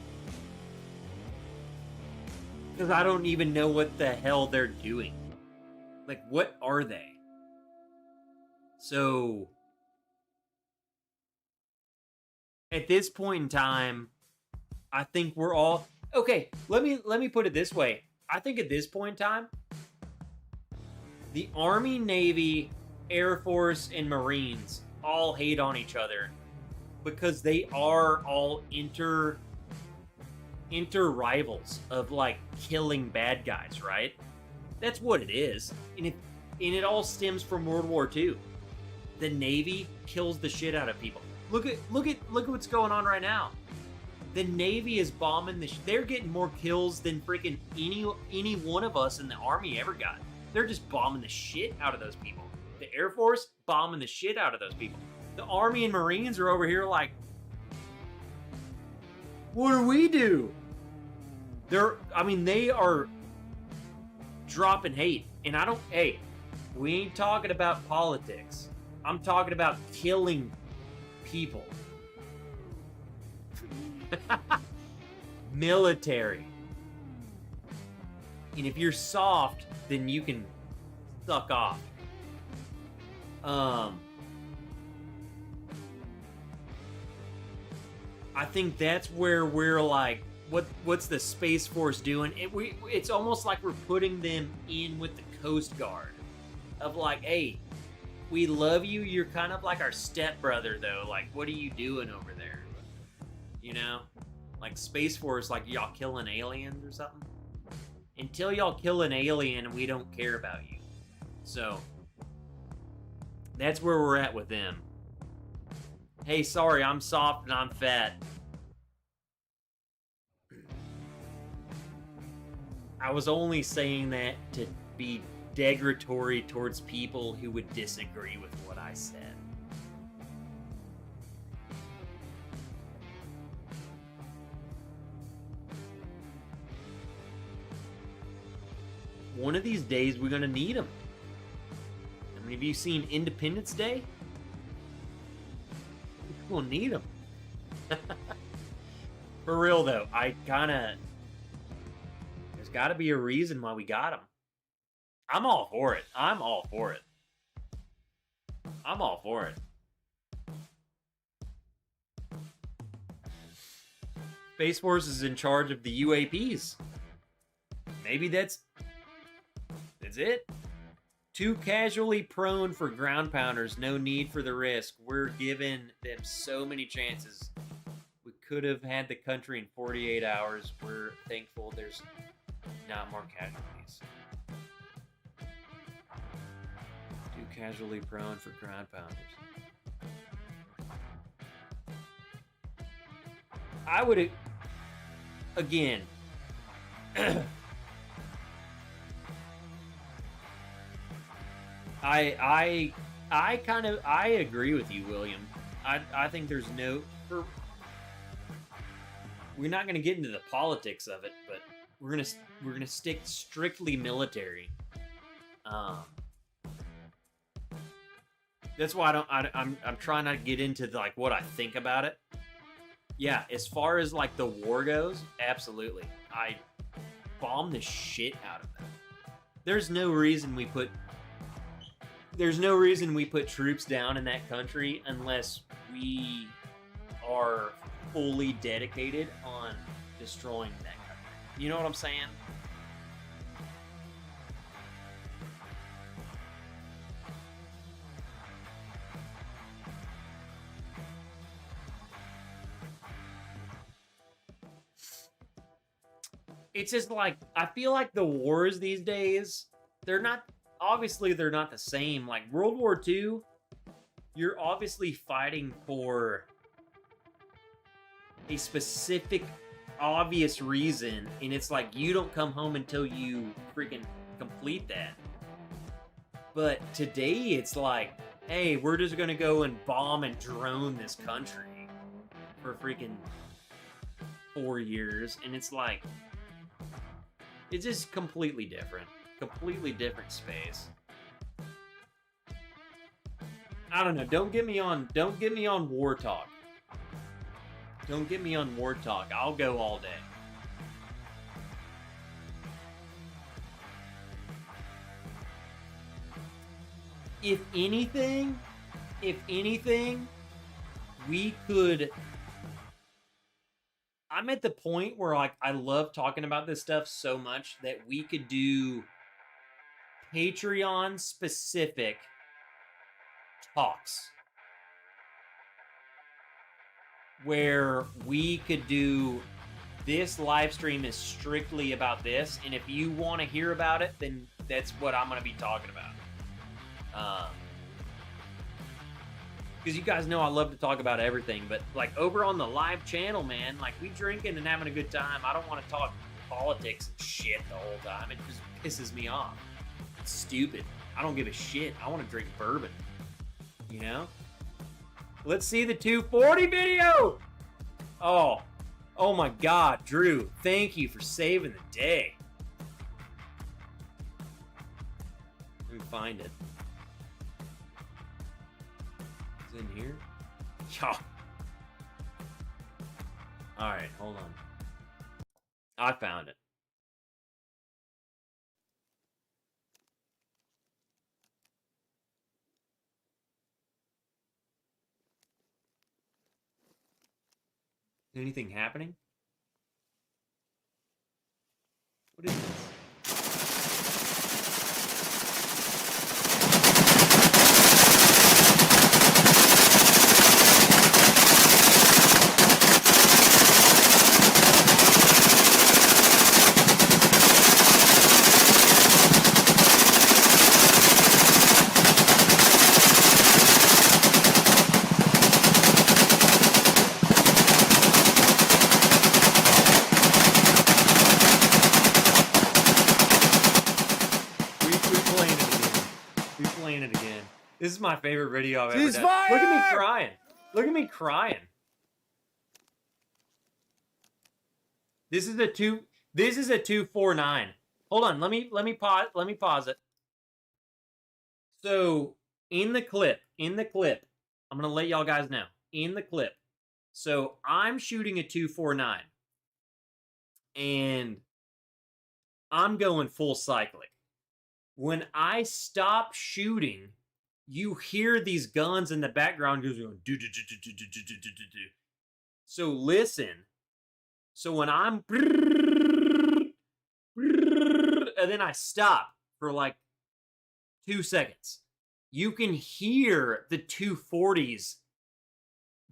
Because I don't even know what the hell they're doing. Like, what are they? So, at this point in time, I think we're all... Okay, let me put it this way. I think at this point in time, the Army, Navy, Air Force, and Marines all hate on each other because they are all inter rivals of like killing bad guys, right? That's what it is, and it all stems from World War II. The Navy kills the shit out of people. Look at what's going on right now. The Navy is bombing they're getting more kills than freaking any one of us in the Army ever got. They're just bombing the shit out of those people. The Air Force bombing the shit out of those people. The Army and Marines are over here like, what do we do? They are dropping hate. And hey, we ain't talking about politics. I'm talking about killing people. Military. And if you're soft, then you can suck off. I think that's where we're like, what's the Space Force doing? It's almost like we're putting them in with the Coast Guard. Of like, hey, we love you. You're kind of like our stepbrother, though. Like, what are you doing over there? You know? Like Space Force, like y'all killing aliens or something? Until y'all kill an alien, we don't care about you. So, that's where we're at with them. Hey, sorry, I'm soft and I'm fat. I was only saying that to be degradatory towards people who would disagree with what I said. one of these days we're going to need them. I mean, have you seen Independence Day? We'll need them. For real, though, there's got to be a reason why we got them. I'm all for it. I'm all for it. Space Force is in charge of the UAPs. Maybe that's it. Too casually prone for ground pounders. No need for the risk. We're giving them so many chances. We could have had the country in 48 hours. We're thankful there's not more casualties. Too casually prone for ground pounders. I would, again, I agree with you, William. I think there's we're not going to get into the politics of it, but we're gonna stick strictly military. That's why I'm trying not to get into like what I think about it. Yeah, as far as like the war goes, absolutely. I bomb the shit out of them. There's no reason we put troops down in that country unless we are fully dedicated on destroying that country. You know what I'm saying? It's just like, I feel like the wars these days, they're not the same. Like World War II, you're obviously fighting for a specific, obvious reason, and it's like you don't come home until you freaking complete that. But today, it's like, hey, we're just gonna go and bomb and drone this country for freaking 4 years, and it's like, it's just completely different space. I don't know. Don't get me on war talk. Don't get me on war talk. I'll go all day. If anything, we could. I'm at the point where like I love talking about this stuff so much that we could do Patreon specific talks where we could do this live stream is strictly about this, and if you want to hear about it, then that's what I'm going to be talking about. Because you guys know I love to talk about everything, but like over on the live channel, man, like we drinking and having a good time. I don't want to talk politics and shit the whole time. It just pisses me off. It's stupid. I don't give a shit. I want to drink bourbon. You know? Let's see the 240 video. Oh my God, Drew, thank you for saving the day. Let me find it. Is it in here? Yeah. All right, hold on. I found it. Is anything happening? What is this? This is my favorite video I've ever done. Look at me crying. Look at me crying. This is a 249. Hold on. Let me pause it. So in the clip, I'm gonna let y'all guys know. In the clip, so I'm shooting a 249, and I'm going full cyclic. When I stop shooting, you hear these guns in the background going do do do do do do do do do do. So listen. So when I'm and then I stop for like 2 seconds, you can hear the 240s.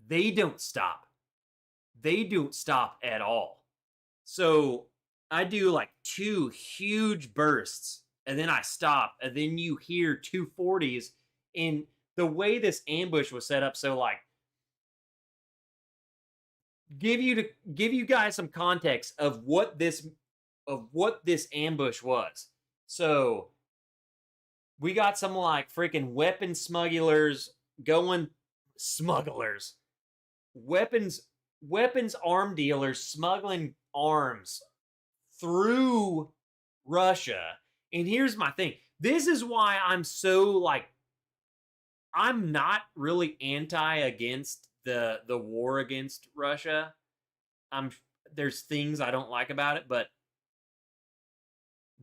They don't stop. They don't stop at all. So I do like 2 huge bursts and then I stop, and then you hear 240s. And the way this ambush was set up, so like give you guys some context of what this ambush was. So we got some like freaking weapon smugglers going weapons arm dealers smuggling arms through Russia. And here's my thing. This is why I'm so like, I'm not really against the war against Russia. There's things I don't like about it, but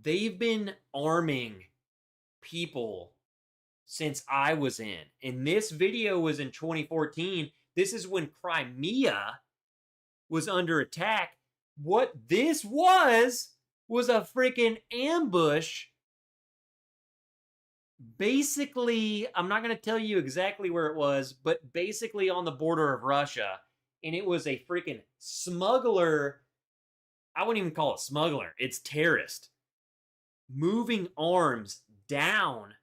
they've been arming people since I was in. And this video was in 2014. This is when Crimea was under attack. What this was a freaking ambush. Basically, I'm not going to tell you exactly where it was, but basically on the border of Russia. And it was a freaking smuggler. I wouldn't even call it smuggler. It's terrorist. Moving arms down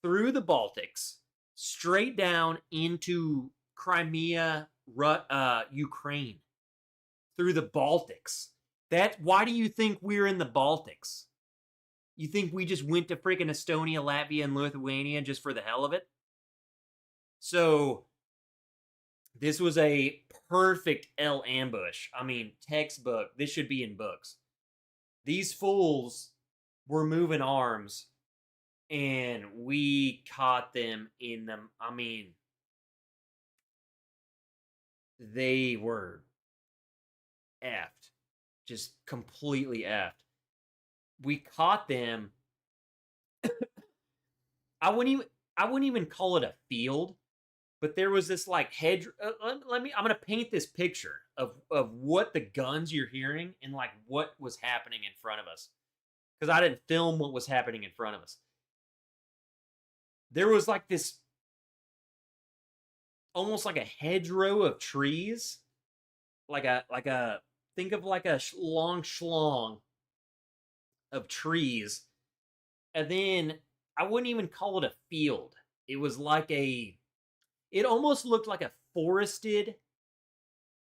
through the Baltics, straight down into Crimea, Ukraine, through the Baltics. Why do you think we're in the Baltics? You think we just went to freaking Estonia, Latvia, and Lithuania just for the hell of it? So this was a perfect L ambush. I mean, textbook. This should be in books. These fools were moving arms, and we caught them in them. I mean, they were effed. Just completely effed. We caught them. I wouldn't even call it a field, but there was this like hedge. I'm gonna paint this picture of what the guns you're hearing and like what was happening in front of us, because I didn't film what was happening in front of us. There was like this, almost like a hedgerow of trees, like a think of like a long schlong of trees, and then I wouldn't even call it a field. It was like it almost looked like a forested,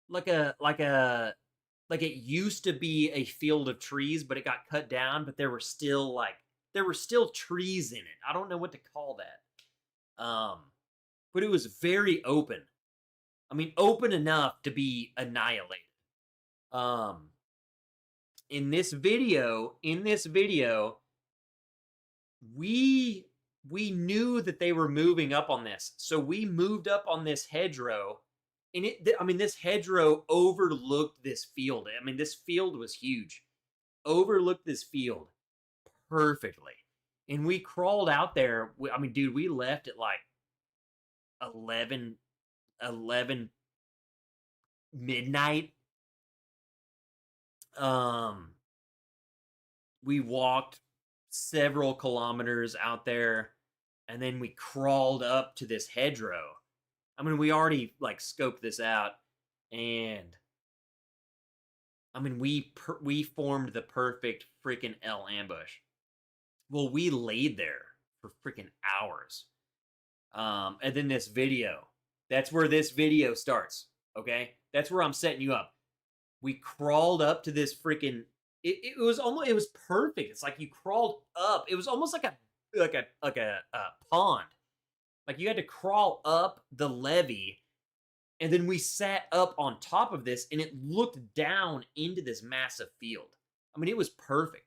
like it used to be a field of trees, but it got cut down, but there were still trees in it. I don't know what to call that. But it was very open. I mean, open enough to be annihilated. In this video, we knew that they were moving up on this. So we moved up on this hedgerow, and this hedgerow overlooked this field. I mean, this field was huge. Overlooked this field perfectly. And we crawled out there. I mean, dude, we left at like 11 midnight. We walked several kilometers out there, and then we crawled up to this hedgerow. I mean, we already like scoped this out, and I mean, we formed the perfect freaking L ambush. Well, we laid there for freaking hours. And then this video, that's where this video starts. Okay, that's where I'm setting you up. We crawled up to this freaking. It was perfect. It's like you crawled up. It was almost like a pond. Like you had to crawl up the levee, and then we sat up on top of this, and it looked down into this massive field. I mean, it was perfect.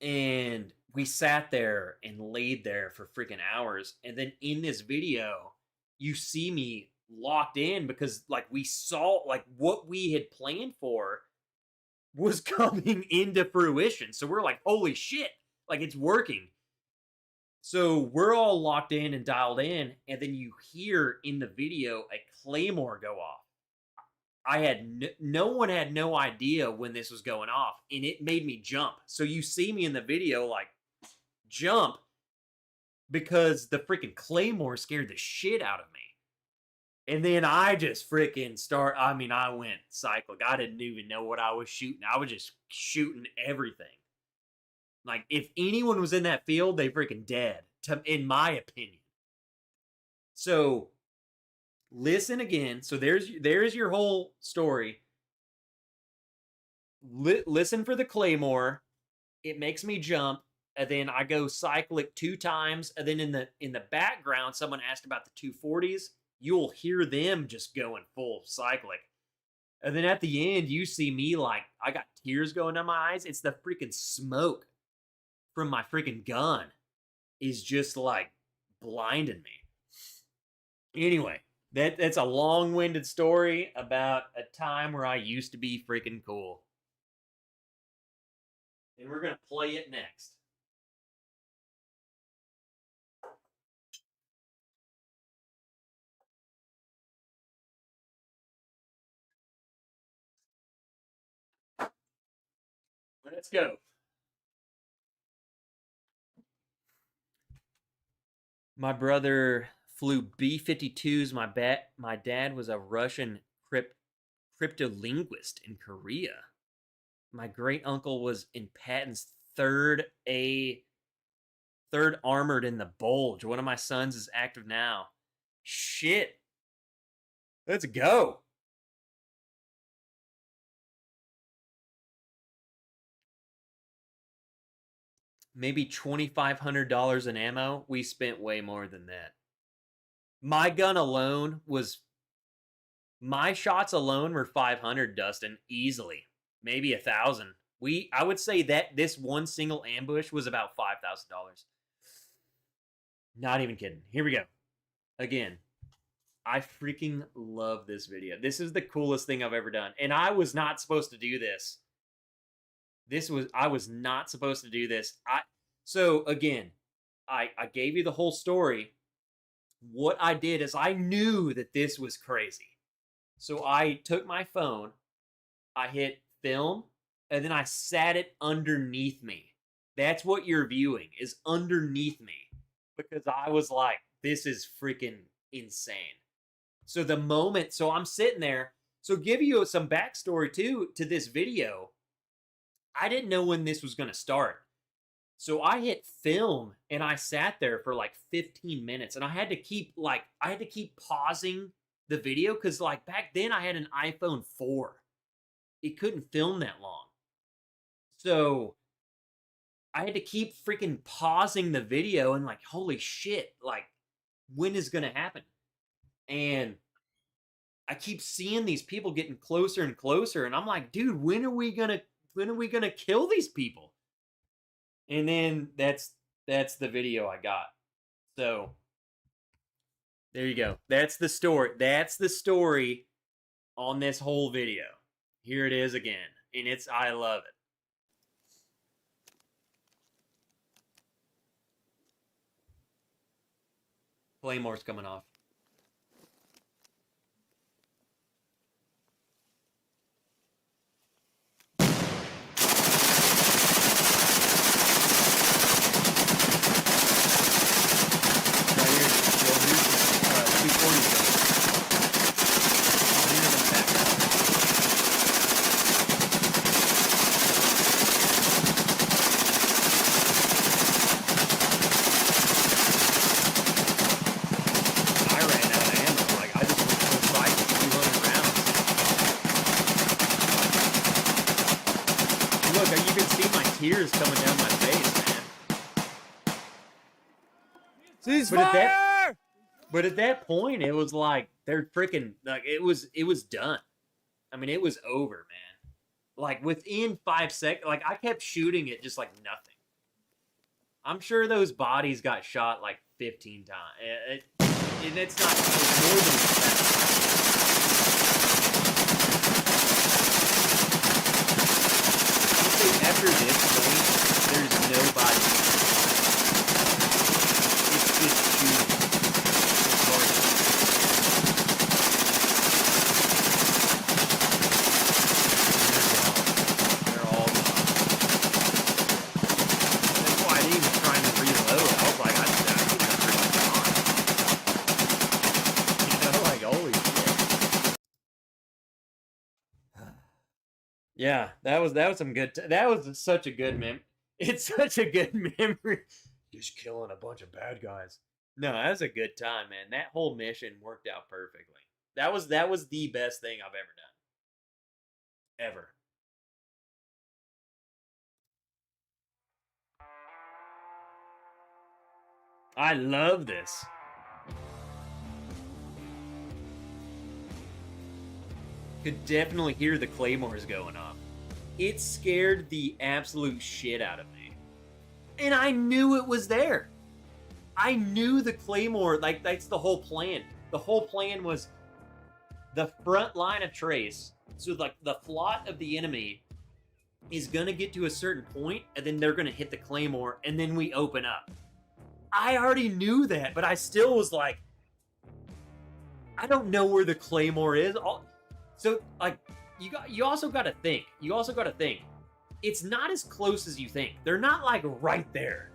And we sat there and laid there for freaking hours. And then in this video, you see me locked in because like we saw like what we had planned for was coming into fruition. So we're like, holy shit, like it's working. So we're all locked in and dialed in, and then you hear in the video a claymore go off. I had no one had no idea when this was going off, and it made me jump. So you see me in the video like jump because the freaking claymore scared the shit out of me. And then I just freaking I went cyclic. I didn't even know what I was shooting. I was just shooting everything. Like, if anyone was in that field, they freaking dead, in my opinion. So, listen again. So, there's your whole story. Listen for the claymore. It makes me jump. And then I go cyclic 2 times. And then in the background, someone asked about the 240s. You'll hear them just going full cyclic. And then at the end, you see me like, I got tears going down my eyes. It's the freaking smoke from my freaking gun is just like blinding me. Anyway, that's a long-winded story about a time where I used to be freaking cool. And we're going to play it next. Let's go. My brother flew B-52s. My dad was a Russian cryptolinguist in Korea. My great uncle was in Patton's third armored in the Bulge. One of my sons is active now. Shit. Let's go. Maybe $2,500 in ammo. We spent way more than that. My gun alone was... My shots alone were 500, Dustin. Easily. Maybe 1,000. I would say that this one single ambush was about $5,000. Not even kidding. Here we go. Again. I freaking love this video. This is the coolest thing I've ever done. And I was not supposed to do this. I was not supposed to do this. So again, I gave you the whole story. What I did is I knew that this was crazy. So I took my phone, I hit film, and then I sat it underneath me. That's what you're viewing, is underneath me. Because I was like, this is freaking insane. So so I'm sitting there. So give you some backstory too to this video. I didn't know when this was going to start. So I hit film and I sat there for like 15 minutes and I had to keep pausing the video because like back then I had an iPhone 4. It couldn't film that long. So I had to keep freaking pausing the video and like, holy shit, like when is going to happen? And I keep seeing these people getting closer and closer and I'm like, dude, when are we going to kill these people? And then that's the video I got. So there you go. That's the story. That's the story on this whole video. Here it is again. And I love it. Claymore's coming off. Tears coming down my face, man. Ceasefire! But at that point, it was like they're freaking like it was done. I mean, it was over, man. Like within 5 seconds, like I kept shooting it just like nothing. I'm sure those bodies got shot like 15 times. And it's not more than after this point, there's nobody. It's just shooting. They're all gone. That's why I didn't even try to reload. I was like, I think I'm pretty gone. You know, like holy shit. Yeah, that was some good. That was such a good mem. It's such a good memory. Just killing a bunch of bad guys. No, that was a good time, man. That whole mission worked out perfectly. That was the best thing I've ever done. Ever. I love this. Could definitely hear the claymores going off. It scared the absolute shit out of me. And I knew it was there. I knew the claymore, like that's the whole plan. The whole plan was the front line of trace. So like the flot of the enemy is gonna get to a certain point, and then they're gonna hit the claymore, and then we open up. I already knew that, but I still was like, I don't know where the claymore is. So like you also got to think. You also got to think. It's not as close as you think. They're not like right there.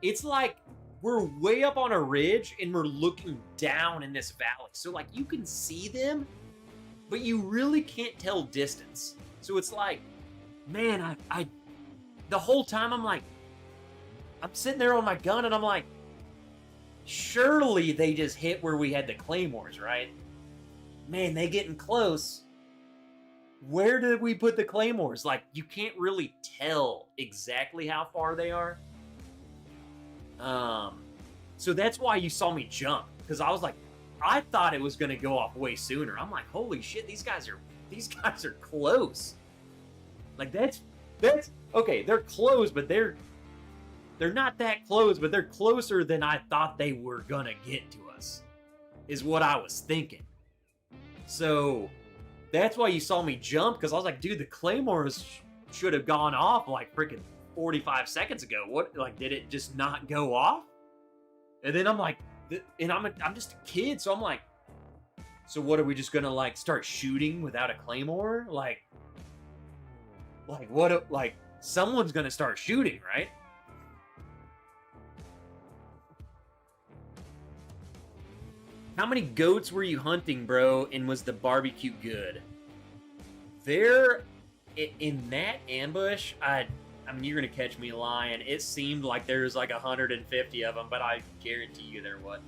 It's like we're way up on a ridge and we're looking down in this valley. So like you can see them, but you really can't tell distance. So it's like, man, I the whole time I'm like, I'm sitting there on my gun and I'm like, surely they just hit where we had the claymores, right? Man, they getting close. Where did we put the claymores? Like, you can't really tell exactly how far they are. So that's why you saw me jump. Because I was like, I thought it was going to go off way sooner. I'm like, holy shit, these guys are close. Like, that's, okay, they're close, but they're not that close, but they're closer than I thought they were going to get to us, is what I was thinking. So that's why you saw me jump, because I was like, dude, the claymores should have gone off like freaking 45 seconds ago. What, like, did it just not go off? And then I'm like, and I'm just a kid, so I'm like, so what, are we just gonna like start shooting without a claymore? Like what, like someone's gonna start shooting, right? How many goats were you hunting, bro? And was the barbecue good? There, in that ambush, I mean, you're gonna catch me lying. It seemed like there was like 150 of them, but I guarantee you there wasn't.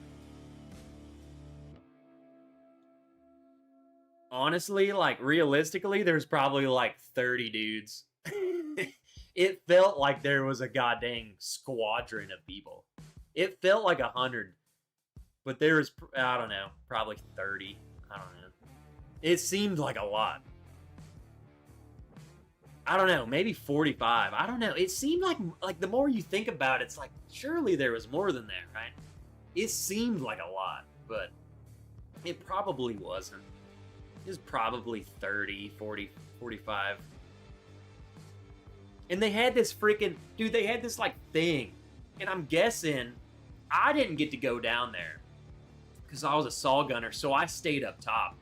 Honestly, like realistically, there's probably like 30 dudes. It felt like there was a goddamn squadron of people. It felt like 100. But there's, I don't know, probably 30. I don't know. It seemed like a lot. I don't know, maybe 45. I don't know. It seemed like the more you think about it, it's like, surely there was more than that, right? It seemed like a lot, but it probably wasn't. It was probably 30, 40, 45. And they had this freaking, dude, they had this like thing. And I'm guessing I didn't get to go down there because I was a saw gunner, so I stayed up top.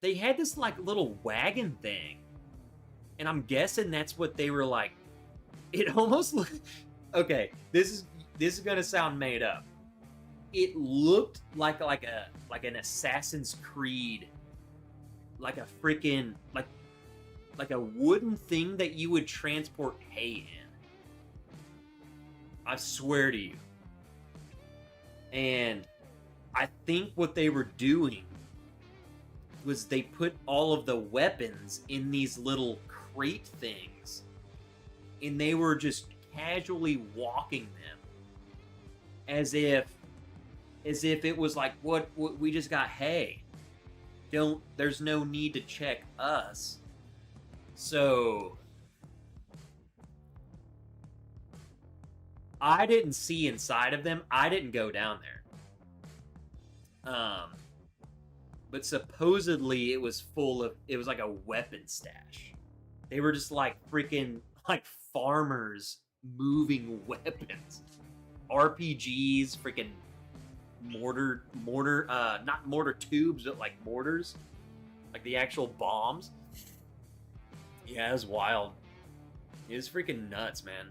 They had this like little wagon thing, and I'm guessing that's what they were like. It almost looked, okay, this is gonna sound made up. It looked like an Assassin's Creed, like a freaking like a wooden thing that you would transport hay in. I swear to you. And I think what they were doing was they put all of the weapons in these little crate things, and they were just casually walking them as if it was like, what we just got hay. There's no need to check us. So I didn't see inside of them. I didn't go down there. But supposedly it was like a weapon stash. They were just like freaking like farmers moving weapons. RPGs, freaking not mortar tubes, but like mortars. Like the actual bombs. Yeah, it was wild. It was freaking nuts, man.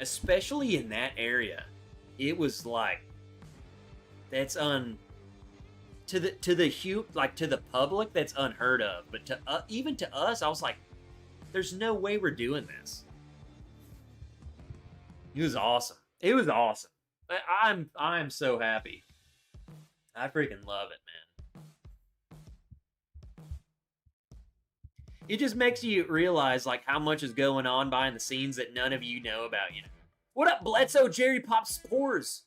Especially in that area. It was like, that's to the public, that's unheard of. But to even to us, I was like, there's no way we're doing this. It was awesome. It was awesome. I'm so happy. I freaking love it, man. It just makes you realize like how much is going on behind the scenes that none of you know about. You know, what up, Bledsoe? Jerry Pop Spores.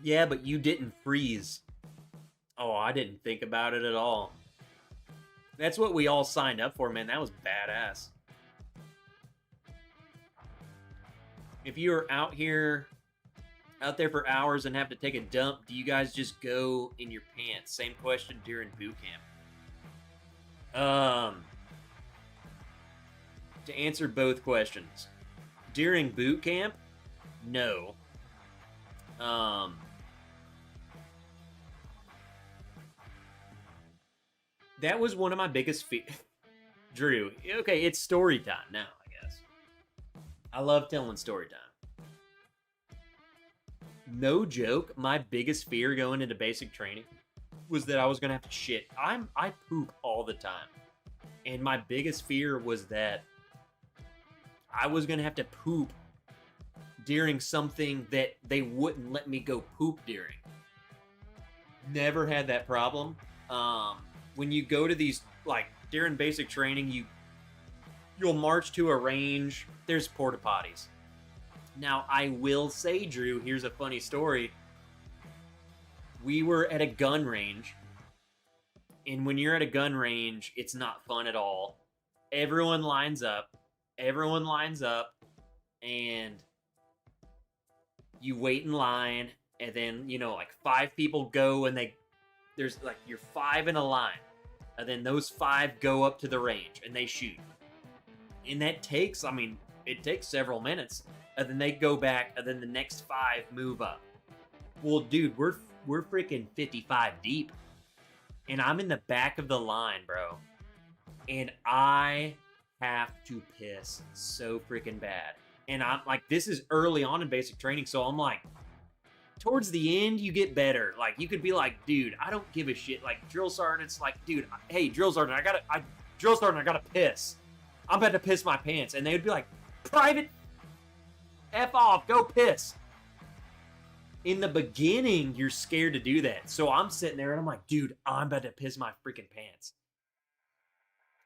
Yeah, but you didn't freeze. Oh, I didn't think about it at all. That's what we all signed up for, man. That was badass. If you are out there for hours and have to take a dump, do you guys just go in your pants? Same question during boot camp. To answer both questions, during boot camp, no. That was one of my biggest fears. Drew, okay, it's story time now, I guess. I love telling story time. No joke, my biggest fear going into basic training was that I was going to have to shit. I poop all the time. And my biggest fear was that I was going to have to poop during something that they wouldn't let me go poop during. Never had that problem. When you go to these, like, during basic training, you'll march to a range. There's porta potties. Now, I will say, Drew, here's a funny story. We were at a gun range, and when you're at a gun range, it's not fun at all. Everyone lines up, and you wait in line, and then, you know, like 5 people go, and there's like, you're 5 in a line. And then those 5 go up to the range and they shoot. And that takes, it takes several minutes. And then they go back, and then the next 5 move up. Well, dude, we're freaking 55 deep. And I'm in the back of the line, bro. And I have to piss so freaking bad. And I'm like, this is early on in basic training, so I'm like, towards the end, you get better. Like, you could be like, dude, I don't give a shit. Like, drill sergeant's like, dude, hey, drill sergeant, I gotta piss. I'm about to piss my pants. And they would be like, private, F off, go piss. In the beginning, you're scared to do that. So I'm sitting there and I'm like, dude, I'm about to piss my freaking pants.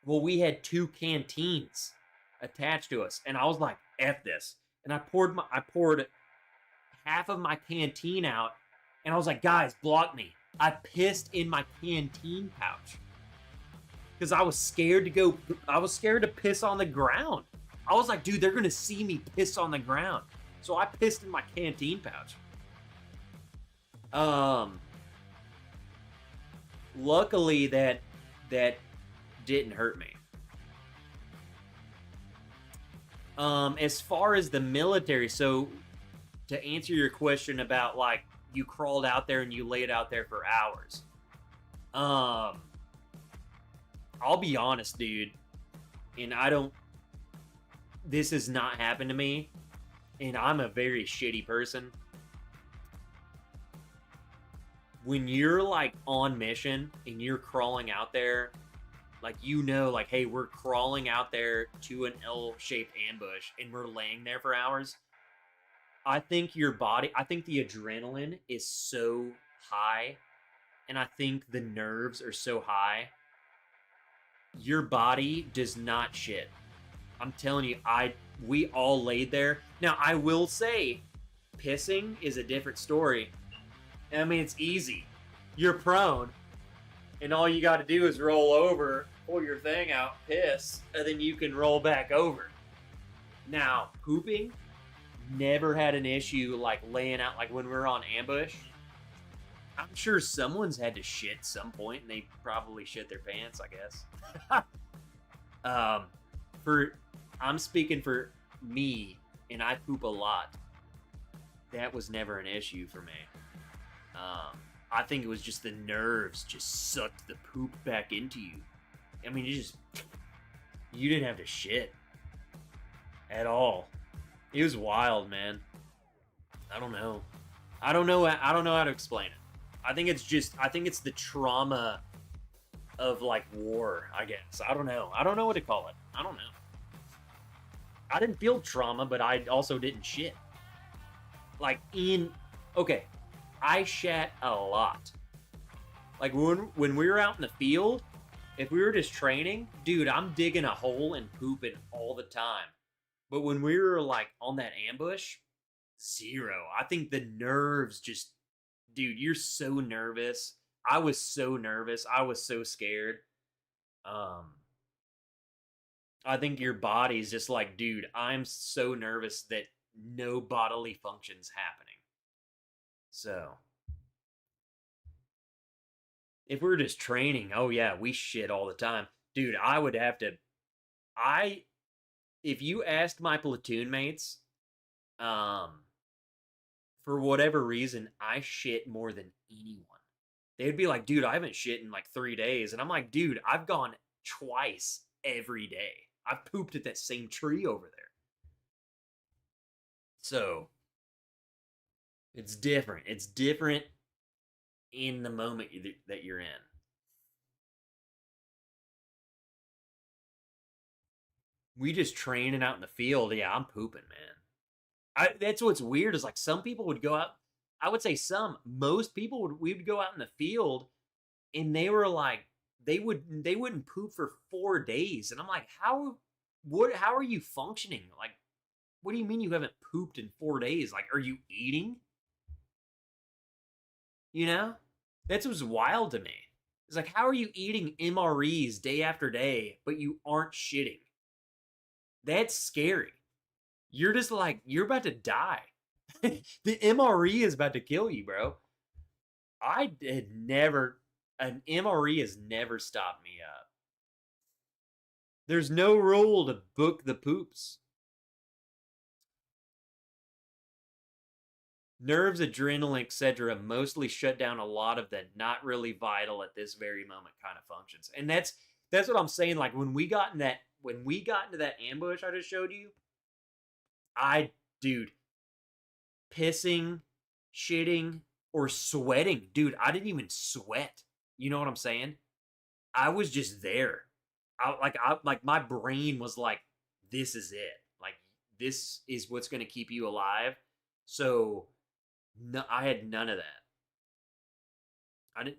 Well, we had 2 canteens attached to us. And I was like, F this. And I poured half of my canteen out, and I was like, guys, block me. I pissed in my canteen pouch because I was scared to piss on the ground. I was like, dude, they're gonna see me piss on the ground. So I pissed in my canteen pouch. Luckily that didn't hurt me. As far as the military, so to answer your question about, like, you crawled out there and you laid out there for hours. I'll be honest, dude. And this has not happened to me. And I'm a very shitty person. When you're, like, on mission and you're crawling out there, like, you know, like, hey, we're crawling out there to an L-shaped ambush and we're laying there for hours. I think the adrenaline is so high, and I think the nerves are so high, your body does not shit. I'm telling you, we all laid there. Now, I will say, pissing is a different story. I mean, it's easy. You're prone, and all you got to do is roll over, pull your thing out, piss, and then you can roll back over. Now, pooping, never had an issue like laying out, like when we're on ambush. I'm sure someone's had to shit some point, and they probably shit their pants, I guess. I'm speaking for me, and I poop a lot. That was never an issue for me. I think it was just the nerves just sucked the poop back into you. I mean, you didn't have to shit at all. It was wild, man. I don't know how to explain it. I think it's the trauma of like war, I guess. I don't know what to call it. I don't know. I didn't feel trauma, but I also didn't shit. Okay, I shat a lot. Like when we were out in the field, if we were just training, dude, I'm digging a hole and pooping all the time. But when we were like on that ambush, zero. I think the nerves just, dude, you're so nervous. I was so nervous. I was so scared. I think your body's just like, dude, I'm so nervous that no bodily function's happening. So, if we're just training, oh yeah, we shit all the time. Dude, I would have to, if you asked my platoon mates, for whatever reason, I shit more than anyone. They'd be like, dude, I haven't shit in like 3 days. And I'm like, dude, I've gone twice every day. I've pooped at that same tree over there. So, it's different. It's different in the moment that you're in. We just training out in the field. Yeah, I'm pooping, man. That's what's weird is like some people would go out. I would say most people we'd go out in the field, and they were like they wouldn't poop for 4 days, and I'm like, how are you functioning? Like, what do you mean you haven't pooped in 4 days? Like, are you eating? You know, that's what's wild to me. It's like, how are you eating MREs day after day, but you aren't shitting? That's scary. You're just like, you're about to die. The MRE is about to kill you, bro. An MRE has never stopped me up. There's no rule to book the poops. Nerves, adrenaline, etc. mostly shut down a lot of the not really vital at this very moment kind of functions. And that's what I'm saying. Like when we got into that ambush I just showed you, dude, pissing, shitting, or sweating. Dude, I didn't even sweat. You know what I'm saying? I was just there. My brain was like, this is it. Like, this is what's going to keep you alive. So, no, I had none of that.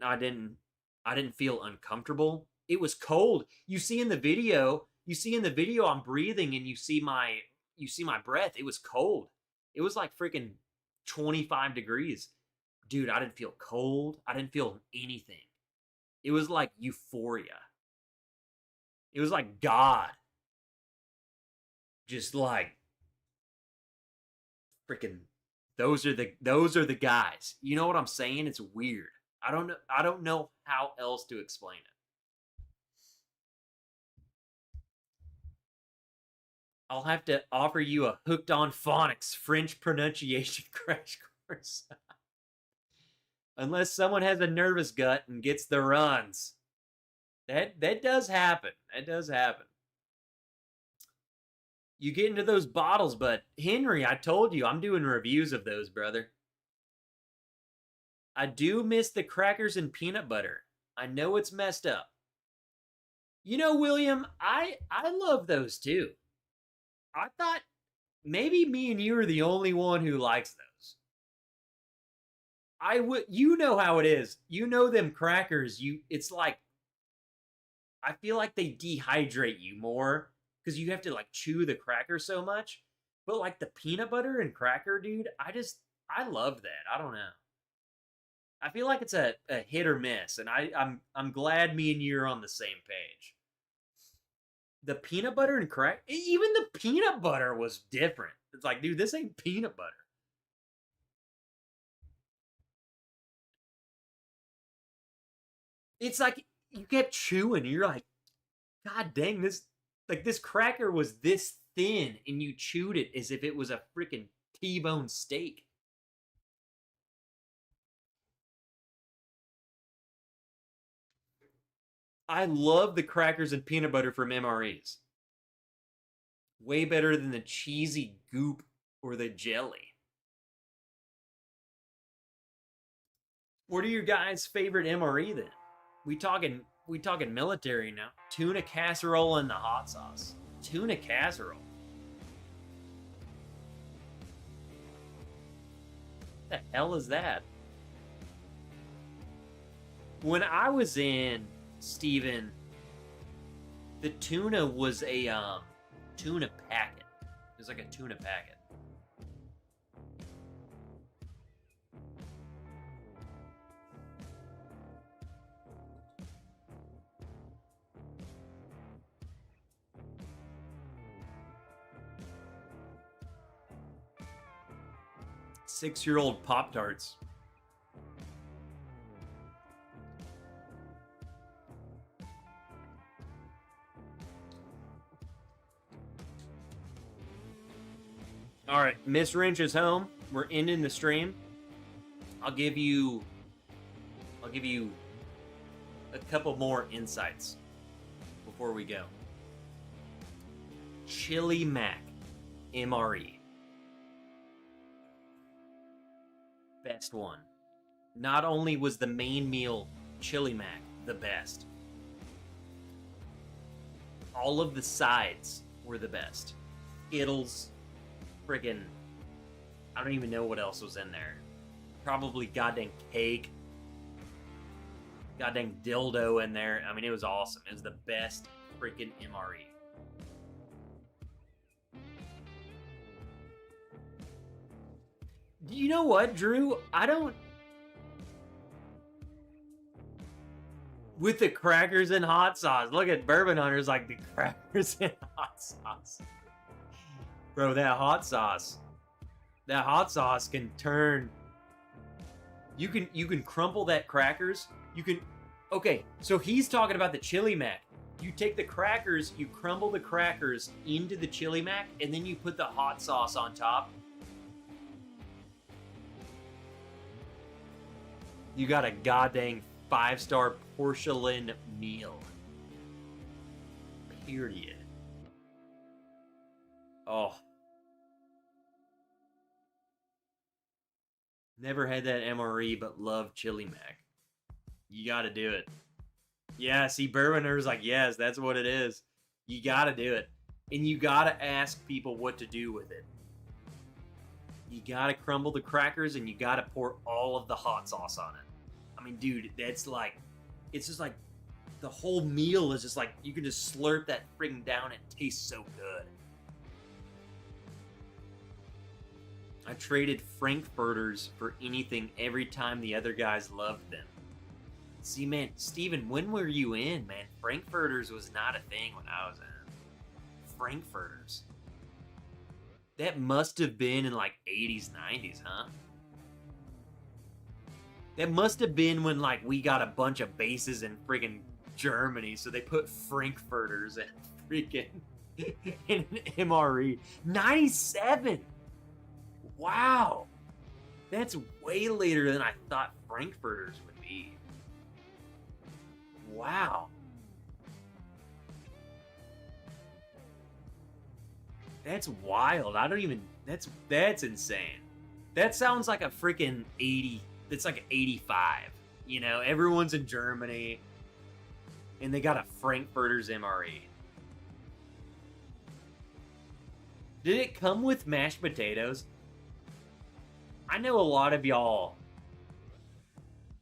I didn't feel uncomfortable. It was cold. You see in the video, I'm breathing and you see my breath. It was cold. It was like freaking 25 degrees. Dude, I didn't feel cold. I didn't feel anything. It was like euphoria. It was like God. Just like freaking those are the guys. You know what I'm saying? It's weird. I don't know how else to explain it. I'll have to offer you a hooked on phonics French pronunciation crash course. Unless someone has a nervous gut and gets the runs. That does happen. That does happen. You get into those bottles, but Henry, I told you, I'm doing reviews of those, brother. I do miss the crackers and peanut butter. I know it's messed up. You know, William, I love those too. I thought maybe me and you are the only one who likes those. You know how it is. You know them crackers. It's like, I feel like they dehydrate you more because you have to like chew the cracker so much. But like the peanut butter and cracker, dude, I love that. I don't know. I feel like it's a hit or miss, and I'm glad me and you are on the same page. The peanut butter and crack, even the peanut butter was different. It's like, dude, this ain't peanut butter. It's like you kept chewing, and you're like, God dang, this cracker was this thin, and you chewed it as if it was a freaking T-bone steak. I love the crackers and peanut butter from MREs. Way better than the cheesy goop or the jelly. What are your guys' favorite MRE then? We talking military now. Tuna casserole and the hot sauce. Tuna casserole. What the hell is that? When I was in, Steven, the tuna was a tuna packet. It was like a tuna packet. Six-year-old Pop-Tarts. All right, Miss Wrench is home. We're ending the stream. I'll give you a couple more insights before we go. Chili Mac MRE. Best one. Not only was the main meal Chili Mac the best, all of the sides were the best. Skittles, friggin', I don't even know what else was in there. Probably goddamn cake, goddamn dildo in there. I mean, it was awesome. It was the best freaking MRE. You know what, Drew? With the crackers and hot sauce. Look at Bourbon Hunters like the crackers and hot sauce. Bro, that hot sauce can turn. You can crumble that crackers. Okay, so he's talking about the Chili Mac. You take the crackers, you crumble the crackers into the Chili Mac, and then you put the hot sauce on top. You got a goddamn 5-star porcelain meal. Period. Oh. Never had that MRE, but love Chili Mac. You gotta do it. Yeah, see, Bourboners like, yes, that's what it is. You gotta do it. And you gotta ask people what to do with it. You gotta crumble the crackers and you gotta pour all of the hot sauce on it. I mean, dude, that's like, it's just like, the whole meal is just like, you can just slurp that friggin' down. It tastes so good. I traded Frankfurters for anything every time the other guys loved them. See, man, Steven, when were you in, man? Frankfurters was not a thing when I was in. Frankfurters. That must have been in like 80s, 90s, huh? That must have been when like we got a bunch of bases in friggin' Germany, so they put Frankfurters in freaking in an MRE. 97! Wow! That's way later than I thought Frankfurters would be. Wow. That's wild. I don't even... That's insane. That sounds like a freaking 80... It's like 85. You know, everyone's in Germany. And they got a Frankfurters MRE. Did it come with mashed potatoes? I know a lot of y'all.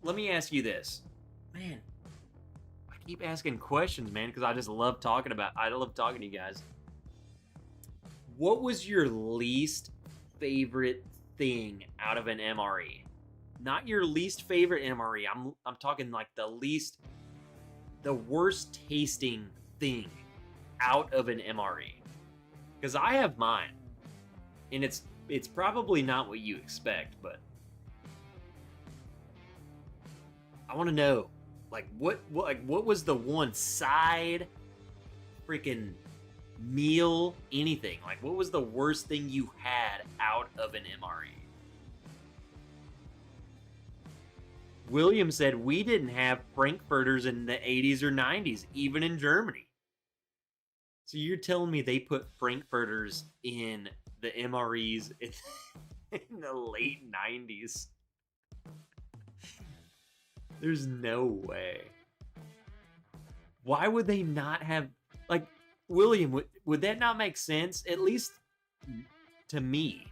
Let me ask you this. Man, I keep asking questions, man, because I just love talking to you guys. What was your least favorite thing out of an MRE? Not your least favorite MRE. I'm talking like the worst tasting thing out of an MRE. Because I have mine, and it's probably not what you expect, but I want to know, like what was the one side, freaking meal, anything? Like, what was the worst thing you had out of an MRE? William said we didn't have Frankfurters in the 80s or 90s, even in Germany. So you're telling me they put Frankfurters in the MREs in the late 90s? There's no way. Why would they not have, like, William, would that not make sense? At least to me.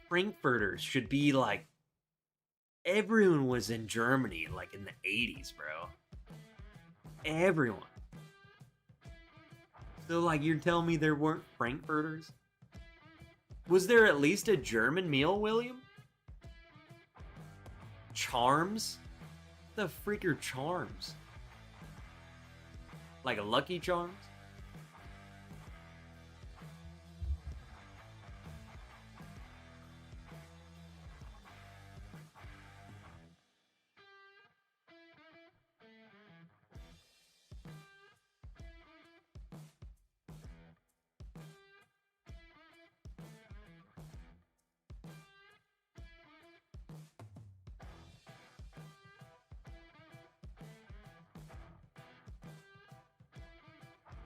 Frankfurters should be like, everyone was in Germany like in the 80s, bro. Everyone. So, like, you're telling me there weren't Frankfurters? Was there at least a German meal, William? Charms? The freaker Charms? Like a Lucky Charms?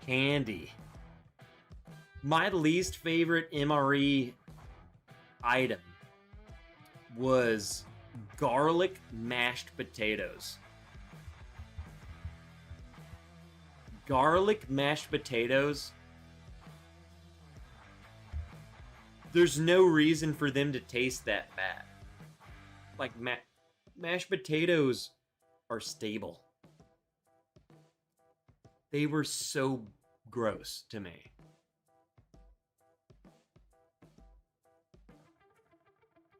Candy. My least favorite MRE item was garlic mashed potatoes. Garlic mashed potatoes. There's no reason for them to taste that bad. Like, mashed potatoes are stable. They were so gross to me.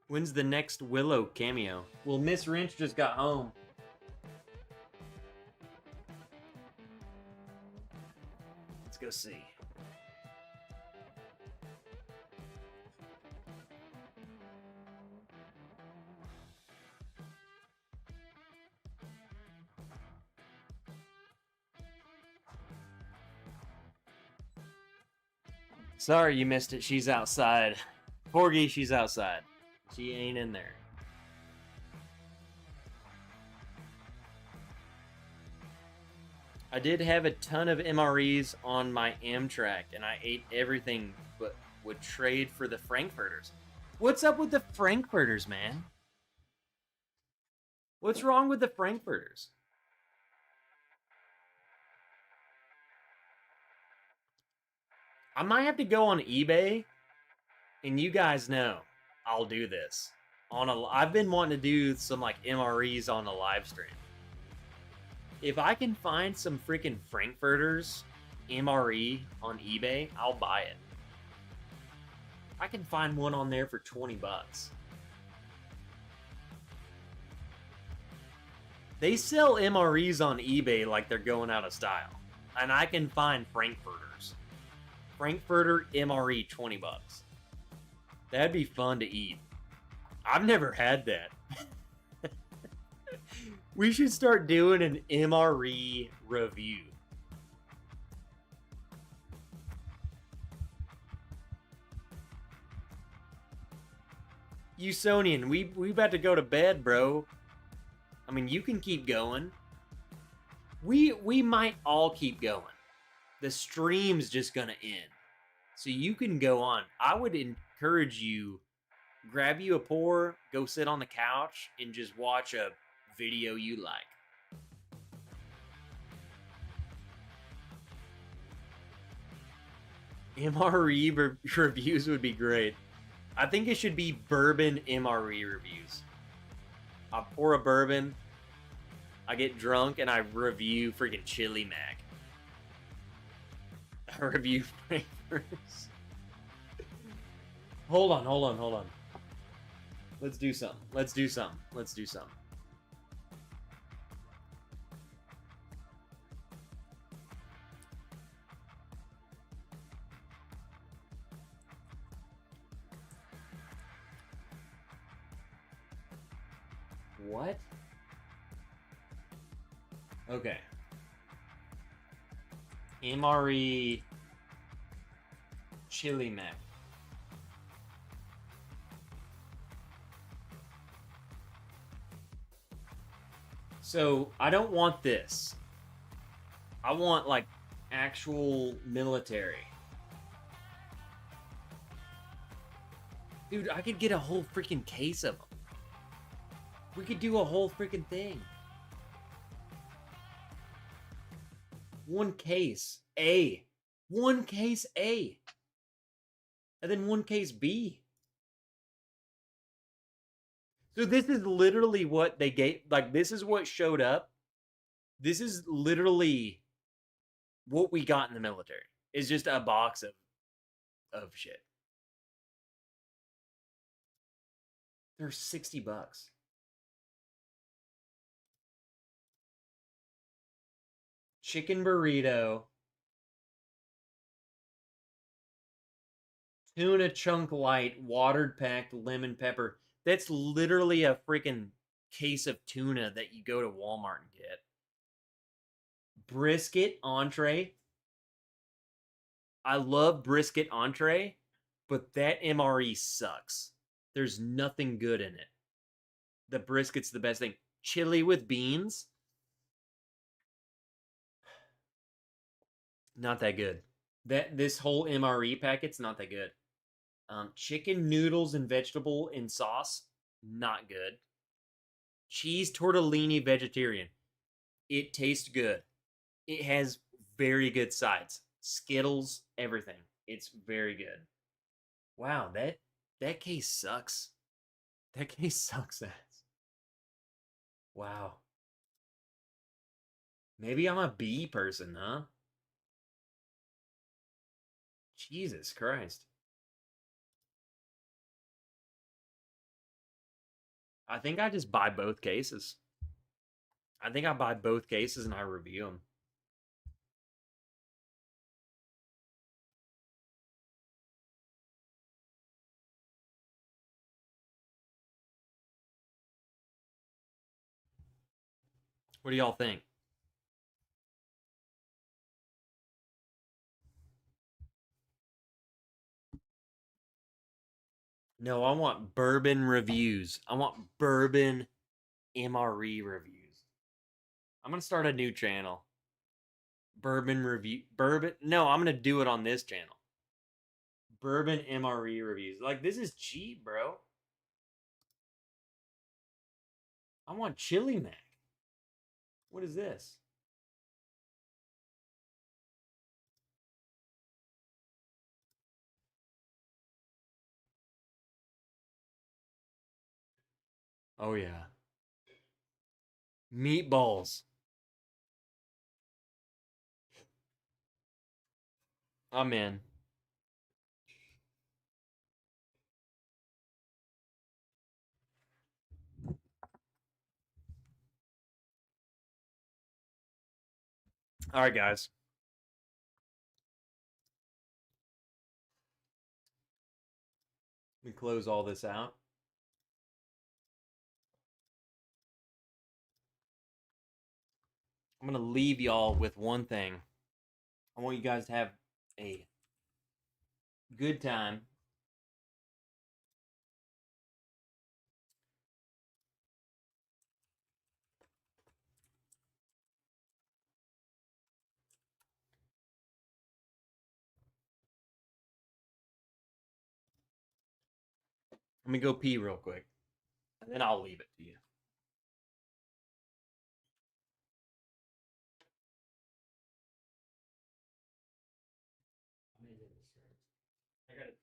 When's the next Willow cameo? Well, Miss Wrench just got home. Let's go see. Sorry you missed it. She's outside. Porgy, she's outside. She ain't in there. I did have a ton of MREs on my Amtrak, and I ate everything but would trade for the Frankfurters. What's up with the Frankfurters, man? What's wrong with the Frankfurters? I might have to go on eBay, and you guys know I'll do this. I've been wanting to do some like MREs on a live stream. If I can find some freaking Frankfurters MRE on eBay, I'll buy it. I can find one on there for 20 bucks. They sell MREs on eBay like they're going out of style. And I can find Frankfurters. Frankfurter MRE, 20 bucks. That'd be fun to eat. I've never had that. We should start doing an MRE review. Usonian, we about to go to bed, bro. I mean, you can keep going. We might all keep going. The stream's just gonna end. So you can go on. I would encourage you, grab you a pour, go sit on the couch, and just watch a video you like. MRE reviews would be great. I think it should be bourbon MRE reviews. I pour a bourbon, I get drunk, and I review freaking Chili Mac. I review Frankfurters. Hold on. Let's do something. Let's do something. Let's do something. What? Okay. MRE Chili Mac. So I don't want this. I want like actual military. Dude, I could get a whole freaking case of them. We could do a whole freaking thing. One case A. One case A. And then one case B. So this is literally what they gave. Like, this is what showed up. This is literally what we got in the military. It's just a box of shit. They're $60. Chicken burrito. Tuna chunk light, watered packed lemon pepper. That's literally a freaking case of tuna that you go to Walmart and get. Brisket entree. I love brisket entree, but that MRE sucks. There's nothing good in it. The brisket's the best thing. Chili with beans. Not that good. This whole MRE packet's not that good. Chicken noodles and vegetable in sauce, not good. Cheese tortellini vegetarian. It tastes good. It has very good sides. Skittles, everything. It's very good. Wow, that case sucks. That case sucks ass. Wow. Maybe I'm a B person, huh? Jesus Christ. I think I just buy both cases. I think I buy both cases and I review them. What do y'all think? No, I want bourbon reviews. I want bourbon MRE reviews. I'm gonna start a new channel. Bourbon review. Bourbon. No, I'm gonna do it on this channel. Bourbon MRE reviews. Like, this is cheap, bro. I want Chili Mac. What is this? Oh yeah. Meatballs. I'm in. All right, guys. Let me close all this out. I'm going to leave y'all with one thing. I want you guys to have a good time. Let me go pee real quick, and then I'll leave it to you. I got it.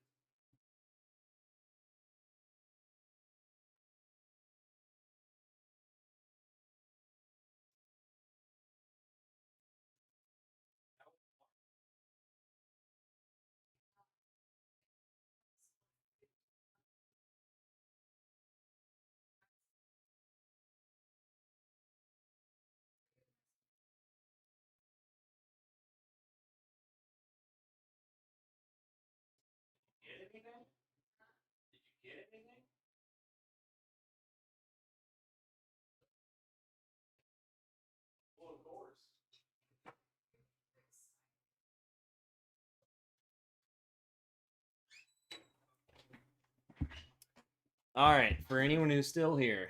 All right, for anyone who's still here,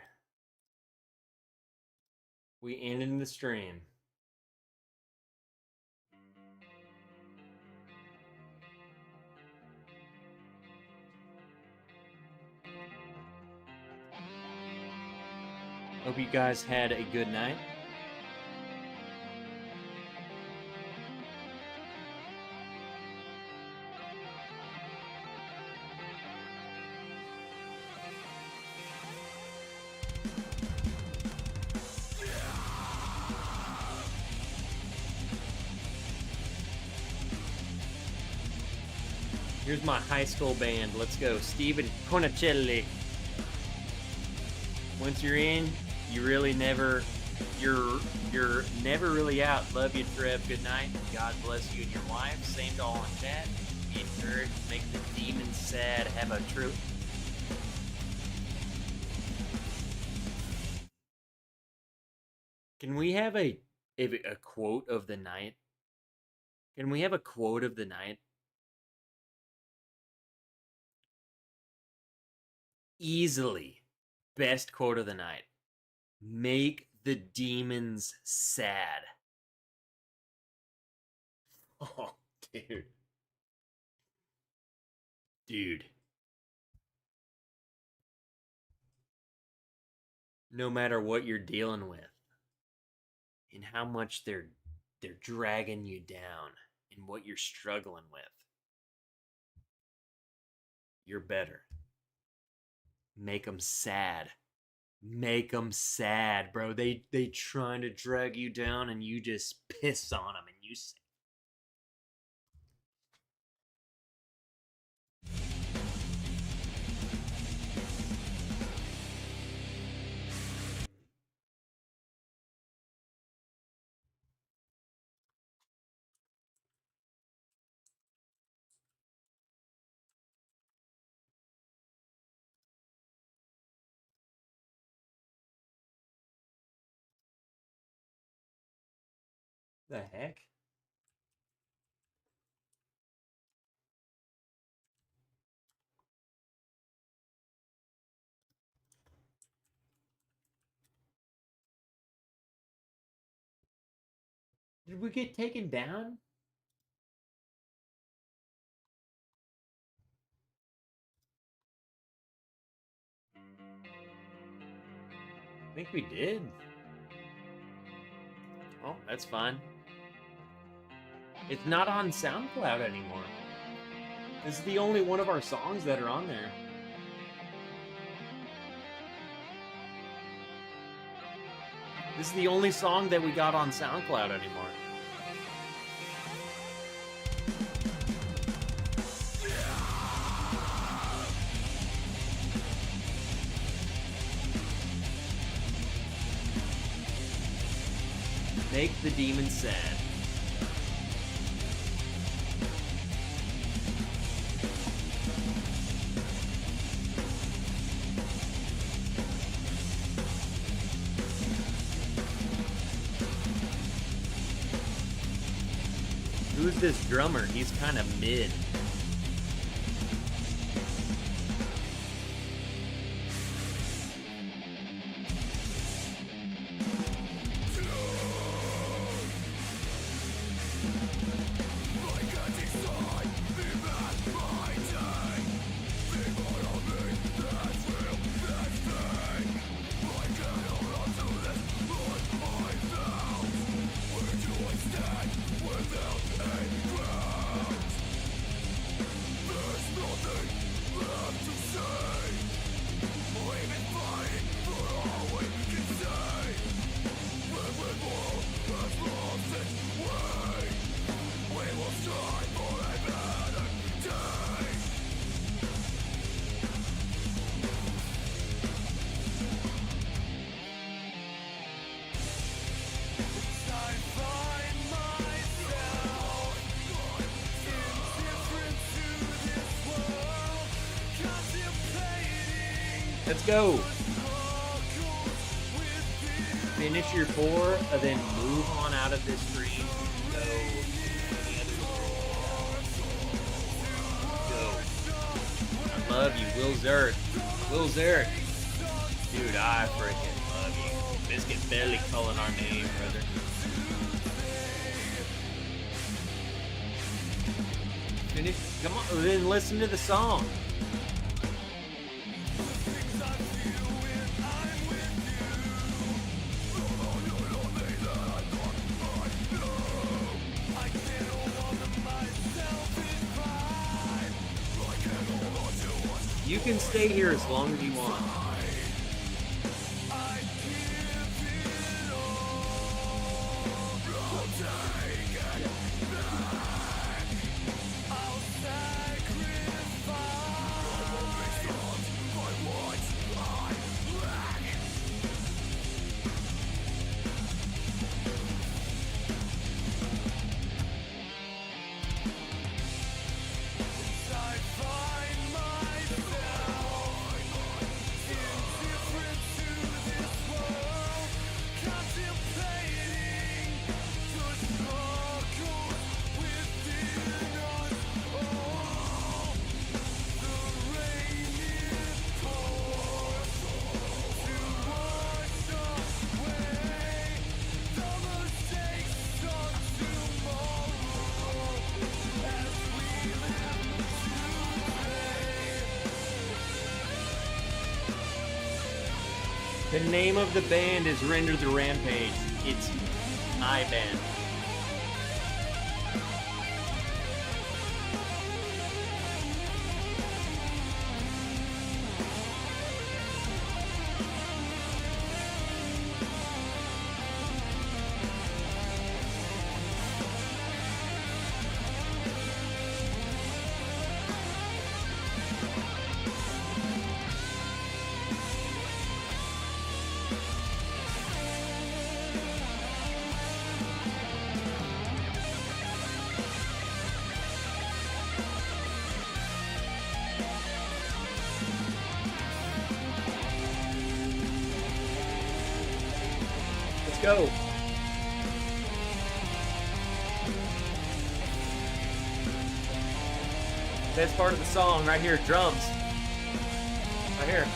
we ended the stream. Hope you guys had a good night. Here's my high school band. Let's go. Steven Conicelli. Once you're in, you're never really out. Love you, Trev. Good night. God bless you and your wife. Same to all in chat. Be encouraged. Make the demons sad. Have a true. Can we have a quote of the night? Can we have a quote of the night? Easily best quote of the night. Make the demons sad. Oh, dude. Dude. No matter what you're dealing with and how much they're dragging you down and what you're struggling with, you're better. Make them sad. Make them sad, bro. They trying to drag you down and you just piss on them and you say, the heck? Did we get taken down? I think we did. Oh, that's fine. It's not on SoundCloud anymore. This is the only one of our songs that are on there. This is the only song that we got on SoundCloud anymore. Make the demons sad. Who's this drummer? He's kind of mid. Let's go. Finish your 4, and then move on out of this stream. Go. Go. I love you, Will Zert. Will Zarek. Dude, I freaking love you. Biscuit Belly calling our name, brother. Finish. Come on, then listen to the song. You can stay here as long as you want. The name of the band is Render the Rampage. It's my band. Go. Best part of the song right here, drums. Right here.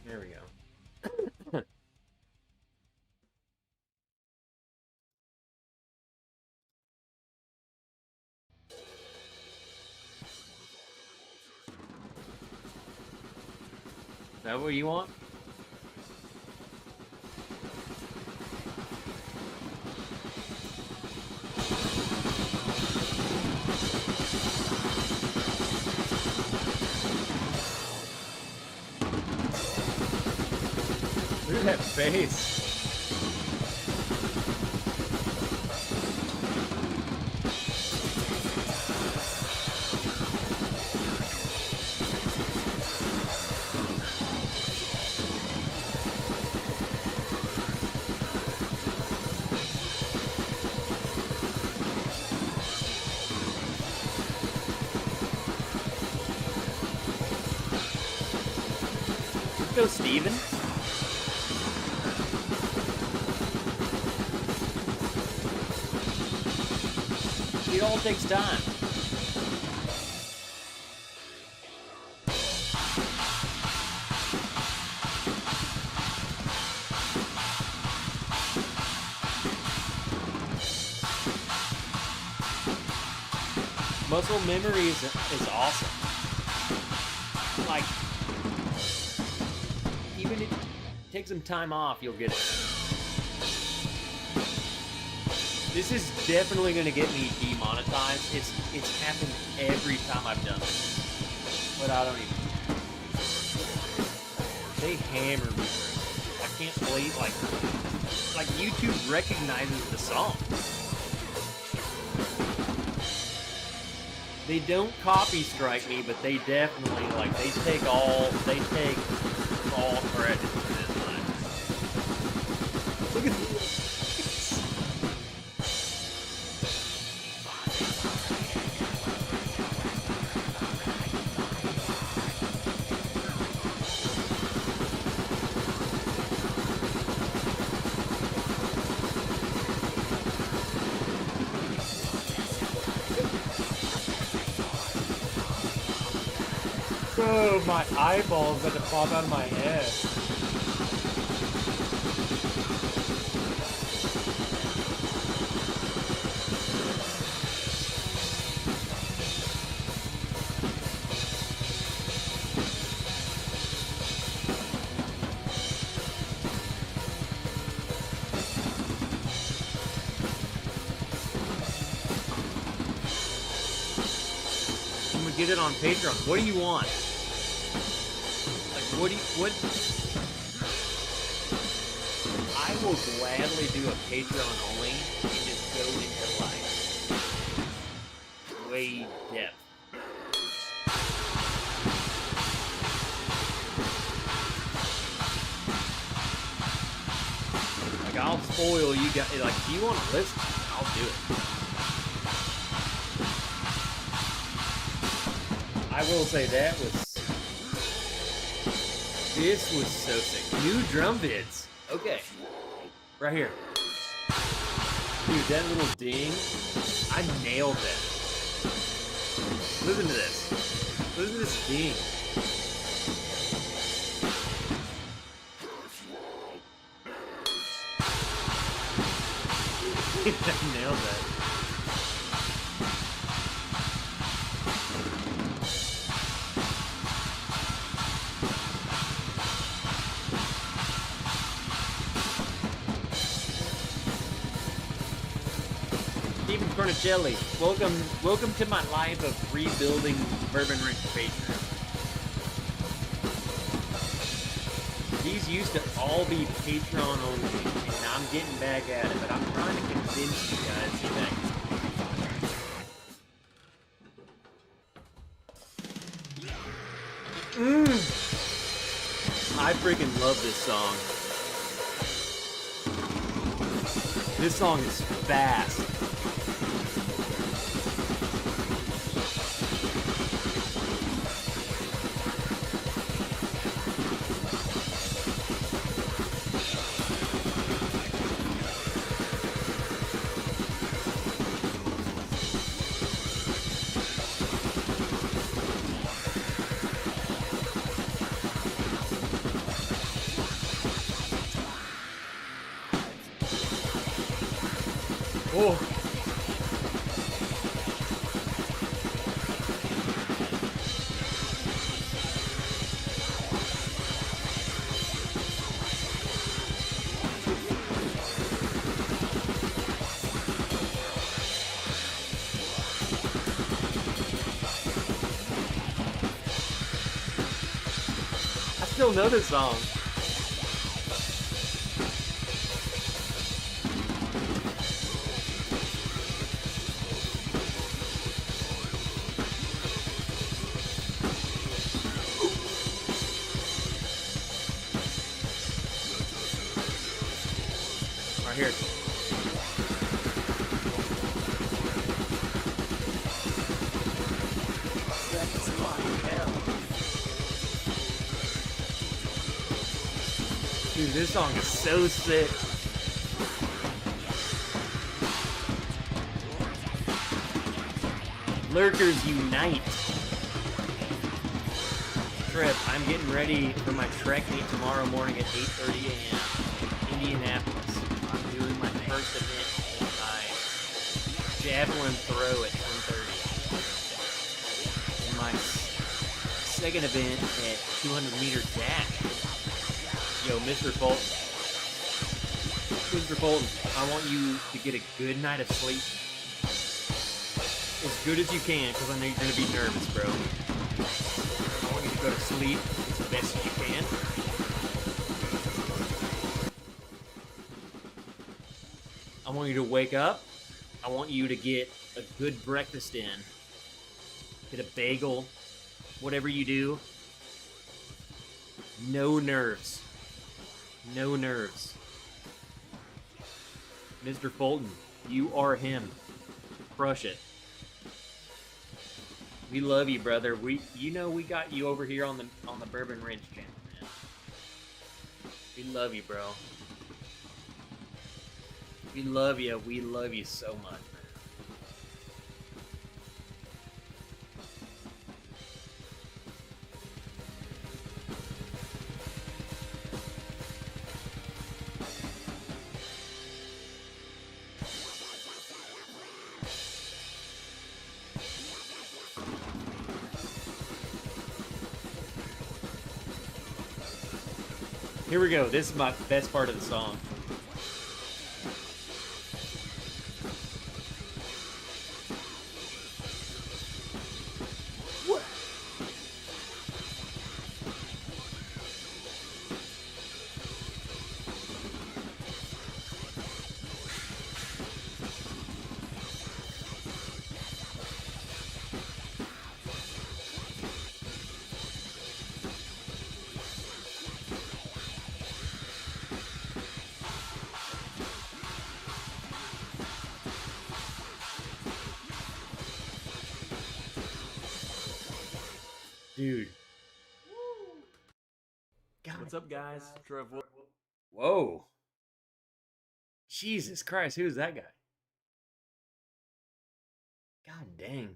There we go. Is that what you want? Look at that face. Let's go, Steven. It all takes time. Muscle memory is awesome. Like, even if you take some time off, you'll get it. This is definitely going to get me demonetized. It's happened every time I've done this. But I don't even... They hammer me. I can't believe, like YouTube recognizes the song. They don't copy strike me, but they definitely, like, they take all credit for this one. Look at this. Oh, my eyeballs about to pop out of my head. I'm gonna get it on Patreon. What do you want? What? I will gladly do a Patreon only and just go into, like, way depth. Like, I'll spoil you guys. Like, if you want to listen, I'll do it. I will say that was... This was so sick. New drum bits. Okay. Right here. Dude, that little ding. I nailed that. Listen to this. Listen to this ding. I nailed that. Jelly, welcome to my life of rebuilding Bourbon Wrench Patreon. These used to all be Patreon only, and now I'm getting back at it, but I'm trying to convince you guys to get back. I freaking love this song. This song is fast. Oh. I still know this song. Right here. Dude, this song is so sick. Lurkers unite. Trip, I'm getting ready for my trek meet tomorrow morning at 8:30 a.m. in Indianapolis. I'm doing my first event in my javelin throw at 10:30. And my second event at 200-meter dash. Yo, Mr. Fulton. Mr. Fulton, I want you to get a good night of sleep. As good as you can, because I know you're going to be nervous, bro. I want you to go to sleep as best as you can. I want you to wake up. I want you to get a good breakfast in. Get a bagel. Whatever you do. No nerves. No nerves. Mr. Fulton, you are him. Crush it. We love you, brother. We got you over here on the Bourbon Wrench channel, man. We love you, bro. We love you. We love you so much, man. Here we go. This is my best part of the song. What? Dude. God. What's up, guys? Trev. Whoa. Jesus Christ, who's that guy? God dang.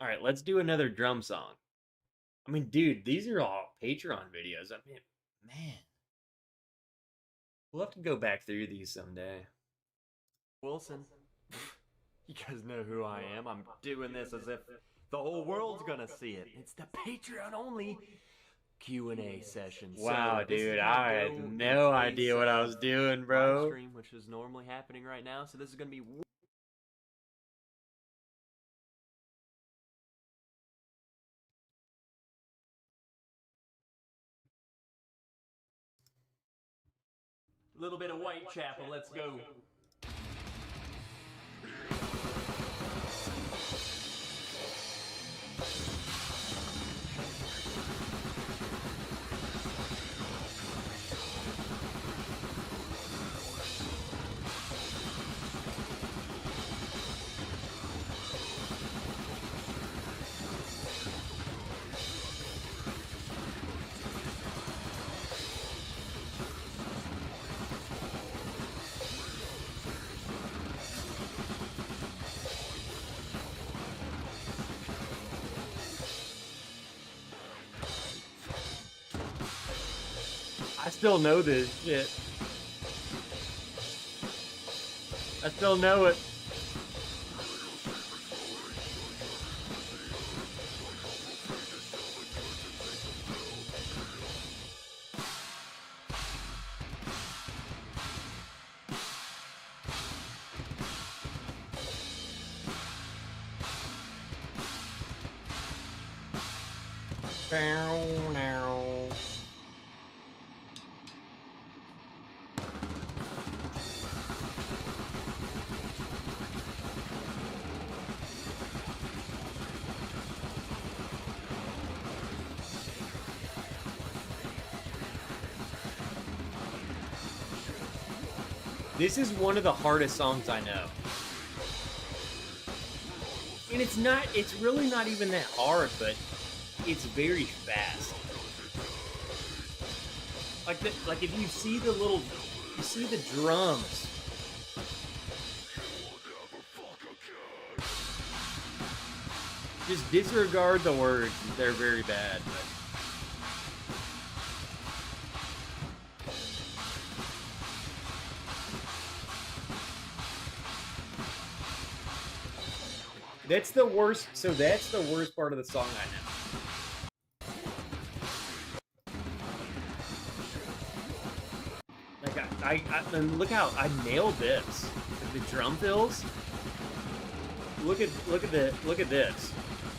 All right, let's do another drum song. I mean, dude, these are all Patreon videos. I mean, man. We'll have to go back through these someday. Wilson. You guys know who I am. I'm doing this as if the whole world's gonna see it. It's the Patreon only Q&A session. Wow, so dude, I had no idea what I was doing, bro. Live stream, which is normally happening right now, so this is gonna be a little bit of Whitechapel. Let's go. I still know this shit. I still know it. Now. This is one of the hardest songs I know. And it's really not even that hard, but it's very fast. Like if you see the little, you see the drums. Just disregard the words. They're very bad. But. That's the worst. So that's the worst part of the song I know. Like and look how I nailed this. The drum fills. Look at this.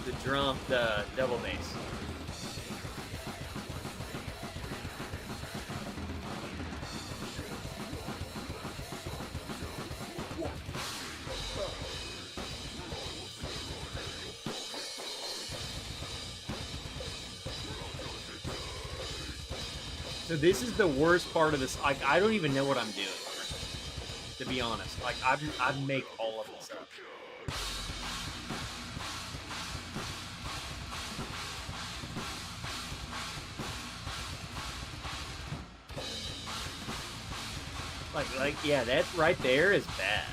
The drum, the double bass. So this is the worst part of this. Like, I don't even know what I'm doing, to be honest. Like, I make all of this up. Like, yeah, that right there is bad.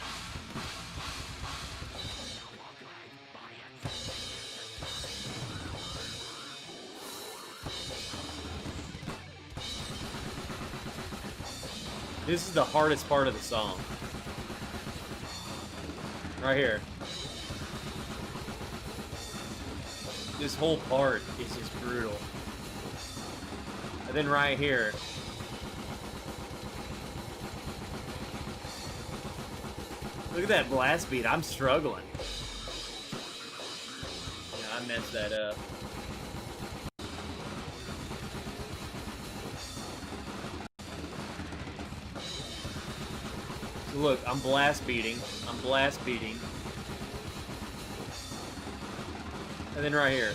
This is the hardest part of the song. Right here. This whole part is just brutal. And then right here. Look at that blast beat. I'm struggling. Yeah, I messed that up. So look, I'm blast beating. And then right here.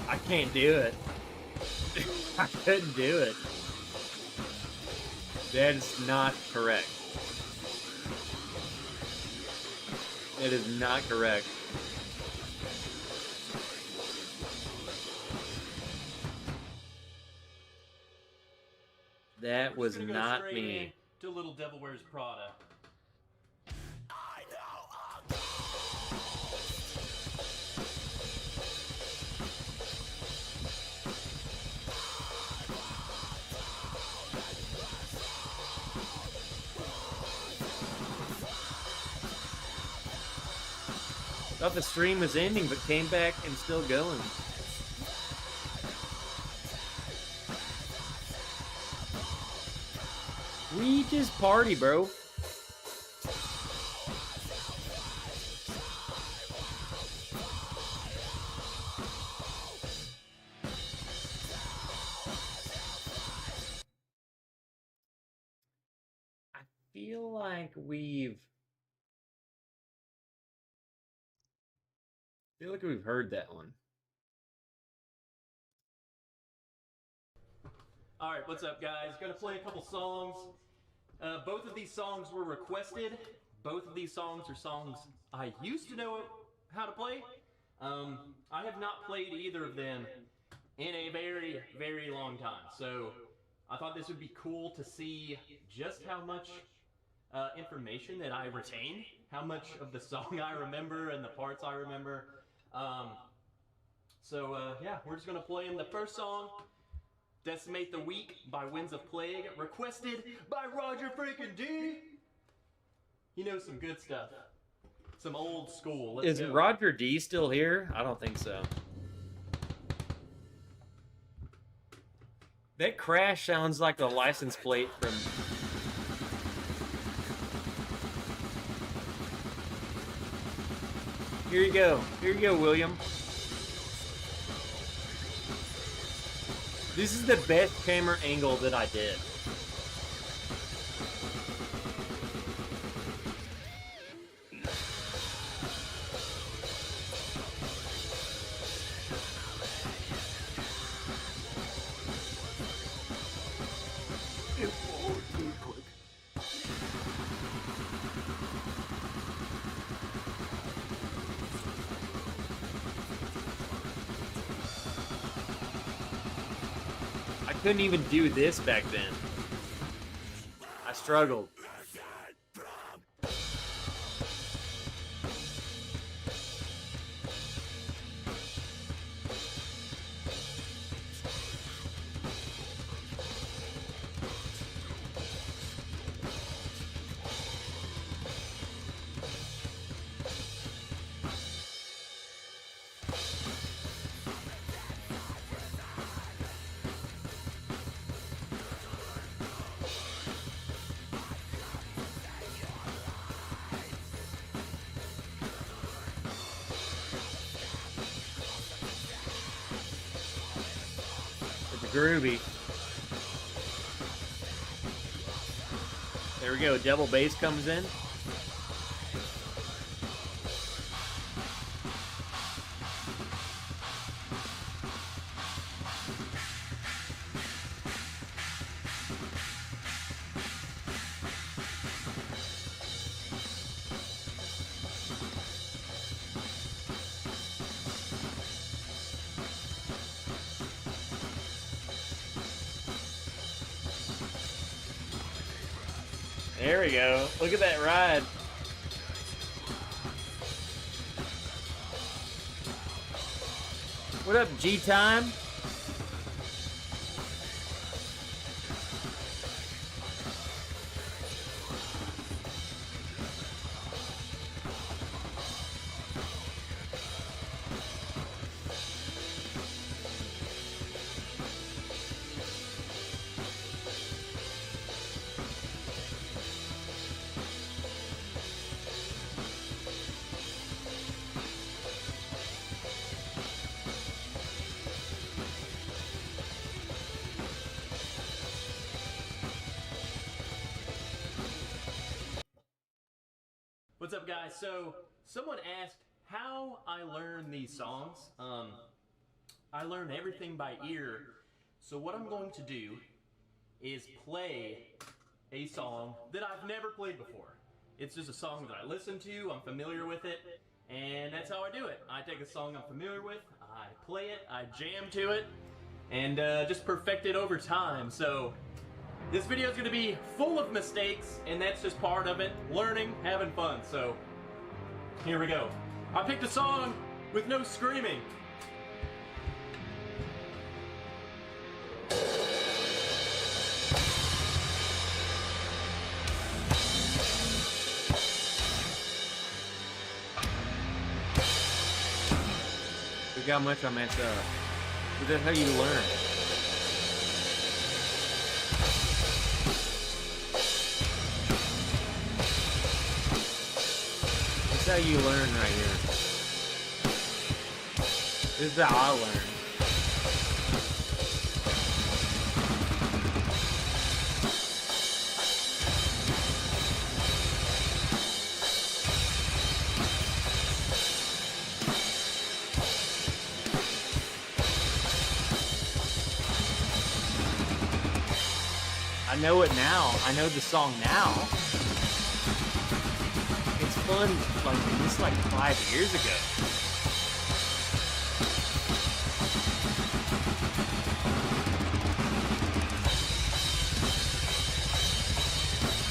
I can't do it. I couldn't do it. That is not correct. It is not correct. That was not me. To Little Devil Wears Prada. Thought the stream was ending, but came back and still going. We just party, bro. I feel like we've heard that one. Alright, what's up, guys? Gonna play a couple songs. Both of these songs were requested. Both of these songs are songs I used to know how to play. I have not played either of them in a very, very long time. So I thought this would be cool to see just how much information that I retain, how much of the song I remember and the parts I remember. Yeah, we're just gonna play them. The first song, Decimate the Weak by Winds of Plague, requested by Roger freaking D. You know, some good stuff. Some old school. Let's go. Is Roger D still here? I don't think so. That crash sounds like the license plate from... Here you go. Here you go, William. This is the best camera angle that I did. couldn't even do this back then. I struggled. Groovy. There we go. Double bass comes in. There we go. Look at that ride. What up, G-Time? What's up, guys? So, someone asked how I learn these songs. I learn everything by ear. So what I'm going to do is play a song that I've never played before. It's just a song that I listen to, I'm familiar with it, and that's how I do it. I take a song I'm familiar with, I play it, I jam to it, and just perfect it over time. So this video is going to be full of mistakes, and that's just part of it. Learning, having fun. So here we go. I picked a song with no screaming. Look how much I messed up. But that's how you learn. That's how you learn right here. This is how I learn. I know it now. I know the song now. It's fun, like, this like 5 years ago.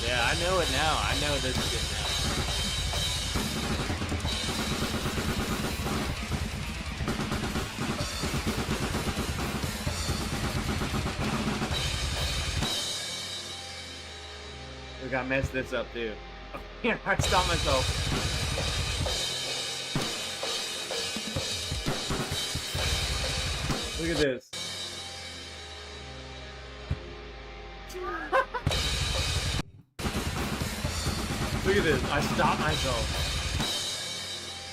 Yeah, I know it now. I know this is good now. Look, I messed this up too. I stopped myself. Look at this. Look at this. I stopped myself.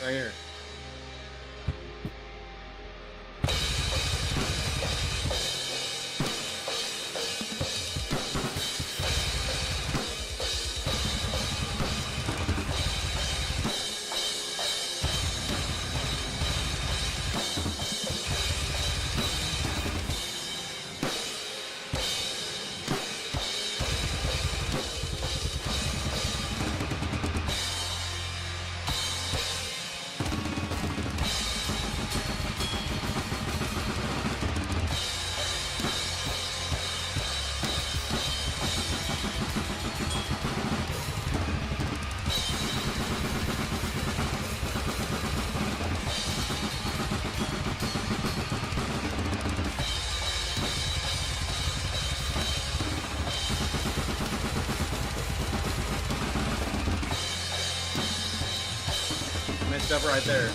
Right here. kind of stuff right there.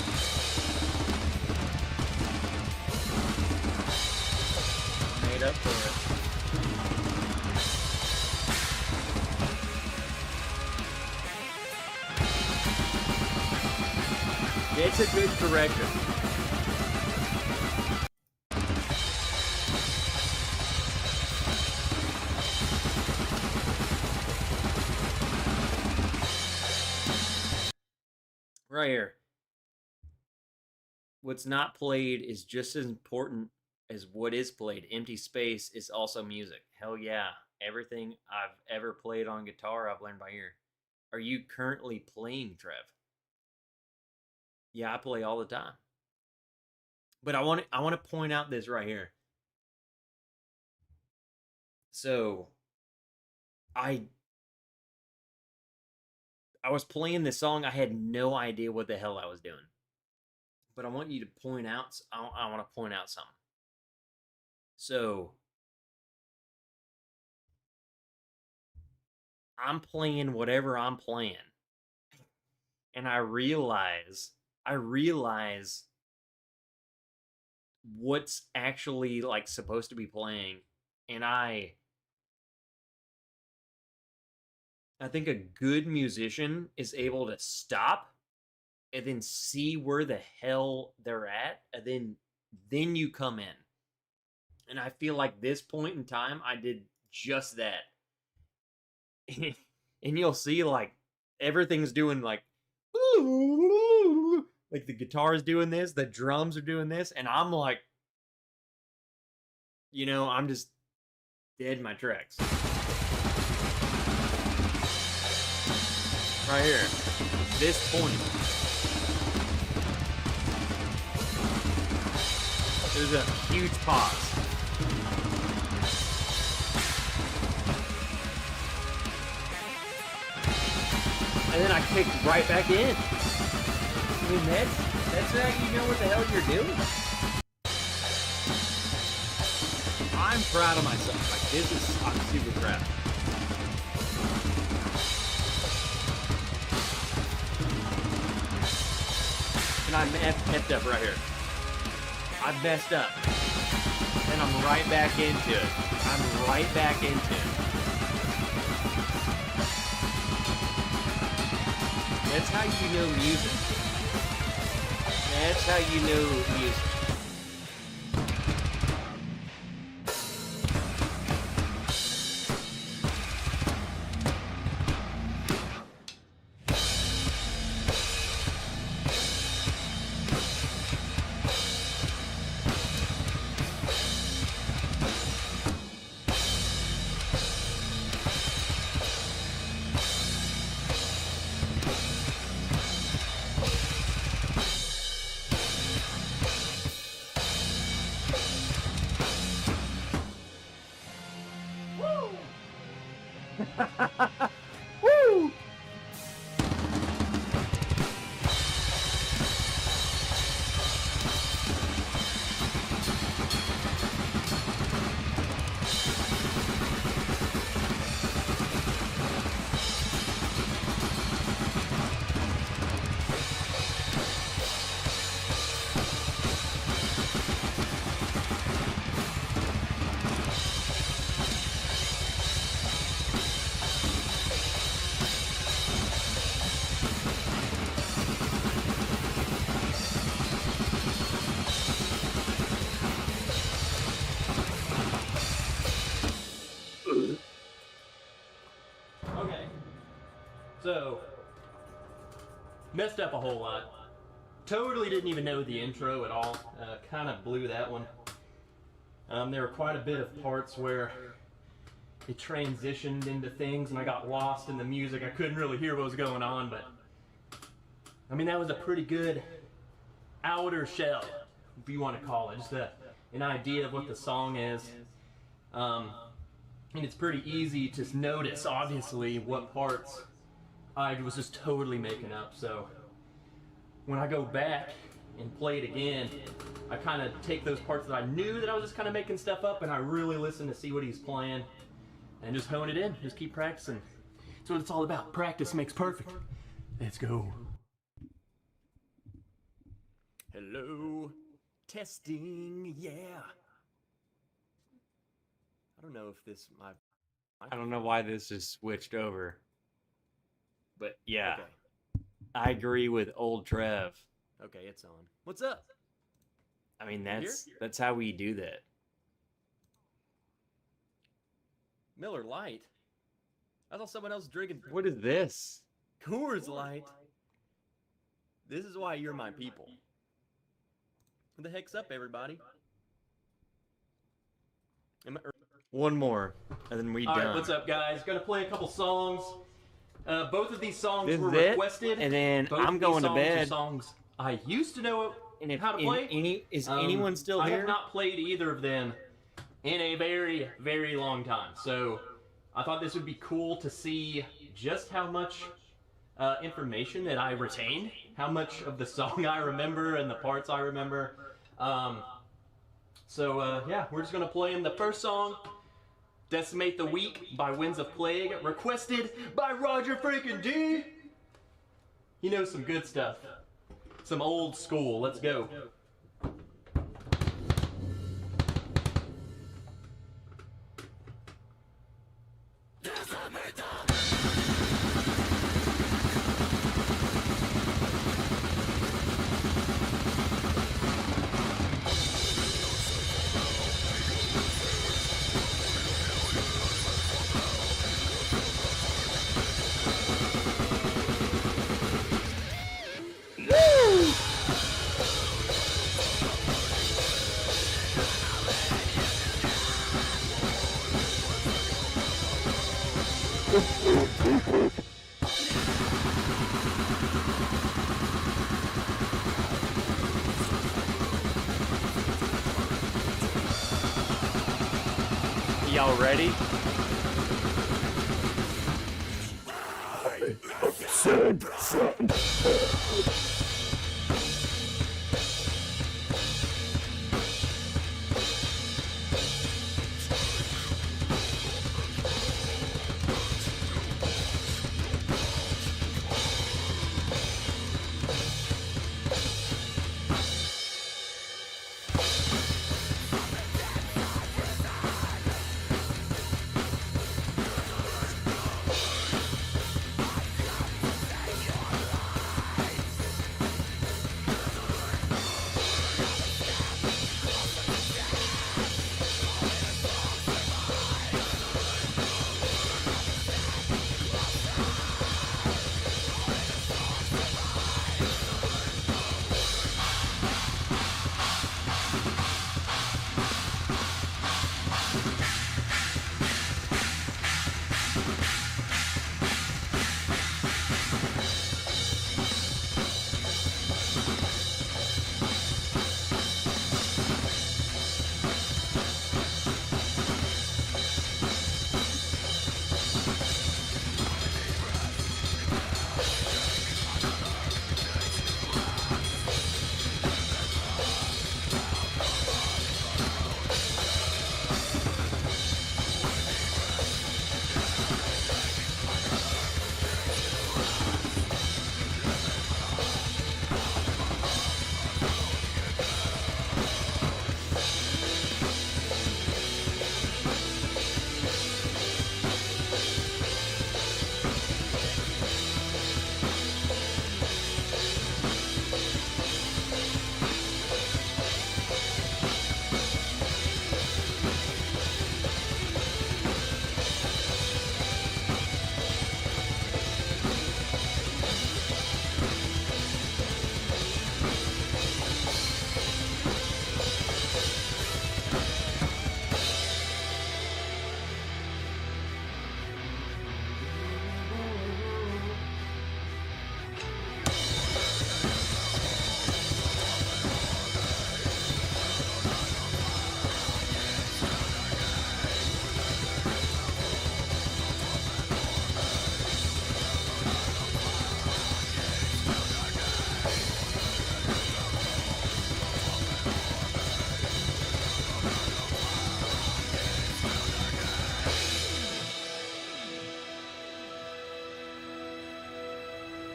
Made up for it. It's a good correction. Right here. What's not played is just as important as what is played. Empty space is also music. Hell yeah. Everything I've ever played on guitar, I've learned by ear. Are you currently playing, Trev? Yeah, I play all the time. But I want to point out this right here. So, I was playing this song. I had no idea what the hell I was doing. But I want you to point out. I want to point out something. So, I'm playing whatever I'm playing, and I realize what's actually like supposed to be playing, and I think a good musician is able to stop and then see where the hell they're at, and then you come in. And I feel like this point in time, I did just that. And you'll see, like, everything's doing, like the guitar is doing this, the drums are doing this, and I'm like, I'm just dead in my tracks. Right here. This point. There's a huge pause. And then I kick right back in. I mean, that's how you know what the hell you're doing. I'm proud of myself. Like, I'm super proud. And I'm effed up right here. I've messed up. And I'm right back into it. That's how you know music. That's how you know music. Woo! So, messed up a whole lot. Totally didn't even know the intro at all. Kind of blew that one. There were quite a bit of parts where it transitioned into things and I got lost in the music. I couldn't really hear what was going on, but I mean, that was a pretty good outer shell, if you want to call it. Just an idea of what the song is. And it's pretty easy to notice, obviously, what parts I was just totally making up. So when I go back and play it again, I kind of take those parts that I knew that I was just kind of making stuff up, and I really listen to see what he's playing and just hone it in. Just keep practicing. That's what it's all about. Practice makes perfect. Let's go. Hello. Testing. Yeah. I don't know if this my. I don't know why this is switched over. But yeah, Okay. I agree with old Trev. Okay, it's on. What's up? I mean, You that's how we do that. Miller Lite. I thought someone else was drinking What is this? Coors Light. This is why you're my people. What the heck's up, everybody? One more, and then we All done. right, what's up, guys? Gonna play a couple songs. Both of these songs This were is it, requested. and then Both I'm of these going to songs are bed. Songs I used to know And if how to play. is anyone still I here? have not played either of them in a very, very long time. So I thought this would be cool to see just how much information that I retain, how much of the song I remember and the parts I remember. Yeah, we're just gonna play them. The first song, Decimate the Weak by Winds of Plague, requested by Roger freaking D. He knows some good stuff. Some old school. Let's go. Y'all ready?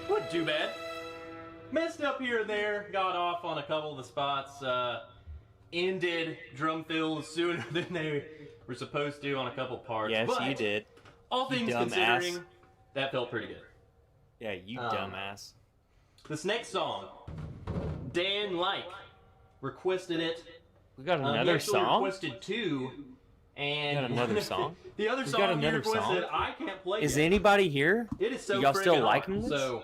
Wasn't too bad. messed up here and there. Got off on a couple of the spots. Ended drum fills sooner than they were supposed to on a couple parts. Yes, but you did. All You things dumbass. considering, that felt pretty good. Yeah, you dumbass. This next song, Dan Like requested it. We got He another actually song? requested two, and We got another song? the other We song got he another requested, song? I can't play. Is yet. anybody here? It is so y'all still friggin' liking hard. this? So,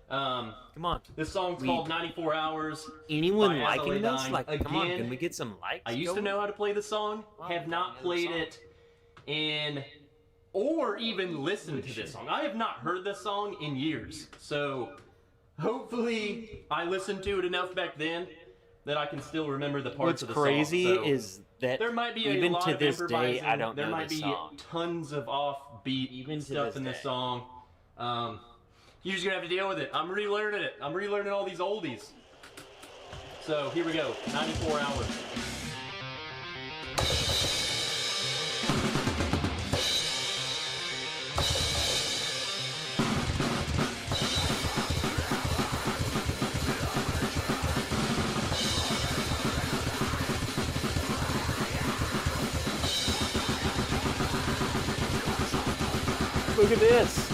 Come on. this song's called 94 Hours. Anyone by liking Azalea this? Dine. Like, come on, Again, can we get some likes? I used to going? know how to play this song, have not played it in, or even listened to this song. I have not heard this song in years. So, hopefully, I listened to it enough back then that I can still remember the parts What's of the crazy song. So, is that there might be even a lot to of this day, improvising. I don't there know might this be song. tons of offbeat Even to stuff this in this day. song. You're just gonna have to deal with it. I'm relearning it. I'm relearning all these oldies. So here we go. 94 Hours. Look at this.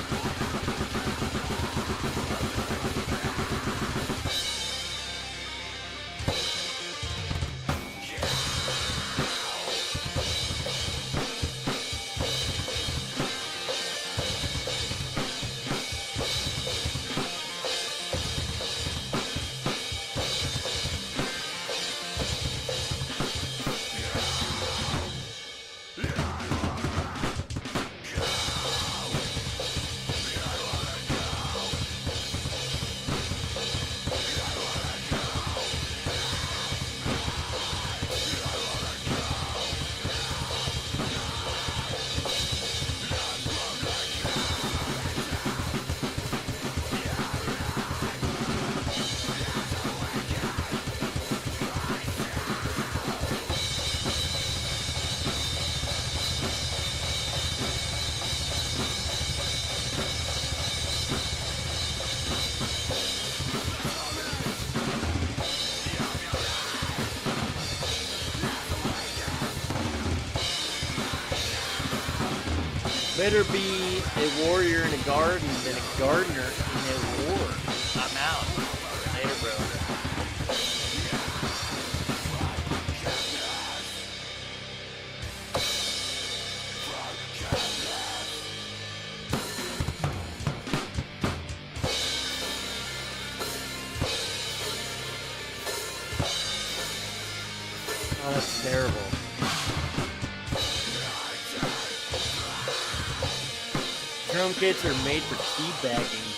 Better be a warrior in a garden than a gardener in a war. I'm out. Later, bro. Oh, that's terrible. Drum kits are made for teabagging.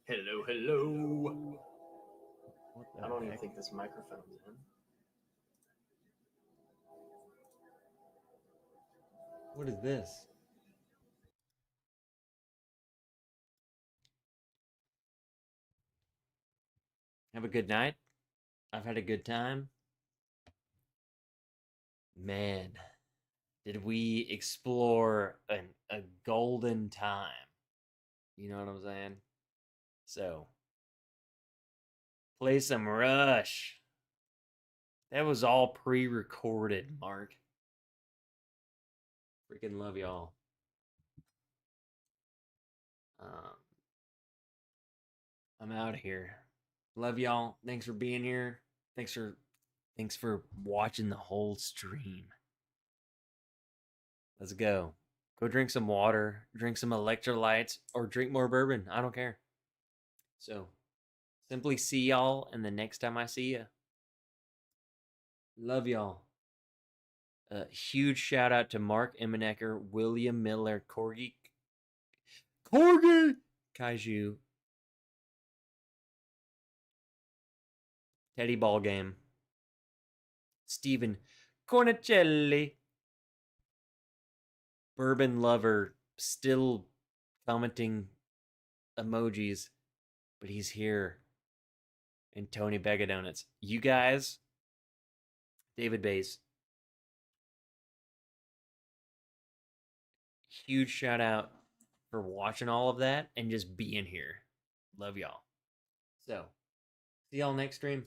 Hello, hello. What the I don't even heck? think this microphone's in. What is this? Have a good night. I've had a good time. Man, did we explore a golden time? You know what I'm saying? So, play some Rush. That was all pre recorded, Mark. Freaking love y'all. I'm out of here. Love y'all. Thanks for being here. Thanks for watching the whole stream. Let's go. Go drink some water, drink some electrolytes, or drink more bourbon. I don't care. So, simply see y'all, and the next time I see ya. Love y'all. Huge shout out to Mark Emenecker, William Miller, Corgi, Kaiju, Teddy Ball Game, Stephen Cornicelli, Bourbon Lover, still commenting emojis, but he's here. And Tony Bega Donuts. You guys, David Bays. Huge shout out for watching all of that and just being here. Love y'all. So, see y'all next stream.